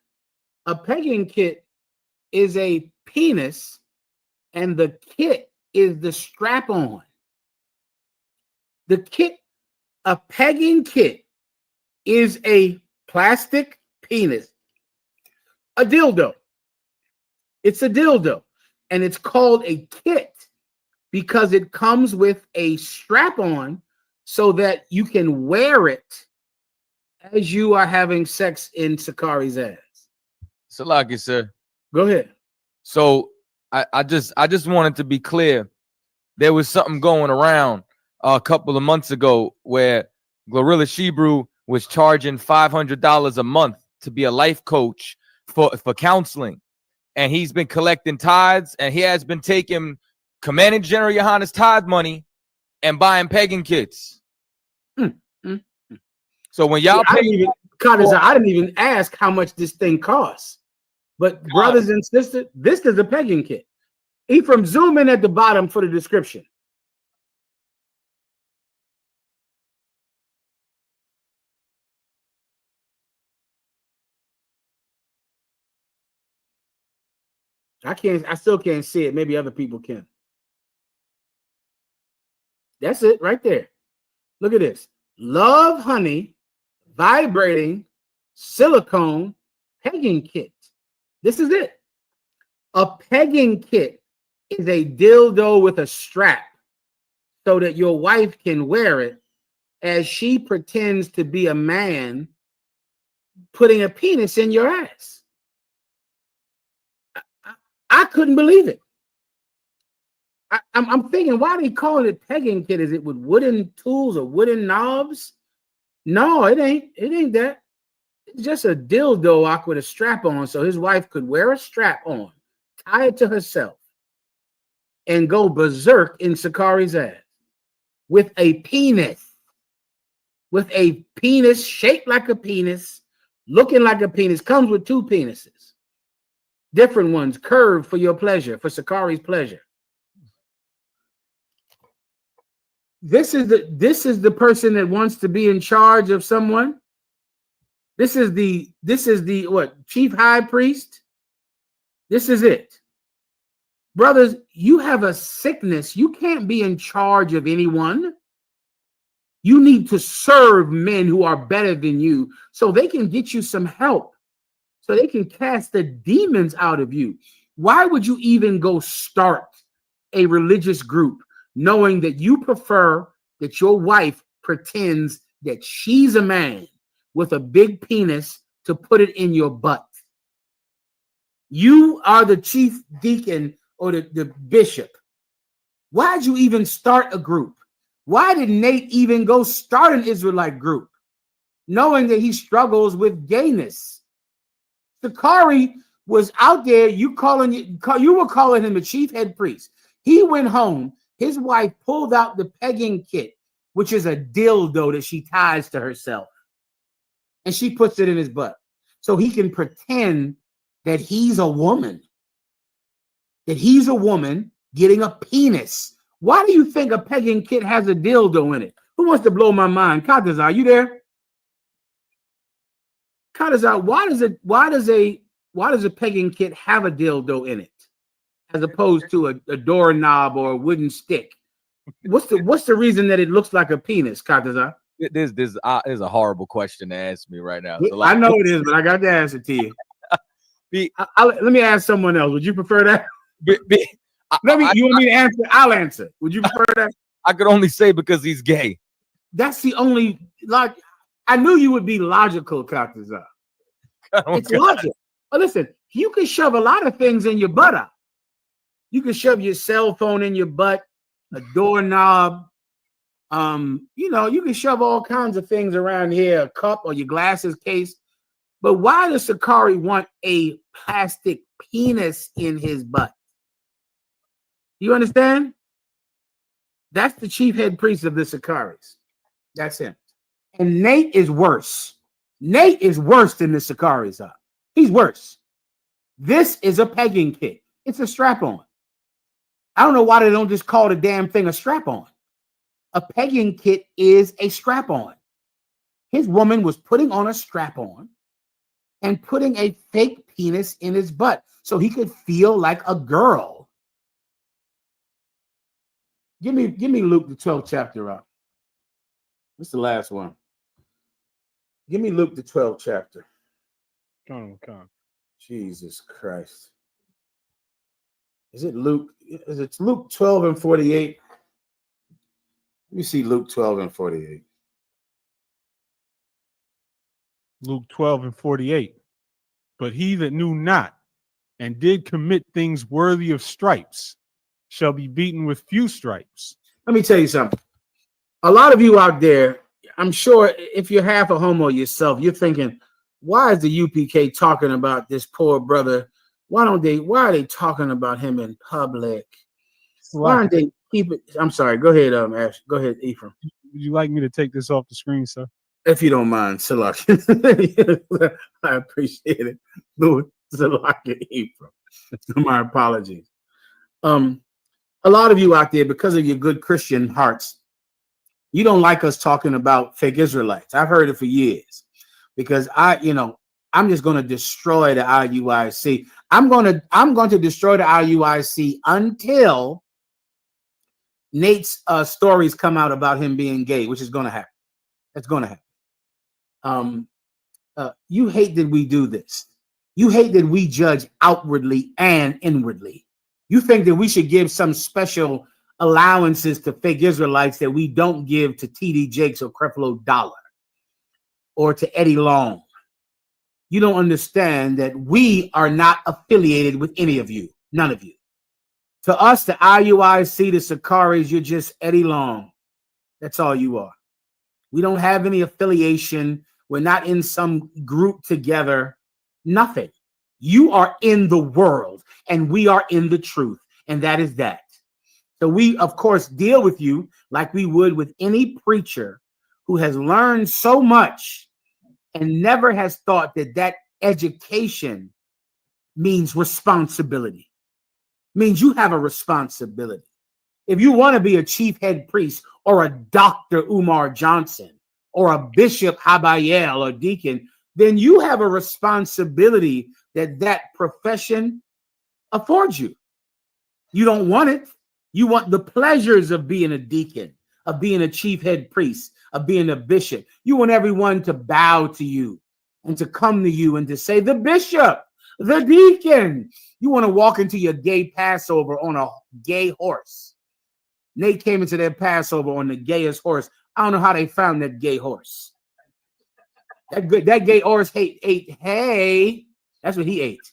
A pegging kit is a penis, and the kit is the strap-on. A pegging kit is a plastic penis, a dildo. It's a dildo, and it's called a kit because it comes with a strap-on so that you can wear it as you are having sex in Sakari's ass. Salaki, sir. Go ahead. So I just wanted to be clear. There was something going around a couple of months ago where Glorilla Shebrew was charging $500 a month to be a life coach for counseling. And he's been collecting tithes, and he has been taking Commanding General Yohana's tithe money and buying pagan kits. So when y'all I didn't even ask how much this thing costs. But brothers and sisters, this is a pegging kit. Ephraim, zoom in at the bottom for the description. I still can't see it. Maybe other people can. That's it right there. Look at this. Love honey, vibrating, silicone, pegging kit. This is it. A pegging kit is a dildo with a strap so that your wife can wear it as she pretends to be a man putting a penis in your ass. I couldn't believe it. I'm thinking, why are they calling it pegging kit? Is it with wooden tools or wooden knobs? No, it ain't. It ain't that. It's just a dildo with a strap on so his wife could wear a strap on, tie it to herself, and go berserk in Sakari's ass with a penis. With a penis shaped like a penis, looking like a penis, comes with two penises. Different ones, curved for your pleasure, for Sakari's pleasure. This is the person that wants to be in charge of someone. This is the what, chief high priest? This is it. Brothers, you have a sickness. You can't be in charge of anyone. You need to serve men who are better than you so they can get you some help, so they can cast the demons out of you. Why would you even go start a religious group knowing that you prefer that your wife pretends that she's a man with a big penis to put it in your butt? You are the chief deacon or the bishop. Why'd you even start a group? Why did Nate even go start an Israelite group, knowing that he struggles with gayness? Sakari was out there. You were calling him a chief head priest. He went home. His wife pulled out the pegging kit, which is a dildo that she ties to herself, and she puts it in his butt so he can pretend that he's a woman. That he's a woman getting a penis. Why do you think a pegging kit has a dildo in it? Who wants to blow my mind? Katazar, are you there? Katazar, why does a pegging kit have a dildo in it as opposed to a doorknob or a wooden stick? What's the reason that it looks like a penis, Katazar? This is a horrible question to ask me right now. I know it is, but I got to answer to you. Let me ask someone else. Would you prefer that? You want me to answer? I'll answer. Would you prefer that? I could only say because he's gay. That's the only I knew you would be logical, Katazar. It's logic. But listen, you can shove a lot of things in your butt. You can shove your cell phone in your butt, a doorknob. You can shove all kinds of things around here, a cup or your glasses case. But why does Sakari want a plastic penis in his butt? You understand? That's the chief head priest of the Sakaris. That's him. And Nate is worse. Nate is worse than the Sakaris are. He's worse. This is a pegging kit. It's a strap-on. I don't know why they don't just call the damn thing a strap-on. A pegging kit is a strap-on. His woman was putting on a strap-on and putting a fake penis in his butt so he could feel like a girl. Give me Luke the 12th chapter up. What's the last one? Give me Luke the 12th chapter. Come. Jesus Christ. Is it Luke? Is it Luke 12 and 48? Let me see Luke 12 and 48. Luke 12 and 48. But he that knew not and did commit things worthy of stripes shall be beaten with few stripes. Let me tell you something. A lot of you out there, I'm sure if you're half a homo yourself, you're thinking, why is the UPK talking about this poor brother? Why are they talking about him in public? Why aren't they keep it? I'm sorry. Go ahead, Ash. Go ahead, Ephraim. Would you like me to take this off the screen, sir? If you don't mind, Salak. I appreciate it. Salak and Ephraim. My apologies. A lot of you out there, because of your good Christian hearts, you don't like us talking about fake Israelites. I've heard it for years because I'm just going to destroy the IUIC. I'm going to destroy the IUIC until Nate's stories come out about him being gay, which is going to happen. That's going to happen. You hate that we do this. You hate that we judge outwardly and inwardly. You think that we should give some special allowances to fake Israelites that we don't give to TD Jakes or Creflo Dollar or to Eddie Long. You don't understand that we are not affiliated with any of you, none of you. To us, the IUIC, the Sakaris, you're just Eddie Long. That's all you are. We don't have any affiliation. We're not in some group together. Nothing. You are in the world and we are in the truth. And that is that. So we, of course, deal with you like we would with any preacher who has learned so much and never has thought that that education means responsibility. Means you have a responsibility. If you want to be a chief head priest or a Dr. Umar Johnson or a Bishop Habayel or deacon, then you have a responsibility that profession affords you. You don't want it. You want the pleasures of being a deacon, of being a chief head priest, of being a bishop. You want everyone to bow to you and to come to you and to say, the bishop, the deacon. You want to walk into your gay Passover on a gay horse. Nate came into their Passover on the gayest horse. I don't know how they found that gay horse. That gay horse ate hay. That's what he ate.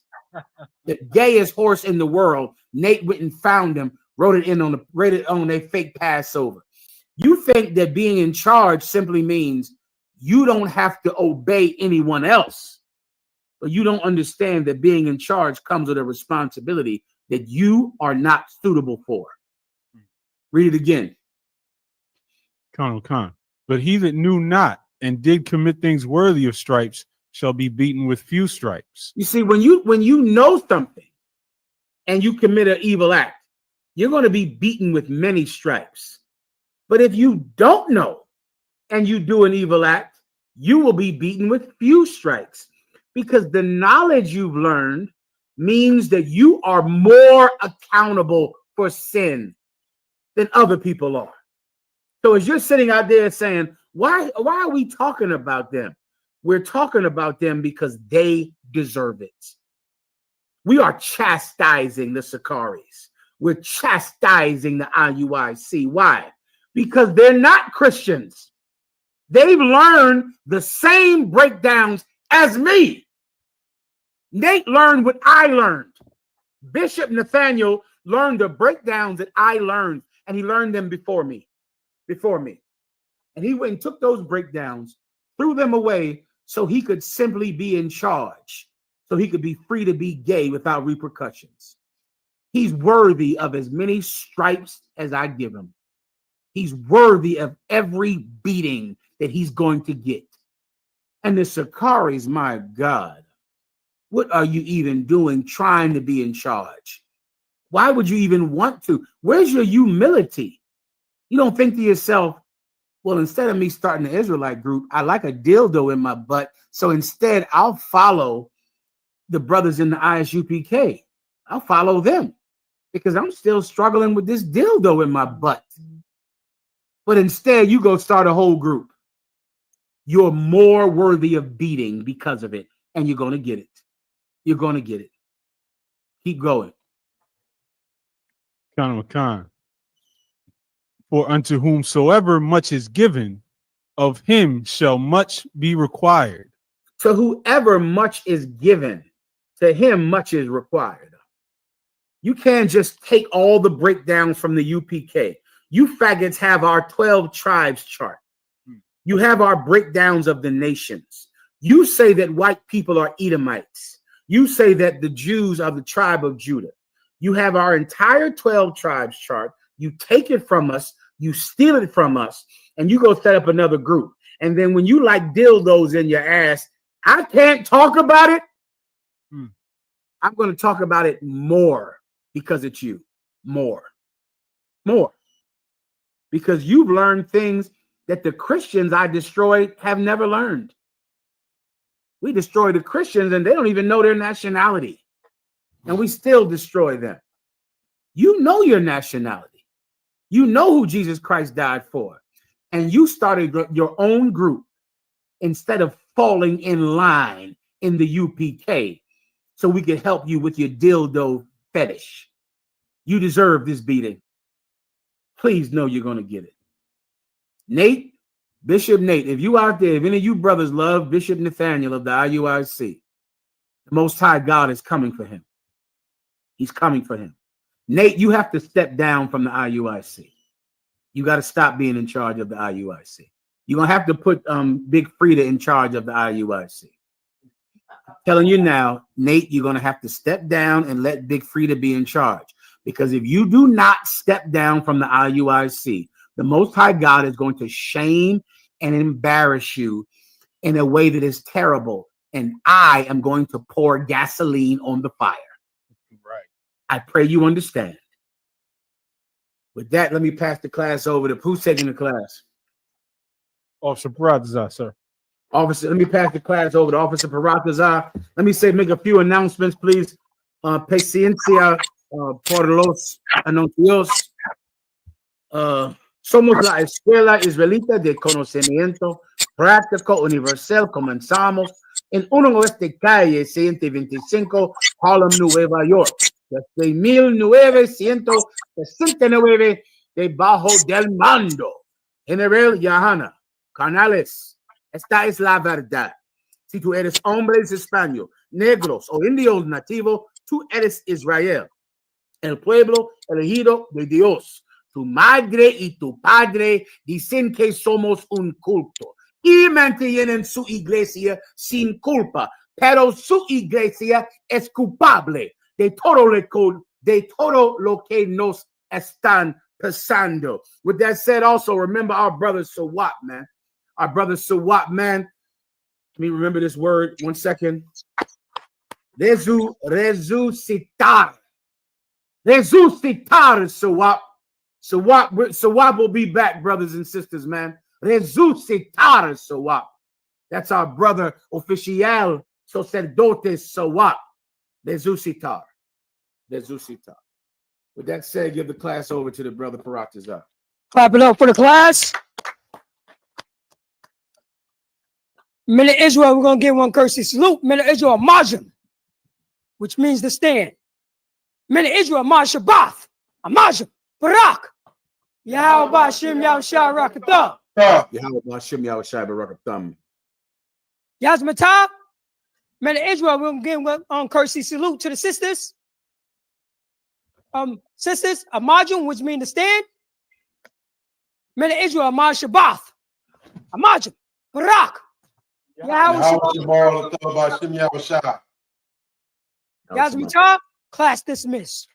The gayest horse in the world. Nate went and found him, wrote it on their fake Passover. You think that being in charge simply means you don't have to obey anyone else. But you don't understand that being in charge comes with a responsibility that you are not suitable for. Read it again. Khan. But he that knew not and did commit things worthy of stripes shall be beaten with few stripes. You see, when you know something and you commit an evil act, you're going to be beaten with many stripes. But if you don't know and you do an evil act, you will be beaten with few stripes. Because the knowledge you've learned means that you are more accountable for sin than other people are. So as you're sitting out there saying, why are we talking about them? We're talking about them because they deserve it. We are chastising the Sakaris. We're chastising the IUIC. Why? Because they're not Christians. They've learned the same breakdowns as me. Nate learned what I learned. Bishop Nathaniel learned the breakdowns that I learned, and he learned them before me. And he went and took those breakdowns, threw them away so he could simply be in charge, so he could be free to be gay without repercussions. He's worthy of as many stripes as I give him. He's worthy of every beating that he's going to get. And the Sakaris, my God, what are you even doing trying to be in charge? Why would you even want to? Where's your humility? You don't think to yourself, well, instead of me starting the Israelite group, I like a dildo in my butt. So instead, I'll follow the brothers in the ISUPK. I'll follow them because I'm still struggling with this dildo in my butt. But instead, you go start a whole group. You're more worthy of beating because of it, and you're going to get it. You're going to get it. Keep going. Khan. For unto whomsoever much is given, of him shall much be required. To whoever much is given, to him much is required. You can't just take all the breakdowns from the UPK. You faggots have our 12 tribes chart. You have our breakdowns of the nations. You say that white people are Edomites. You say that the Jews are the tribe of Judah. You have our entire 12 tribes chart. You take it from us, you steal it from us, and you go set up another group. And then when you like dildos in your ass, I can't talk about it. I'm going to talk about it more because it's you. More. Because you've learned things that the Christians I destroyed have never learned. We destroy the Christians and they don't even know their nationality. And we still destroy them. You know your nationality. You know who Jesus Christ died for. And you started your own group instead of falling in line in the UPK so we could help you with your dildo fetish. You deserve this beating. Please know you're going to get it. Nate, Bishop Nate, if you out there, if any of you brothers love Bishop Nathaniel of the IUIC, the Most High God is coming for him. He's coming for him. Nate, you have to step down from the IUIC. You got to stop being in charge of the IUIC. You're going to have to put Big Frida in charge of the IUIC. I'm telling you now, Nate, you're going to have to step down and let Big Frida be in charge. Because if you do not step down from the IUIC, the Most High God is going to shame and embarrass you in a way that is terrible. And I am going to pour gasoline on the fire. Right. I pray you understand. With that, let me pass the class over to who's taking the class? Officer Paratazar, sir. Officer, let me pass the class over to Officer Paratazar. Let me make a few announcements, please. Paciencia por los anuncios. Somos la Escuela Israelita de Conocimiento Práctico Universal. Comenzamos en 1 Oeste Calle 125, Harlem, Nueva York. Desde 1969, debajo del mando. General Yahana Canales, esta es la verdad. Si tú eres hombres español, negros o indios nativos, tú eres Israel, el pueblo elegido de Dios. Tu madre y tu padre dicen que somos un culto y mantienen su iglesia sin culpa, pero su iglesia es culpable de todo lo que nos están pasando. With that said, also remember our brother Sawat, man. Our brother Sawat, man. Let me remember this word. 1 second. Resucitar. Resucitar, Sawat. Sawat will be back, brothers and sisters, man. Resucitar, Sawat. That's our brother, Oficial Sacerdote Sawat. Resucitar. Resucitar. With that said, give the class over to the brother Paratazar. Clap it up for the class. Men of Israel, we're going to give one courtesy salute. Men of Israel, Majim, which means to stand. Men of Israel, Mashabath, Amajim, Barak. Yahweh Bashim Yahushua Rakatham. Yahweh Bashim Yahushua Rakatham. Yazmatah. Men of Israel, we're going to give one courtesy salute to the sisters. Sisters, Amajim, which means to stand. Men of Israel, Mashabath, Amajim, Barak. Yazmatah, class dismissed.